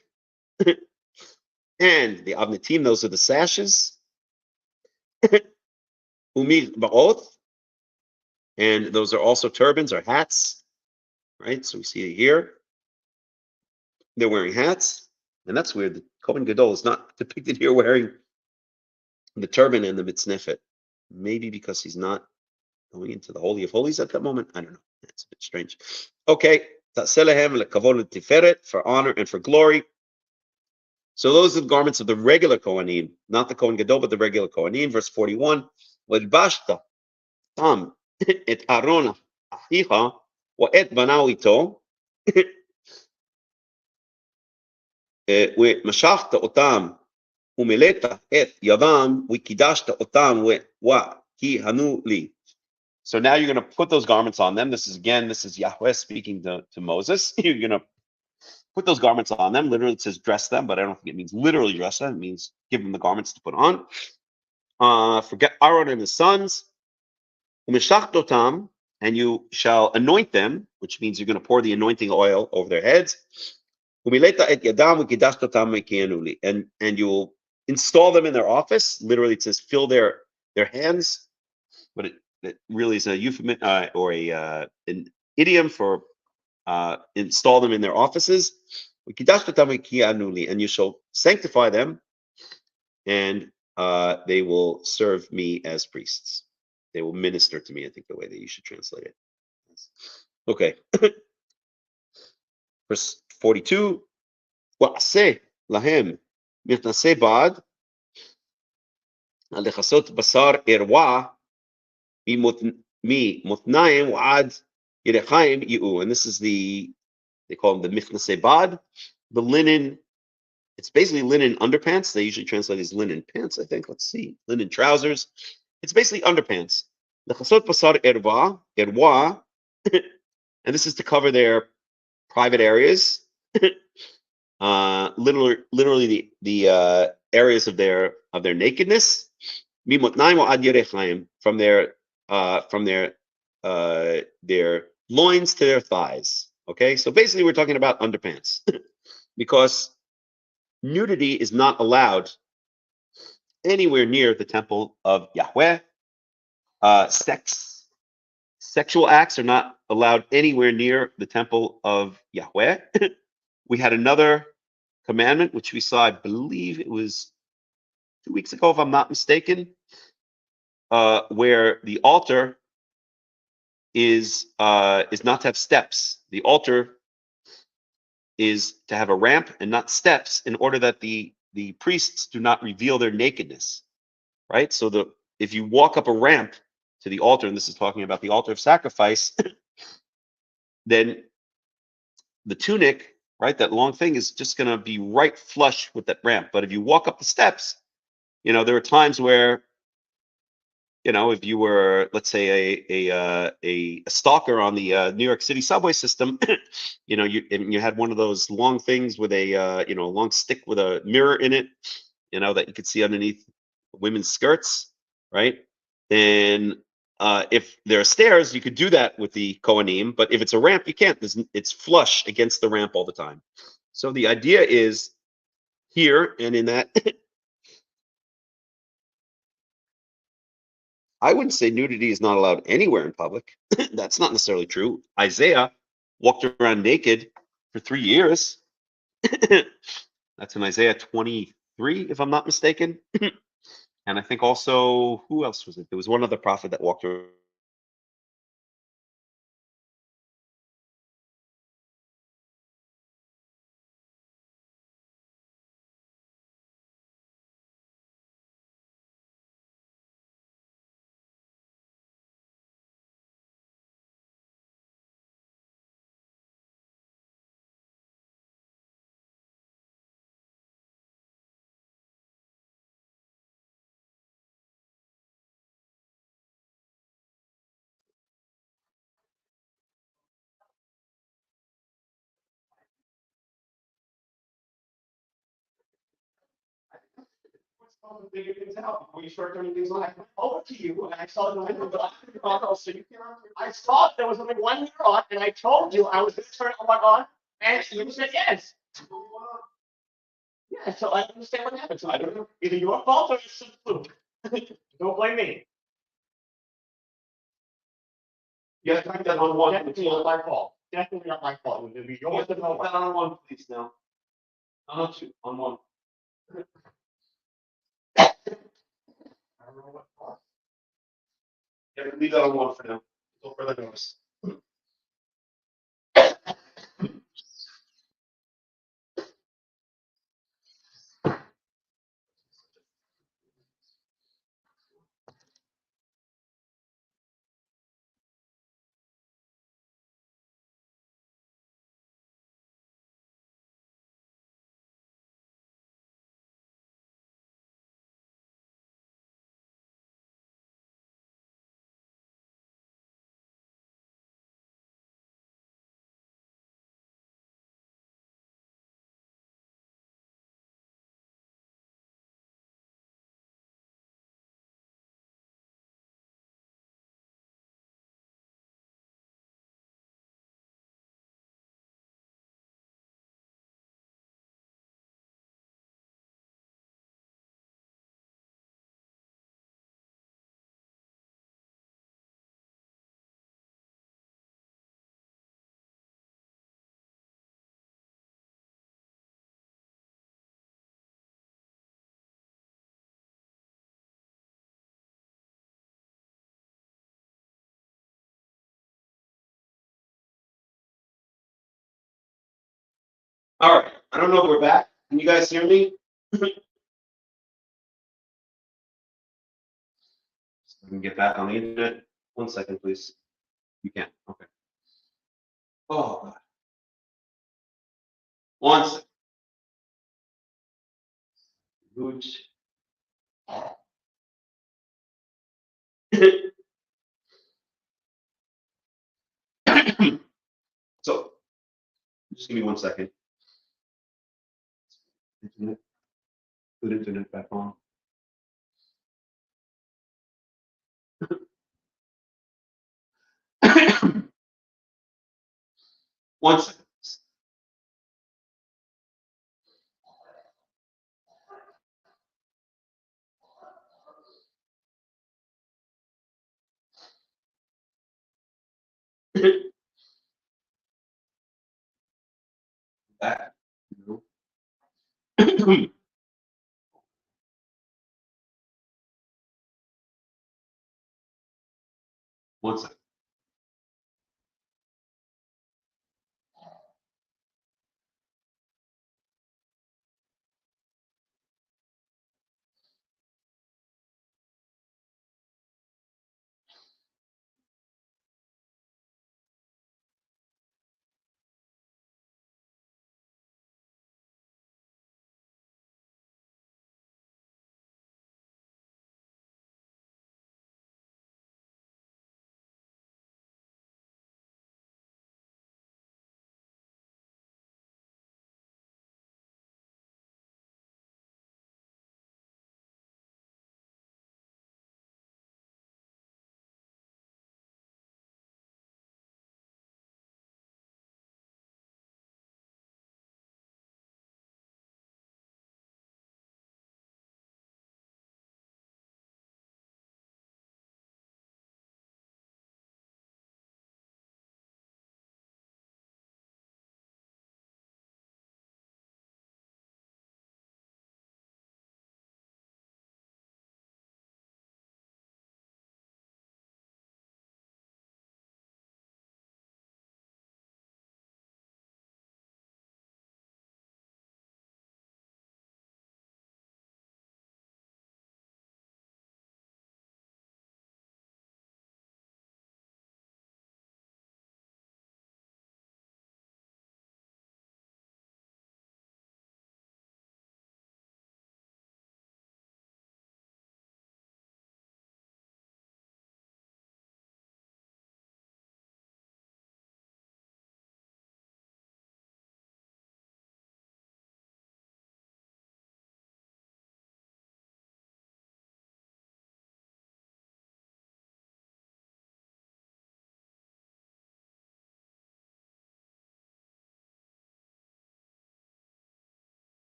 and the avnetim, those are the sashes, umil ba'oth, and those are also turbans or hats, right? So we see it here. They're wearing hats, and that's weird. The Kohen Gadol is not depicted here wearing the turban and the mitznefet. Maybe because he's not going into the Holy of Holies at that moment. I don't know. That's a bit strange. Okay. For honor and for glory. So those are the garments of the regular Kohanim, not the Kohen Gadol, but the regular Kohanim. Verse 41. V'lbashta tam et Aaron achicha va'et banav ito v'mashachta otam u'meleta et yavam v'kidashta otam v'kihanu li. So now you're going to put those garments on them. This is Yahweh speaking to Moses. You're going to put those garments on them. Literally, it says dress them, but I don't think it means literally dress them. It means give them the garments to put on. Forget Aaron and his sons. And you shall anoint them, which means you're going to pour the anointing oil over their heads. And you will install them in their office. Literally, it says fill their hands, but it really is a euphemism or an idiom for install them in their offices. And you shall sanctify them, and they will serve me as priests. They will minister to me, I think the way that you should translate it. Okay. Verse 42. Wa'aseh lahem mitnaseh bad alechasot basar erwa motnaim wa'ad yerechaim yi'u. And this is they call them the mitnaseh bad, the linen. It's basically linen underpants. They usually translate as linen pants, I think. Let's see. Linen trousers. It's basically underpants. Lechasot basar erwa and this is to cover their private areas, literally the areas of their nakedness, from their loins to their thighs. Okay, so basically we're talking about underpants, because nudity is not allowed anywhere near the temple of Yahweh. Sexual acts are not allowed anywhere near the temple of Yahweh. We had another commandment, which we saw, I believe it was 2 weeks ago, if I'm not mistaken, where the altar is not to have steps. The altar is to have a ramp and not steps, in order that the priests do not reveal their nakedness, right? So if you walk up a ramp to the altar, and this is talking about the altar of sacrifice, then the tunic, right, that long thing, is just going to be right flush with that ramp. But if you walk up the steps, there are times where, if you were, let's say, a stalker on the New York City subway system, you had one of those long things with a long stick with a mirror in it, that you could see underneath women's skirts, right? Then if there are stairs, you could do that with the Kohanim, but if it's a ramp, you can't. It's flush against the ramp all the time. So the idea is here and in that. I wouldn't say nudity is not allowed anywhere in public. That's not necessarily true. Isaiah walked around naked for 3 years. That's in Isaiah 23, if I'm not mistaken. And I think also, who else was it? There was one other prophet that walked around. Figure things out before you start turning things on. I went over to you and I saw the window on, so you can. I saw there was only one mirror on, and I told you I was going to turn it on, and you said yes. Yeah, so I understand what happened. So I don't know, either your fault or it's some fluke. Don't blame me. You have to turn that on one. Definitely not my fault. Definitely not my fault. It would be yours to know. On one, please, now. On two, on one. I don't know what for. Yeah, leave that on one for now. Until further notice. All right. I don't know if we're back. Can you guys hear me? I can get back on the internet. 1 second, please. You can. Okay. Oh, God. 1 second. Good. So, just give me 1 second. Internet. Put internet back on. One second. Back. 1 second.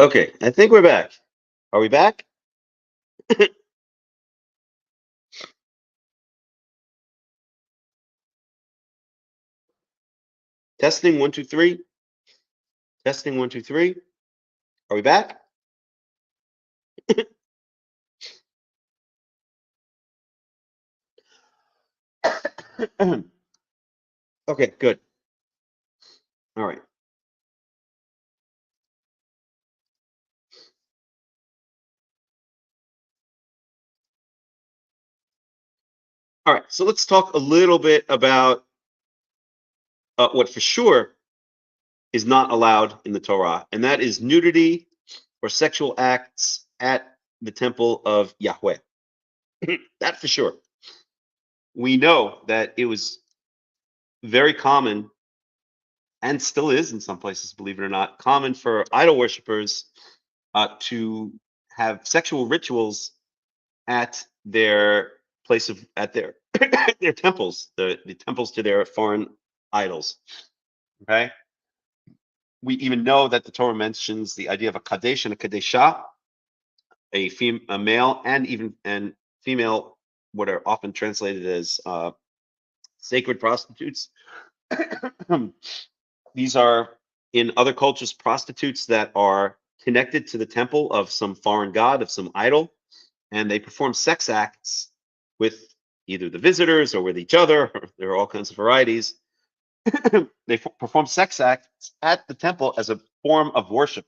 Okay, I think we're back. Are we back? Testing 1, 2, 3. Testing 1, 2, 3. Are we back? Okay, good. All right. All right, so let's talk a little bit about what for sure is not allowed in the Torah, and that is nudity or sexual acts at the temple of Yahweh. That for sure. We know that it was very common, and still is in some places, believe it or not, common for idol worshippers to have sexual rituals at their their their temples, the temples to their foreign idols. Okay. We even know that the Torah mentions the idea of a kadesh and a kadesha, a male and female, what are often translated as sacred prostitutes. These are in other cultures prostitutes that are connected to the temple of some foreign god, of some idol, and they perform sex acts with either the visitors or with each other. There are all kinds of varieties. They perform sex acts at the temple as a form of worship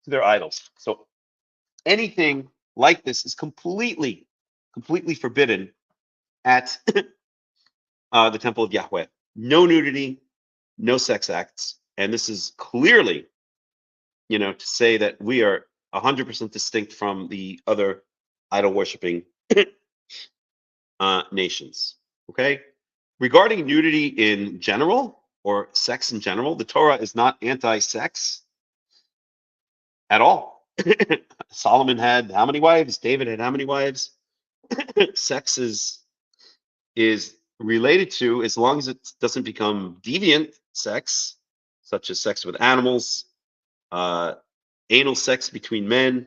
to their idols. So anything like this is completely forbidden at the temple of Yahweh. No nudity, no sex acts. And this is clearly, to say that we are 100% distinct from the other idol worshiping nations. Okay. Regarding nudity in general, or sex in general, the Torah is not anti-sex at all. Solomon had how many wives? David had how many wives? Sex is related to, as long as it doesn't become deviant sex, such as sex with animals, anal sex between men.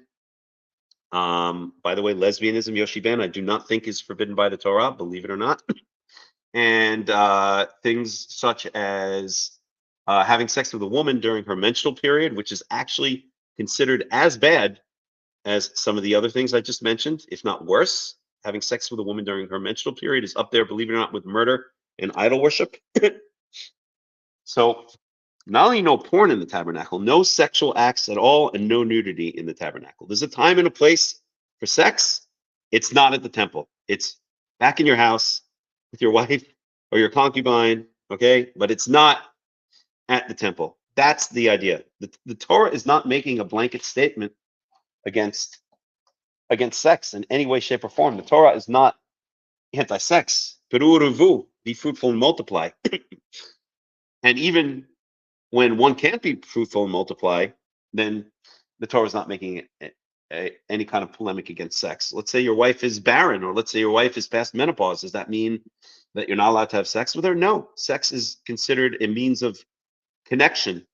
By the way, lesbianism, Yoshi Ben, I do not think is forbidden by the Torah, believe it or not. And things such as having sex with a woman during her menstrual period, which is actually considered as bad as some of the other things I just mentioned, if not worse. Having sex with a woman during her menstrual period is up there, believe it or not, with murder and idol worship. So not only no porn in the tabernacle, no sexual acts at all, and no nudity in the tabernacle. There's a time and a place for sex. It's not at the temple. It's back in your house with your wife or your concubine, okay? But it's not at the temple. That's the idea. The Torah is not making a blanket statement against sex in any way, shape, or form. The Torah is not anti-sex. Peru, be fruitful and multiply. And even when one can't be fruitful and multiply, then the Torah is not making any kind of polemic against sex. Let's say your wife is barren, or let's say your wife is past menopause. Does that mean that you're not allowed to have sex with her? No. Sex is considered a means of connection,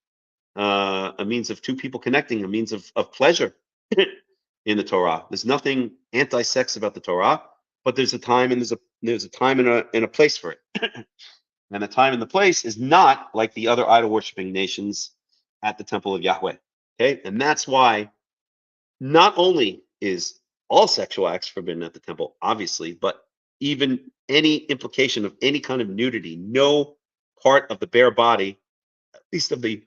a means of two people connecting, a means of pleasure in the Torah. There's nothing anti-sex about the Torah, but there's a time and there's a time and a place for it. And the time and the place is not like the other idol worshiping nations at the temple of Yahweh. Okay, and that's why not only is all sexual acts forbidden at the temple, obviously, but even any implication of any kind of nudity, no part of the bare body, at least of the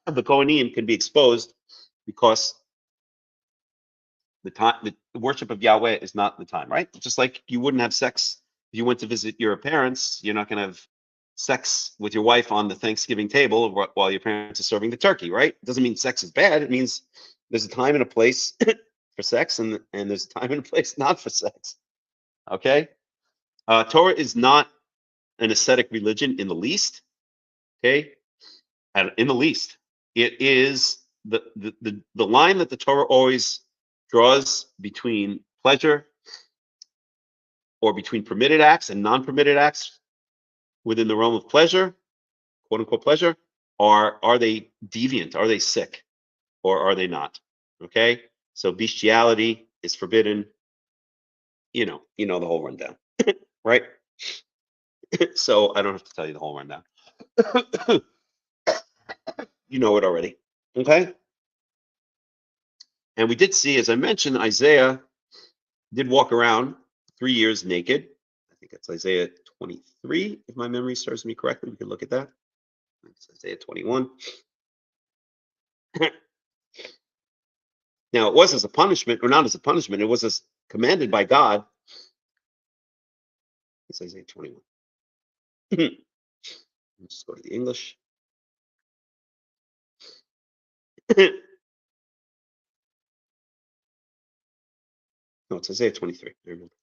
Kohanim, can be exposed, because the worship of Yahweh is not the time, right? Just like you wouldn't have sex if you went to visit your parents. You're not going to have sex with your wife on the Thanksgiving table while your parents are serving the turkey, right? It doesn't mean sex is bad. It means there's a time and a place for sex, and there's a time and a place not for sex. Okay? Torah is not an ascetic religion in the least. Okay? In the least. It is the line that the Torah always draws between pleasure, or between permitted acts and non-permitted acts within the realm of pleasure, quote unquote pleasure. Are they deviant? Are they sick? Or are they not? Okay? So bestiality is forbidden. You know the whole rundown, right? So I don't have to tell you the whole rundown. You know it already. Okay? And we did see, as I mentioned, Isaiah did walk around 3 years naked. I think it's Isaiah 23, if my memory serves me correctly. We can look at that. It's Isaiah 21. Now, it was as a punishment, or not as a punishment, it was as commanded by God. It's Isaiah 21. Let's go to the English. No, it's Isaiah 23. I remember.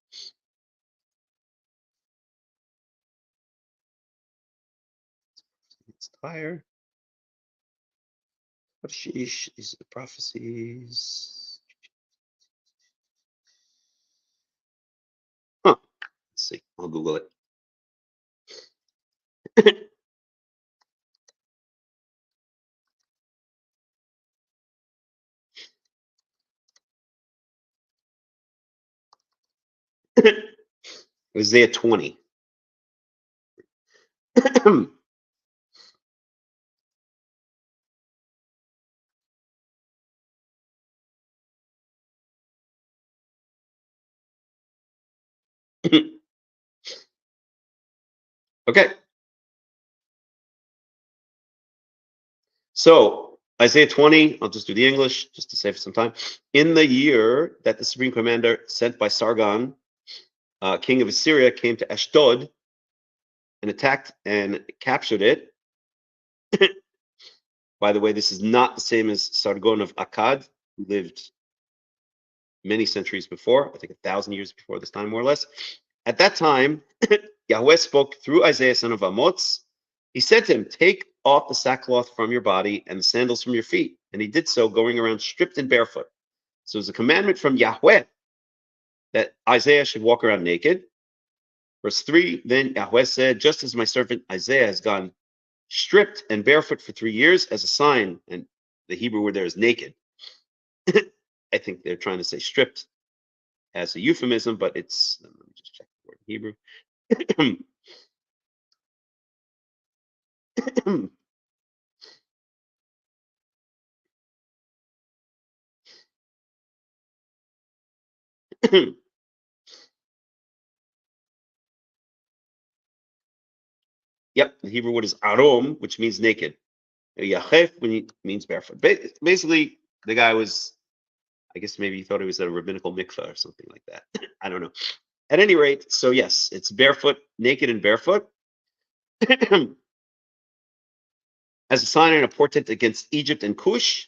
It's higher. What sheesh? These are the prophecies. Huh. Let's see. I'll Google it. Isaiah 20. Okay. So Isaiah 20, I'll just do the English just to save some time. In the year that the supreme commander sent by Sargon, king of Assyria, came to Ashdod and attacked and captured it. By the way, this is not the same as Sargon of Akkad, who lived many centuries before, I think 1,000 years before this time, more or less. At that time, Yahweh spoke through Isaiah, son of Amoz. He said to him, take off the sackcloth from your body and the sandals from your feet. And he did so, going around stripped and barefoot. So it's a commandment from Yahweh that Isaiah should walk around naked. Verse 3, then Yahweh said, just as my servant Isaiah has gone stripped and barefoot for 3 years as a sign, and the Hebrew word there is naked. I think they're trying to say stripped as a euphemism, but it's, let me just check the word in Hebrew. Yep, the Hebrew word is arom, which means naked. Yachef means barefoot. Basically, the guy was, I guess maybe he thought he was at a rabbinical mikveh or something like that. I don't know. At any rate, so yes, it's barefoot, naked and barefoot. As a sign and a portent against Egypt and Cush,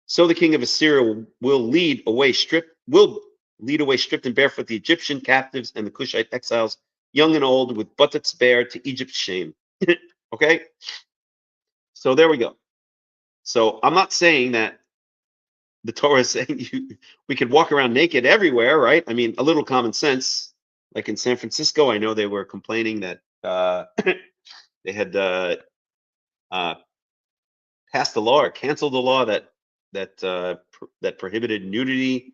so the king of Assyria will lead away stripped and barefoot the Egyptian captives and the Cushite exiles, young and old, with buttocks bare, to Egypt's shame. Okay, so there we go. So I'm not saying that the Torah is saying we could walk around naked everywhere, right? I mean, a little common sense. Like in San Francisco, I know they were complaining that they had passed a law or canceled a law that prohibited nudity,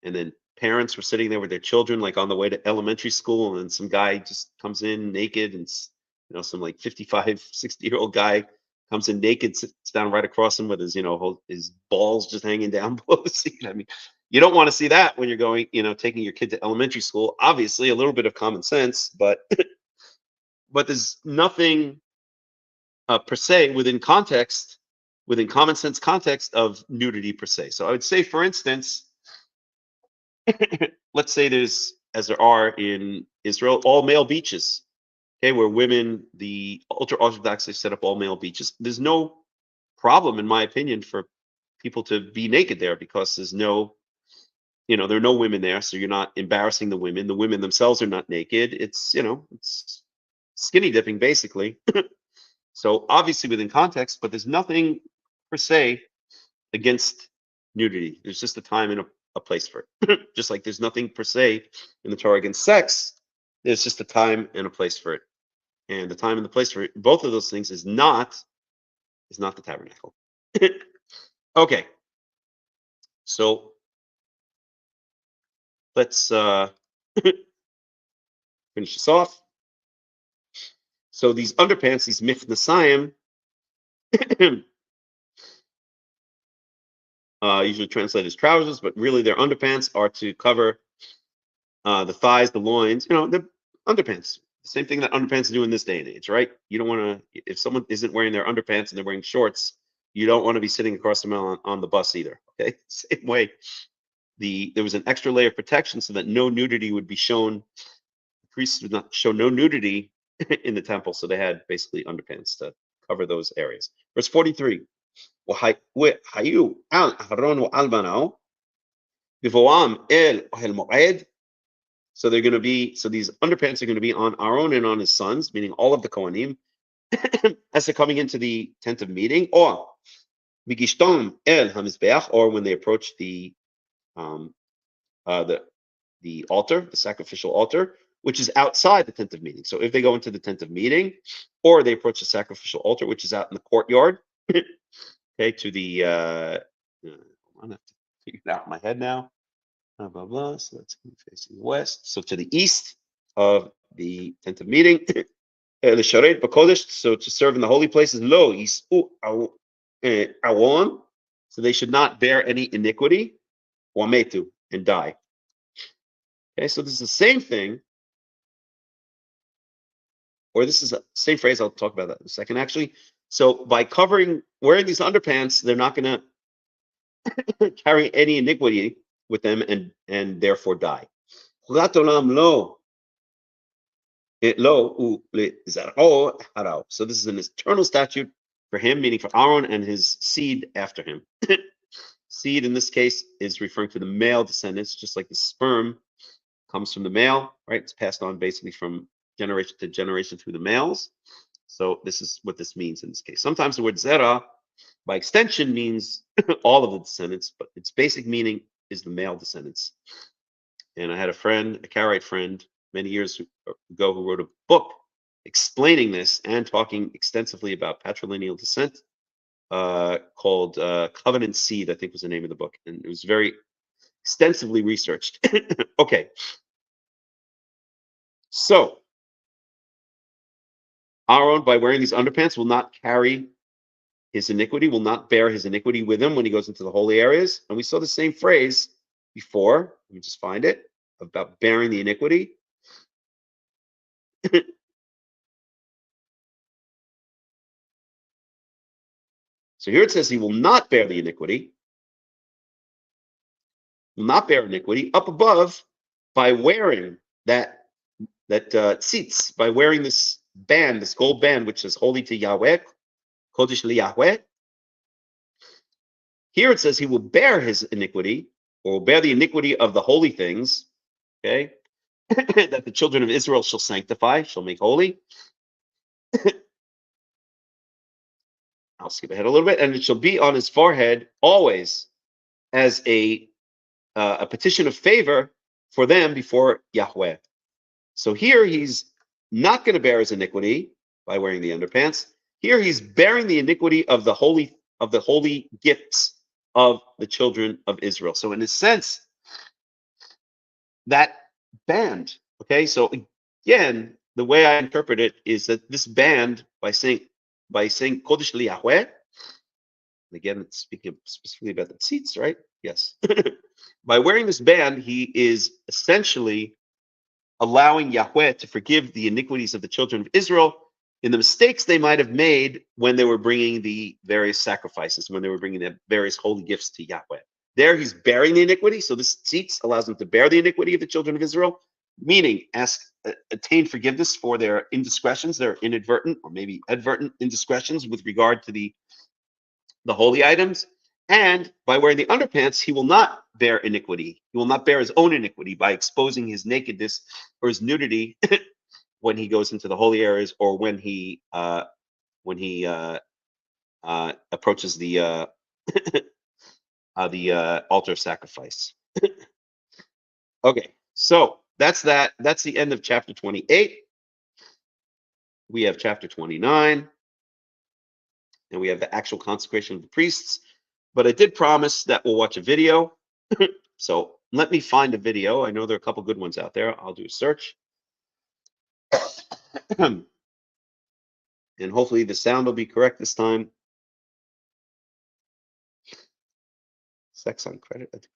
and then parents were sitting there with their children, like on the way to elementary school, and then some guy just comes in naked, and some like 55, 60-year-old guy comes in naked, sits down right across him with his, his balls just hanging down below the seat. I mean, you don't want to see that when you're going, taking your kid to elementary school. Obviously, a little bit of common sense, but but there's nothing per se within common sense context of nudity per se. So I would say, for instance, let's say there's, as there are in Israel, all male beaches. Okay, where women, the ultra-Orthodox, they set up all male beaches. There's no problem, in my opinion, for people to be naked there, because there's no, there are no women there, so you're not embarrassing the women. The women themselves are not naked. It's, it's skinny dipping, basically. So obviously within context, but there's nothing per se against nudity. There's just a time and a place for it. Just like there's nothing per se in the Torah against sex. There's just a time and a place for it. And the time and the place for it, both of those things is not the tabernacle. Okay. So let's finish this off. So these underpants, these mifnasayim, usually translated as trousers, but really their underpants are to cover the thighs, the loins. They're underpants. The same thing that underpants do in this day and age, right? You don't want to, if someone isn't wearing their underpants and they're wearing shorts, you don't want to be sitting across the middle on the bus either. Okay, same way. There was an extra layer of protection so that no nudity would be shown. The priests would not show no nudity in the temple, so they had basically underpants to cover those areas. Verse 43. So they're going to be, so these underpants are going to be on Aaron and on his sons, meaning all of the Kohanim, as they're coming into the tent of meeting, or Migishtom el hamizbeach, or when they approach the altar, the sacrificial altar, which is outside the tent of meeting. So if they go into the tent of meeting, or they approach the sacrificial altar, which is out in the courtyard, okay, to the I have to figure it out in my head now. Blah blah blah. So that's facing west. So to the east of the tent of meeting, l'sharet b'kodesh. So to serve in the holy places, lo yisu awon. So they should not bear any iniquity, wametu, and die. Okay, so this is the same thing, or this is the same phrase. I'll talk about that in a second, actually. So by wearing these underpants, they're not going to carry any iniquity with them and therefore die. So this is an eternal statute for him, meaning for Aaron and his seed after him. Seed in this case is referring to the male descendants, just like the sperm comes from the male, right? It's passed on basically from generation to generation through the males. So this is what this means in this case. Sometimes the word zera, by extension, means all of the descendants, but its basic meaning is the male descendants. And I had a Karaite friend, many years ago, who wrote a book explaining this and talking extensively about patrilineal descent, called Covenant Seed, I think was the name of the book. And it was very extensively researched. Okay. So, Aaron, by wearing these underpants, will not carry his iniquity, will not bear his iniquity with him when he goes into the holy areas. And we saw the same phrase before. Let me just find it, about bearing the iniquity. So here it says he will not bear the iniquity, will not bear iniquity up above by wearing that tzitz, by wearing this band, this gold band, which is holy to Yahweh, Kodesh LiYahweh. Here it says he will bear his iniquity, or will bear the iniquity of the holy things, okay, that the children of Israel shall sanctify, shall make holy. I'll skip ahead a little bit. And it shall be on his forehead always as a petition of favor for them before Yahweh. So here he's not going to bear his iniquity by wearing the underpants. Here he's bearing the iniquity of the holy gifts of the children of Israel. So in a sense, that band, okay, so again, the way I interpret it is that this band, by saying Kodesh LiYahweh, again, it's speaking specifically about the tzitz, right? Yes. By wearing this band, he is essentially allowing Yahweh to forgive the iniquities of the children of Israel in the mistakes they might have made when they were bringing the various sacrifices, when they were bringing the various holy gifts to Yahweh. There he's bearing the iniquity, so this tzitz allows them to bear the iniquity of the children of Israel, meaning attain forgiveness for their indiscretions, their inadvertent or maybe advertent indiscretions with regard to the holy items. And by wearing the underpants, he will not bear iniquity. He will not bear his own iniquity by exposing his nakedness or his nudity when he goes into the holy areas, or when he approaches the altar of sacrifice. Okay, so that's that. That's the end of chapter 28. We have chapter 29, and we have the actual consecration of the priests. But I did promise that we'll watch a video. So let me find a video. I know there are a couple good ones out there. I'll do a search. And hopefully the sound will be correct this time. Sex on credit.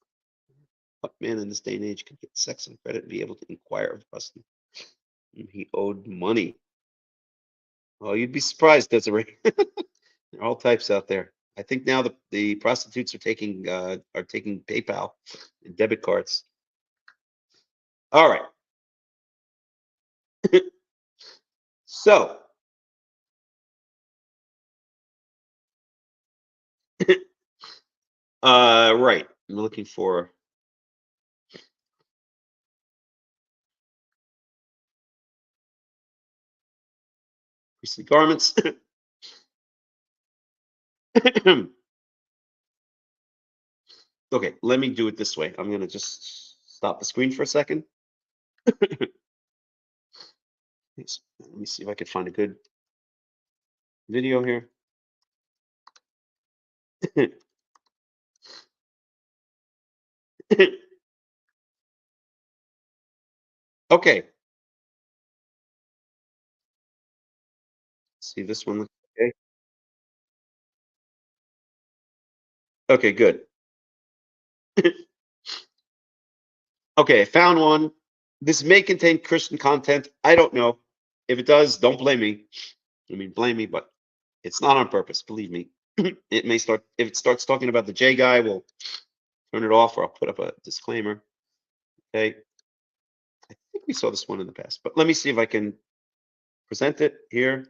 What man in this day and age could get sex on credit and be able to inquire of Rustin? He owed money. Oh, you'd be surprised, Desiree. There are all types out there. I think now the prostitutes are taking PayPal and debit cards. All right. So right. I'm looking for priestly garments. Okay, let me do it this way. I'm gonna just stop the screen for a second. Let me see if I can find a good video here. Okay. See this one looks okay. Okay, good. Okay, I found one. This may contain Christian content. I don't know. If it does, don't blame me. I mean, blame me, but it's not on purpose. Believe me. It may start. If it starts talking about the J guy, we'll turn it off, or I'll put up a disclaimer. Okay. I think we saw this one in the past, but let me see if I can present it here.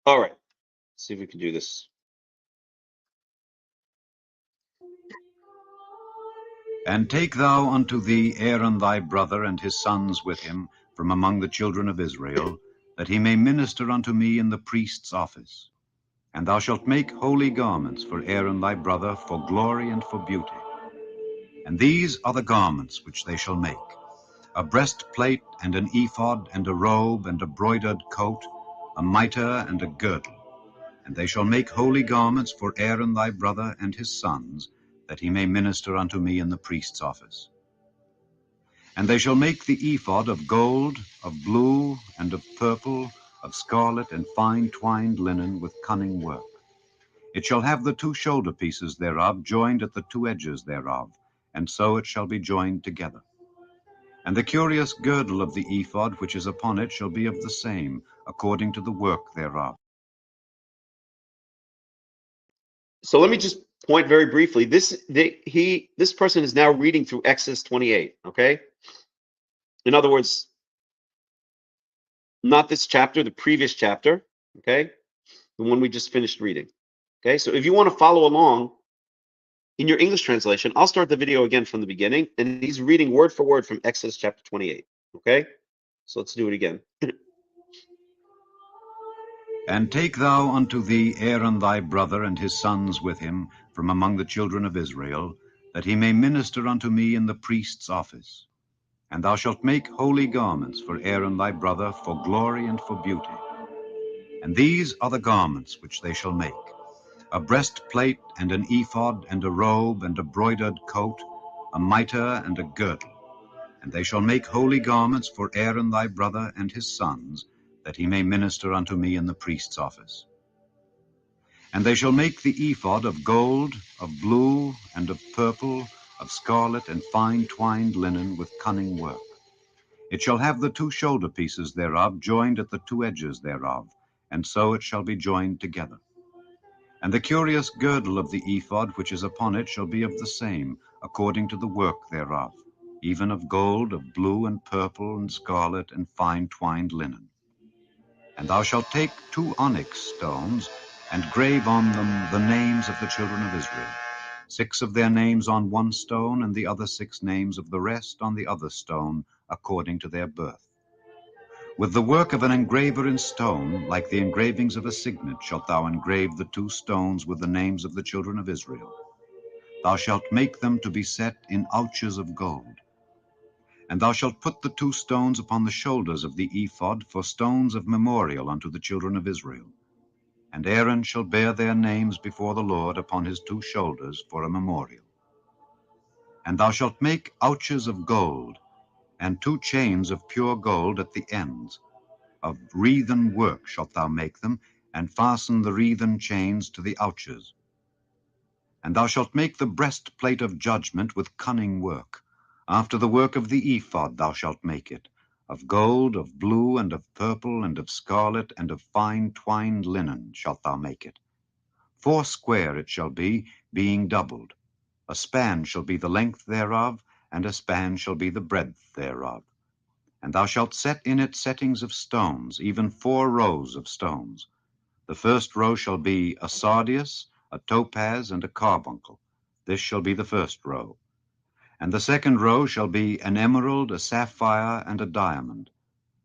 All right. See if we can do this. And take thou unto thee Aaron thy brother and his sons with him from among the children of Israel, that he may minister unto me in the priest's office. And thou shalt make holy garments for Aaron thy brother for glory and for beauty. And these are the garments which they shall make: a breastplate and an ephod and a robe and a broidered coat, a mitre and a girdle. And they shall make holy garments for Aaron thy brother and his sons, that he may minister unto me in the priest's office. And they shall make the ephod of gold, of blue, and of purple, of scarlet, and fine twined linen with cunning work. It shall have the two shoulder pieces thereof joined at the two edges thereof, and so it shall be joined together. And the curious girdle of the ephod which is upon it shall be of the same, according to the work thereof. So let me just point very briefly. This person is now reading through Exodus 28. Okay. In other words, not this chapter, the previous chapter. Okay, the one we just finished reading. Okay, so if you want to follow along in your English translation, I'll start the video again from the beginning, and he's reading word for word from Exodus chapter 28. Okay, so let's do it again. And take thou unto thee Aaron thy brother and his sons with him from among the children of Israel, that he may minister unto me in the priest's office. And thou shalt make holy garments for Aaron thy brother for glory and for beauty. And these are the garments which they shall make: a breastplate and an ephod and a robe and a broidered coat, a mitre and a girdle. And they shall make holy garments for Aaron thy brother and his sons, that he may minister unto me in the priest's office. And they shall make the ephod of gold, of blue, and of purple, of scarlet, and fine twined linen with cunning work. It shall have the two shoulder pieces thereof joined at the two edges thereof, and so it shall be joined together. And the curious girdle of the ephod which is upon it shall be of the same, according to the work thereof, even of gold, of blue, and purple, and scarlet, and fine twined linen. And thou shalt take 2 onyx stones, and grave on them the names of the children of Israel, 6 of their names on one stone, and the other 6 names of the rest on the other stone, according to their birth. With the work of an engraver in stone, like the engravings of a signet, shalt thou engrave the 2 stones with the names of the children of Israel. Thou shalt make them to be set in ouches of gold. And thou shalt put the 2 stones upon the shoulders of the ephod for stones of memorial unto the children of Israel. And Aaron shall bear their names before the Lord upon his 2 shoulders for a memorial. And thou shalt make ouches of gold, and 2 chains of pure gold at the ends. Of wreathen work shalt thou make them, and fasten the wreathen chains to the ouches. And thou shalt make the breastplate of judgment with cunning work. After the work of the ephod thou shalt make it. Of gold, of blue, and of purple, and of scarlet, and of fine twined linen shalt thou make it. 4 it shall be, being doubled. A span shall be the length thereof, and a span shall be the breadth thereof. And thou shalt set in it settings of stones, even 4 rows of stones. The first row shall be a sardius, a topaz, and a carbuncle. This shall be the first row. And the second row shall be an emerald, a sapphire, and a diamond.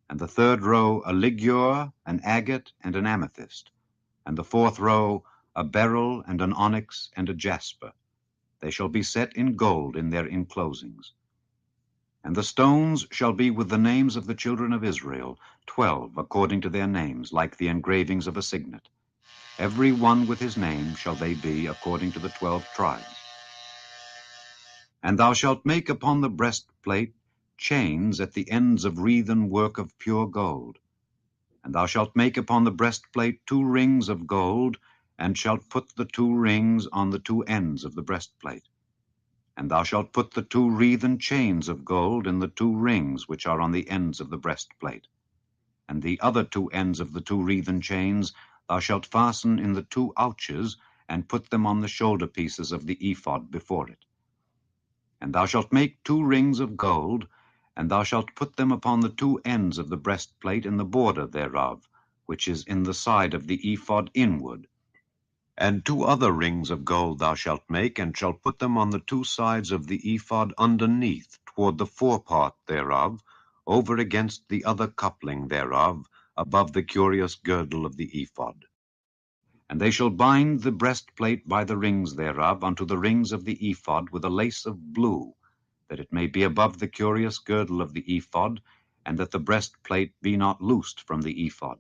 And the third row a ligure, an agate, and an amethyst. And the 4th row a beryl, and an onyx, and a jasper. They shall be set in gold in their enclosings. And the stones shall be with the names of the children of Israel, 12 according to their names, like the engravings of a signet. Every one with his name shall they be according to the 12 tribes. And thou shalt make upon the breastplate chains at the ends of wreathen work of pure gold. And thou shalt make upon the breastplate 2 rings of gold, and shalt put the 2 rings on the 2 ends of the breastplate. And thou shalt put the 2 wreathen chains of gold in the 2 rings which are on the ends of the breastplate. And the other 2 ends of the 2 wreathen chains thou shalt fasten in the 2 ouches, and put them on the shoulder pieces of the ephod before it. And thou shalt make 2 rings of gold, and thou shalt put them upon the 2 ends of the breastplate in the border thereof, which is in the side of the ephod inward. And 2 other rings of gold thou shalt make, and shalt put them on the 2 sides of the ephod underneath, toward the forepart thereof, over against the other coupling thereof, above the curious girdle of the ephod. And they shall bind the breastplate by the rings thereof unto the rings of the ephod with a lace of blue, that it may be above the curious girdle of the ephod, and that the breastplate be not loosed from the ephod.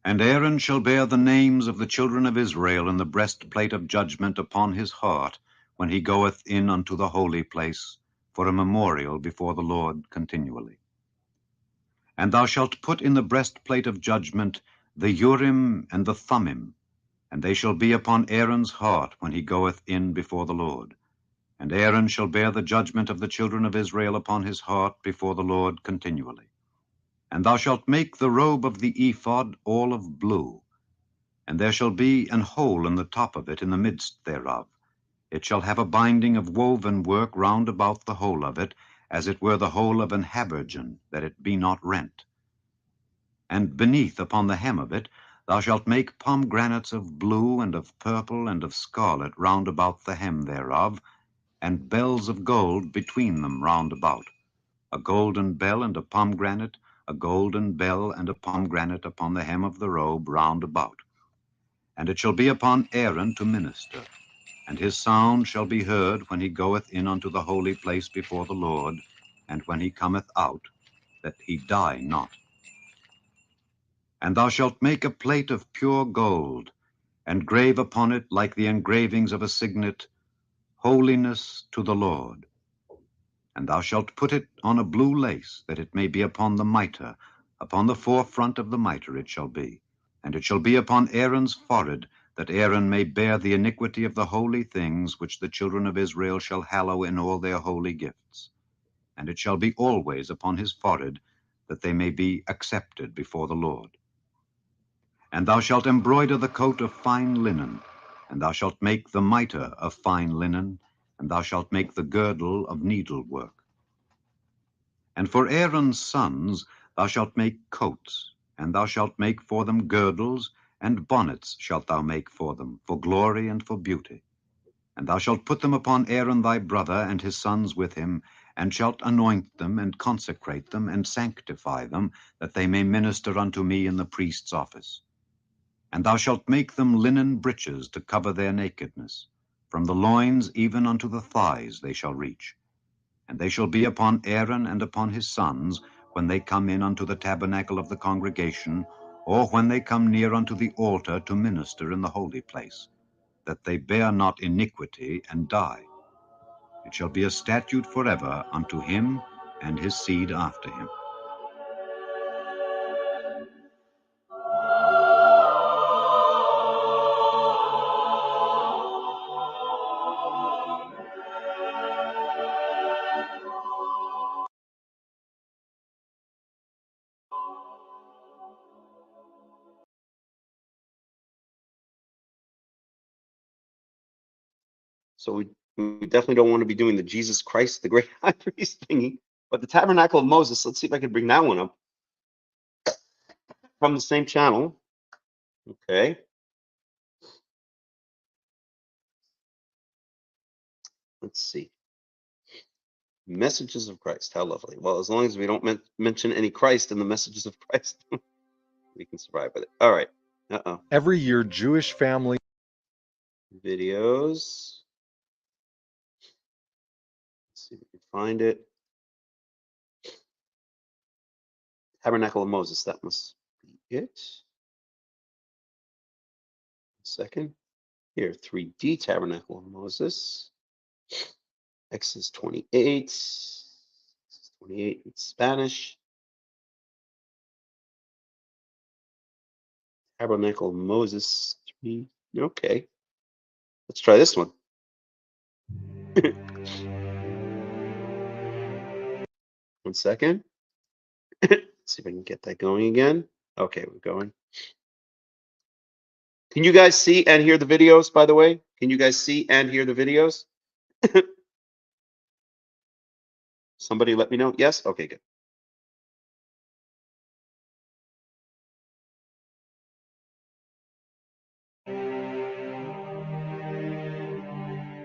And Aaron shall bear the names of the children of Israel in the breastplate of judgment upon his heart, when he goeth in unto the holy place, for a memorial before the Lord continually. And thou shalt put in the breastplate of judgment the Urim and the Thummim, and they shall be upon Aaron's heart when he goeth in before the Lord. And Aaron shall bear the judgment of the children of Israel upon his heart before the Lord continually. And thou shalt make the robe of the ephod all of blue, and there shall be an hole in the top of it in the midst thereof. It shall have a binding of woven work round about the whole of it, as it were the hole of an habergeon, that it be not rent. And beneath upon the hem of it thou shalt make pomegranates of blue, and of purple, and of scarlet round about the hem thereof, and bells of gold between them round about, a golden bell and a pomegranate, a golden bell and a pomegranate upon the hem of the robe round about. And it shall be upon Aaron to minister, and his sound shall be heard when he goeth in unto the holy place before the Lord, and when he cometh out, that he die not. And thou shalt make a plate of pure gold, and grave upon it, like the engravings of a signet, Holiness to the Lord. And thou shalt put it on a blue lace, that it may be upon the mitre, upon the forefront of the mitre it shall be. And it shall be upon Aaron's forehead, that Aaron may bear the iniquity of the holy things which the children of Israel shall hallow in all their holy gifts. And it shall be always upon his forehead, that they may be accepted before the Lord. And thou shalt embroider the coat of fine linen, and thou shalt make the mitre of fine linen, and thou shalt make the girdle of needlework. And for Aaron's sons thou shalt make coats, and thou shalt make for them girdles, and bonnets shalt thou make for them, for glory and for beauty. And thou shalt put them upon Aaron thy brother and his sons with him, and shalt anoint them, and consecrate them, and sanctify them, that they may minister unto me in the priest's office. And thou shalt make them linen breeches to cover their nakedness. From the loins even unto the thighs they shall reach. And they shall be upon Aaron and upon his sons, when they come in unto the tabernacle of the congregation, or when they come near unto the altar to minister in the holy place, that they bear not iniquity and die. It shall be a statute forever unto him and his seed after him. So we definitely don't want to be doing the Jesus Christ, the great high priest thingy. But the Tabernacle of Moses, let's see if I can bring that one up from the same channel. Okay. Let's see. Messages of Christ. How lovely. Well, as long as we don't mention any Christ in the messages of Christ, we can survive with it. All right. Every year, Jewish family videos. Let's see if we can find it. Tabernacle of Moses. That must be it. Second. Here, 3D Tabernacle of Moses. Exodus 28. Exodus 28 in Spanish. Tabernacle of Moses 3. Okay. Let's try this one. One second. Let's see if I can get that going again. Okay, we're going. Can you guys see and hear the videos, by the way? Can you guys see and hear the videos? Somebody let me know. Yes? Okay, good.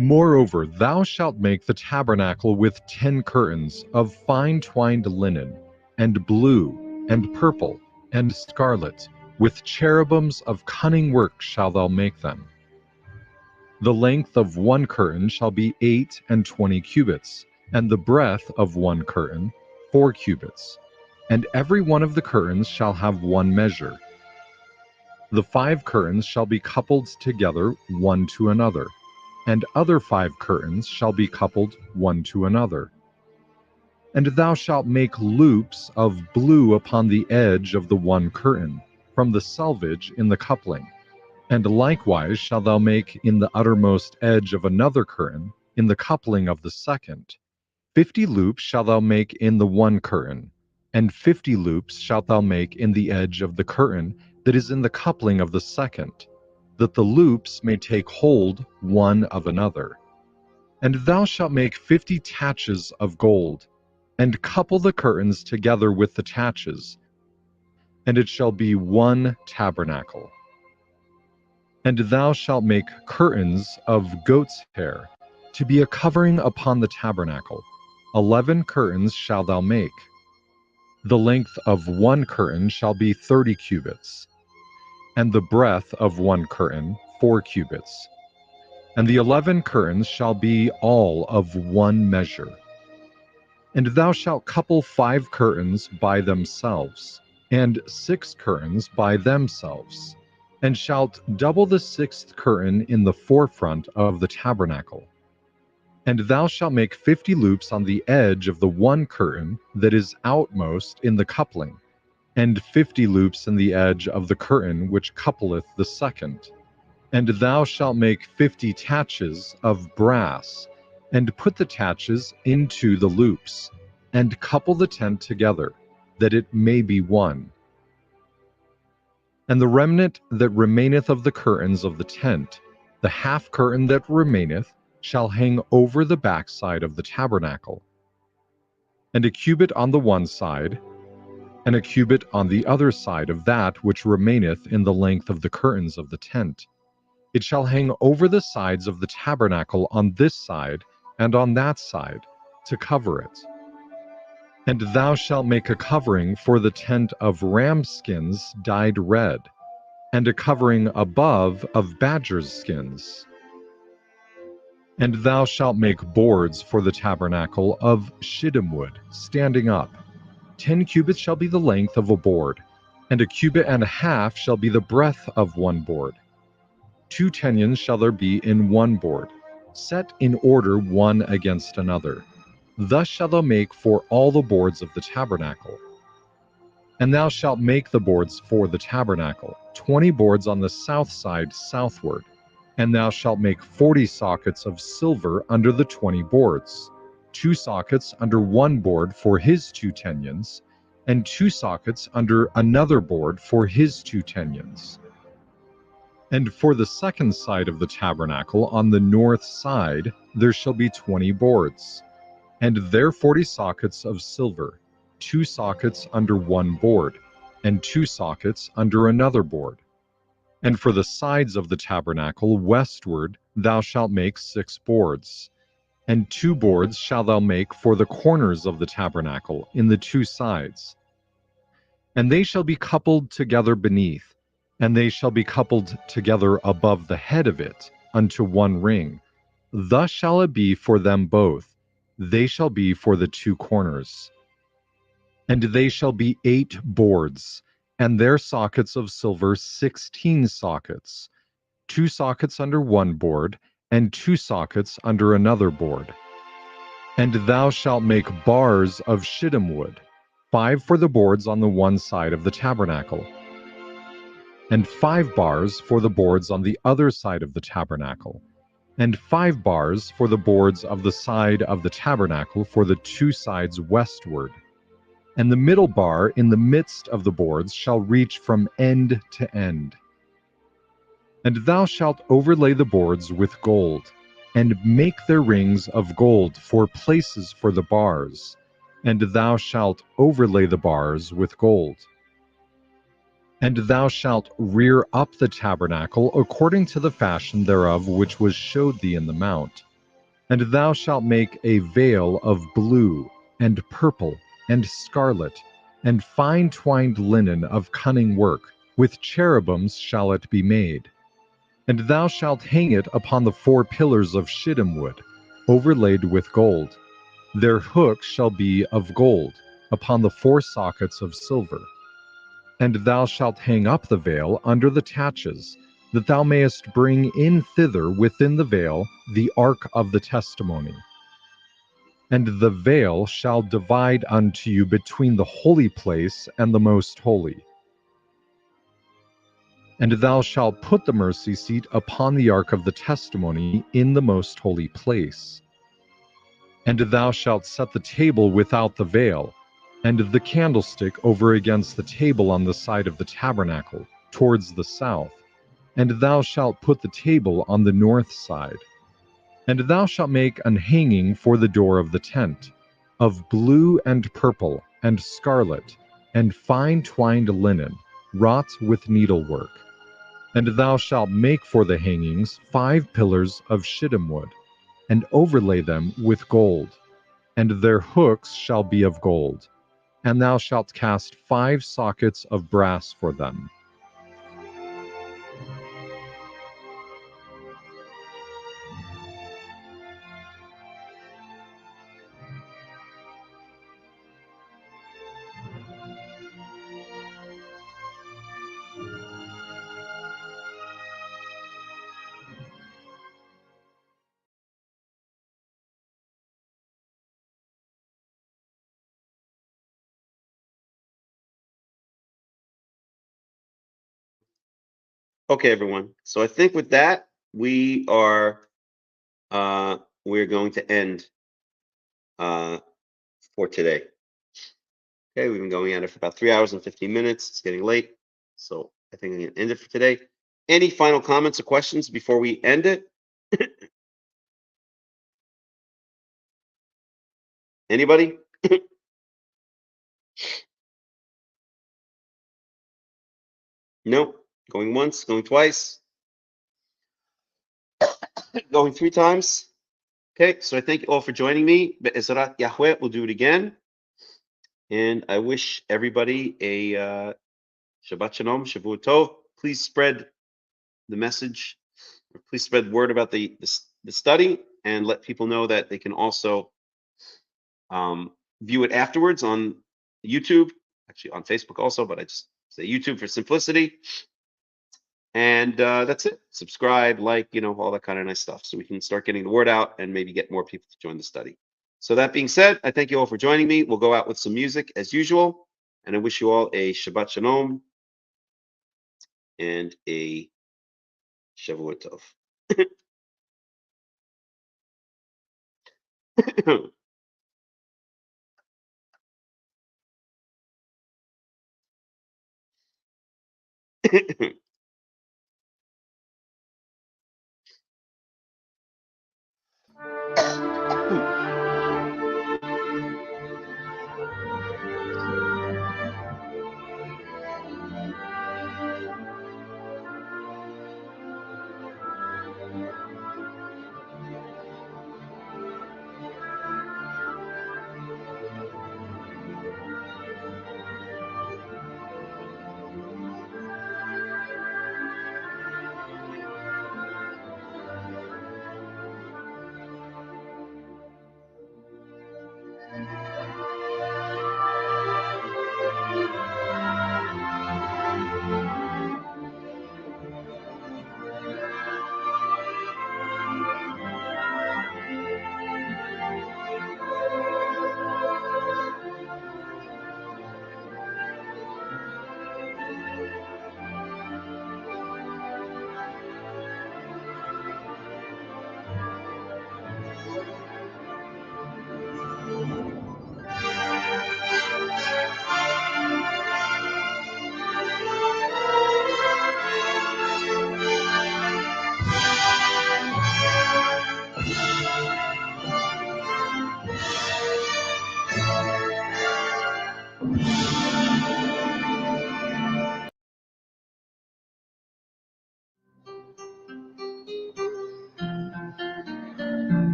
Moreover, thou shalt make the tabernacle with 10 curtains of fine twined linen, and blue, and purple, and scarlet, with cherubims of cunning work shalt thou make them. The length of one curtain shall be 8 and 20 cubits, and the breadth of one curtain 4 cubits, and every one of the curtains shall have one measure. The 5 curtains shall be coupled together one to another, and other 5 curtains shall be coupled one to another. And thou shalt make loops of blue upon the edge of the one curtain, from the selvage in the coupling. And likewise shalt thou make in the uttermost edge of another curtain, in the coupling of the second. 50 loops shalt thou make in the one curtain, and 50 loops shalt thou make in the edge of the curtain that is in the coupling of the second, that the loops may take hold one of another. And thou shalt make 50 taches of gold, and couple the curtains together with the taches, and it shall be one tabernacle. And thou shalt make curtains of goat's hair, to be a covering upon the tabernacle. 11 curtains shalt thou make. The length of one curtain shall be 30 cubits, and the breadth of one curtain 4 cubits. And the 11 curtains shall be all of one measure. And thou shalt couple 5 curtains by themselves, and 6 curtains by themselves, and shalt double the 6th curtain in the forefront of the tabernacle. And thou shalt make 50 loops on the edge of the one curtain that is outmost in the coupling, and 50 loops in the edge of the curtain which coupleth the second. And thou shalt make 50 taches of brass, and put the taches into the loops, and couple the tent together, that it may be one. And the remnant that remaineth of the curtains of the tent, the half curtain that remaineth, shall hang over the backside of the tabernacle. And a cubit on the one side, and a cubit on the other side of that which remaineth in the length of the curtains of the tent. It shall hang over the sides of the tabernacle on this side and on that side, to cover it. And thou shalt make a covering for the tent of ram skins dyed red, and a covering above of badgers' skins. And thou shalt make boards for the tabernacle of shittim wood, standing up. 10 cubits shall be the length of a board, and a cubit and a half shall be the breadth of one board. 2 tenons shall there be in one board, set in order one against another. Thus shalt thou make for all the boards of the tabernacle. And thou shalt make the boards for the tabernacle, 20 boards on the south side southward. And thou shalt make 40 sockets of silver under the 20 boards, 2 sockets under one board for his 2 tenons, and 2 sockets under another board for his 2 tenons. And for the second side of the tabernacle on the north side there shall be 20 boards, and there 40 sockets of silver, 2 sockets under one board, and 2 sockets under another board. And for the sides of the tabernacle westward thou shalt make 6 boards, and 2 boards shalt thou make for the corners of the tabernacle in the 2 sides. And they shall be coupled together beneath, and they shall be coupled together above the head of it unto one ring. Thus shall it be for them both. They shall be for the 2 corners. And they shall be 8 boards, and their sockets of silver 16 sockets, 2 sockets under one board, and 2 sockets under another board. And thou shalt make bars of shittim wood, 5 for the boards on the one side of the tabernacle, and 5 bars for the boards on the other side of the tabernacle, and 5 bars for the boards of the side of the tabernacle for the 2 sides westward. And the middle bar in the midst of the boards shall reach from end to end. And thou shalt overlay the boards with gold, and make their rings of gold for places for the bars, and thou shalt overlay the bars with gold. And thou shalt rear up the tabernacle according to the fashion thereof which was showed thee in the mount. And thou shalt make a veil of blue, and purple, and scarlet, and fine twined linen of cunning work, with cherubims shall it be made. And thou shalt hang it upon the 4 pillars of shittim wood, overlaid with gold. Their hooks shall be of gold, upon the 4 sockets of silver. And thou shalt hang up the veil under the taches, that thou mayest bring in thither within the veil the ark of the testimony. And the veil shall divide unto you between the holy place and the most holy. And thou shalt put the mercy seat upon the ark of the testimony in the most holy place. And thou shalt set the table without the veil, and the candlestick over against the table on the side of the tabernacle, towards the south. And thou shalt put the table on the north side. And thou shalt make an hanging for the door of the tent, of blue and purple and scarlet, and fine twined linen, wrought with needlework. And thou shalt make for the hangings 5 pillars of shittim wood, and overlay them with gold, and their hooks shall be of gold. And thou shalt cast 5 sockets of brass for them. Okay, everyone. So I think with that, we're going to end for today. Okay, we've been going at it for about 3 hours and 15 minutes. It's getting late. So I think I'm going to end it for today. Any final comments or questions before we end it? Anybody? No? Going once, going twice, going 3 times. Okay, so I thank you all for joining me. Be'ezrat Yahweh, we'll do it again. And I wish everybody a Shabbat Shalom, Shavua Tov. Please spread the message, or please spread word about the study, and let people know that they can also view it afterwards on YouTube, actually on Facebook also, but I just say YouTube for simplicity. And that's it. Subscribe, like, all that kind of nice stuff, so we can start getting the word out and maybe get more people to join the study. So that being said, I thank you all for joining me. We'll go out with some music as usual, and I wish you all a Shabbat Shalom and a Shavuot Tov.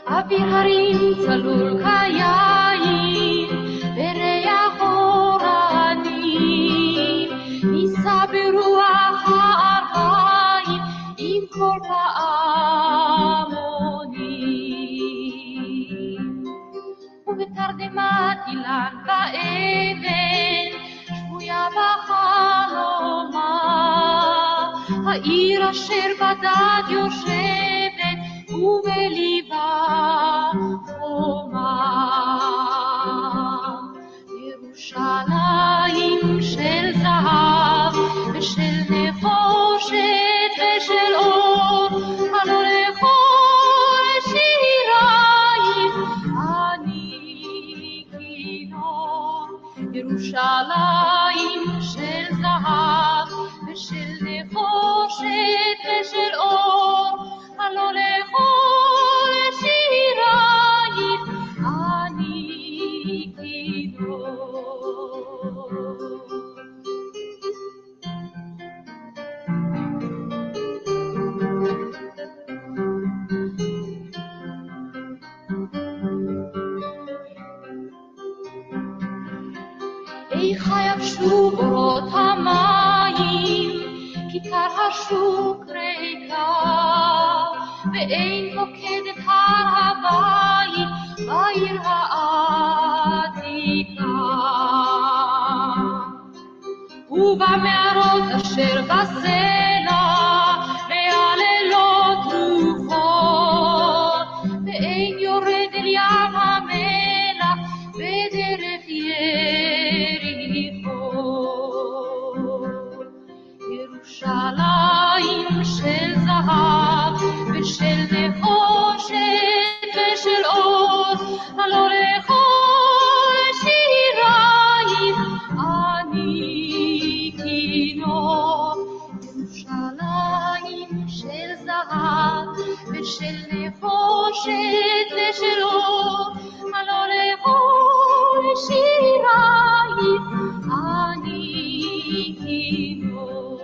אוויר הרים צלול כיין, וריח אורני, נישא ברוח הארבעים, עם כל פעמונים. ובתרדמת אילן ואבן, שבויה בחלומה, העיר אשר בדד יושבת, ובליבה חומה. ירושלים של זהב ושל נחושת ושל אור, הלא לכל שירייך אני כינור. ירושלים של זהב ושל נחושת ושל אור, הלא לכל שירייך אני כינור. איכה יבשו בורות המים, כיכר השוק ריקה, ואין מוקדת הר הבית בעיר העתיקה. ובמערות אשר בסלע והלילות תרופות, ואין יורד אל ים המלח בדרך יריחו. ירושלים של זהב ושל נחושת ושל אור, הלא לכל שירייך אני כינור. ירושלים של זהב ושל נחושת ושל אור, הלא לכל שירייך אני כינור.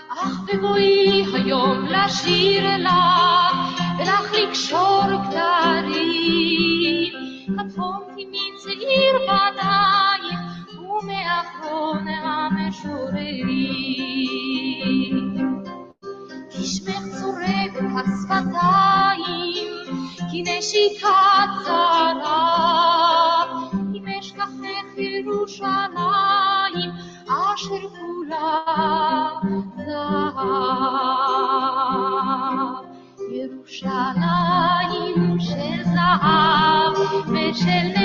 אך בבואי היום לשיר לך ולך לקשור כתרים, קטפונתי מצעיר בדייך ומאחרון המשוררים. השפתיים, כי נשיקה צרה, אם אשכחך ירושלים, אשר כולה זהב. ירושלים של זהב ושל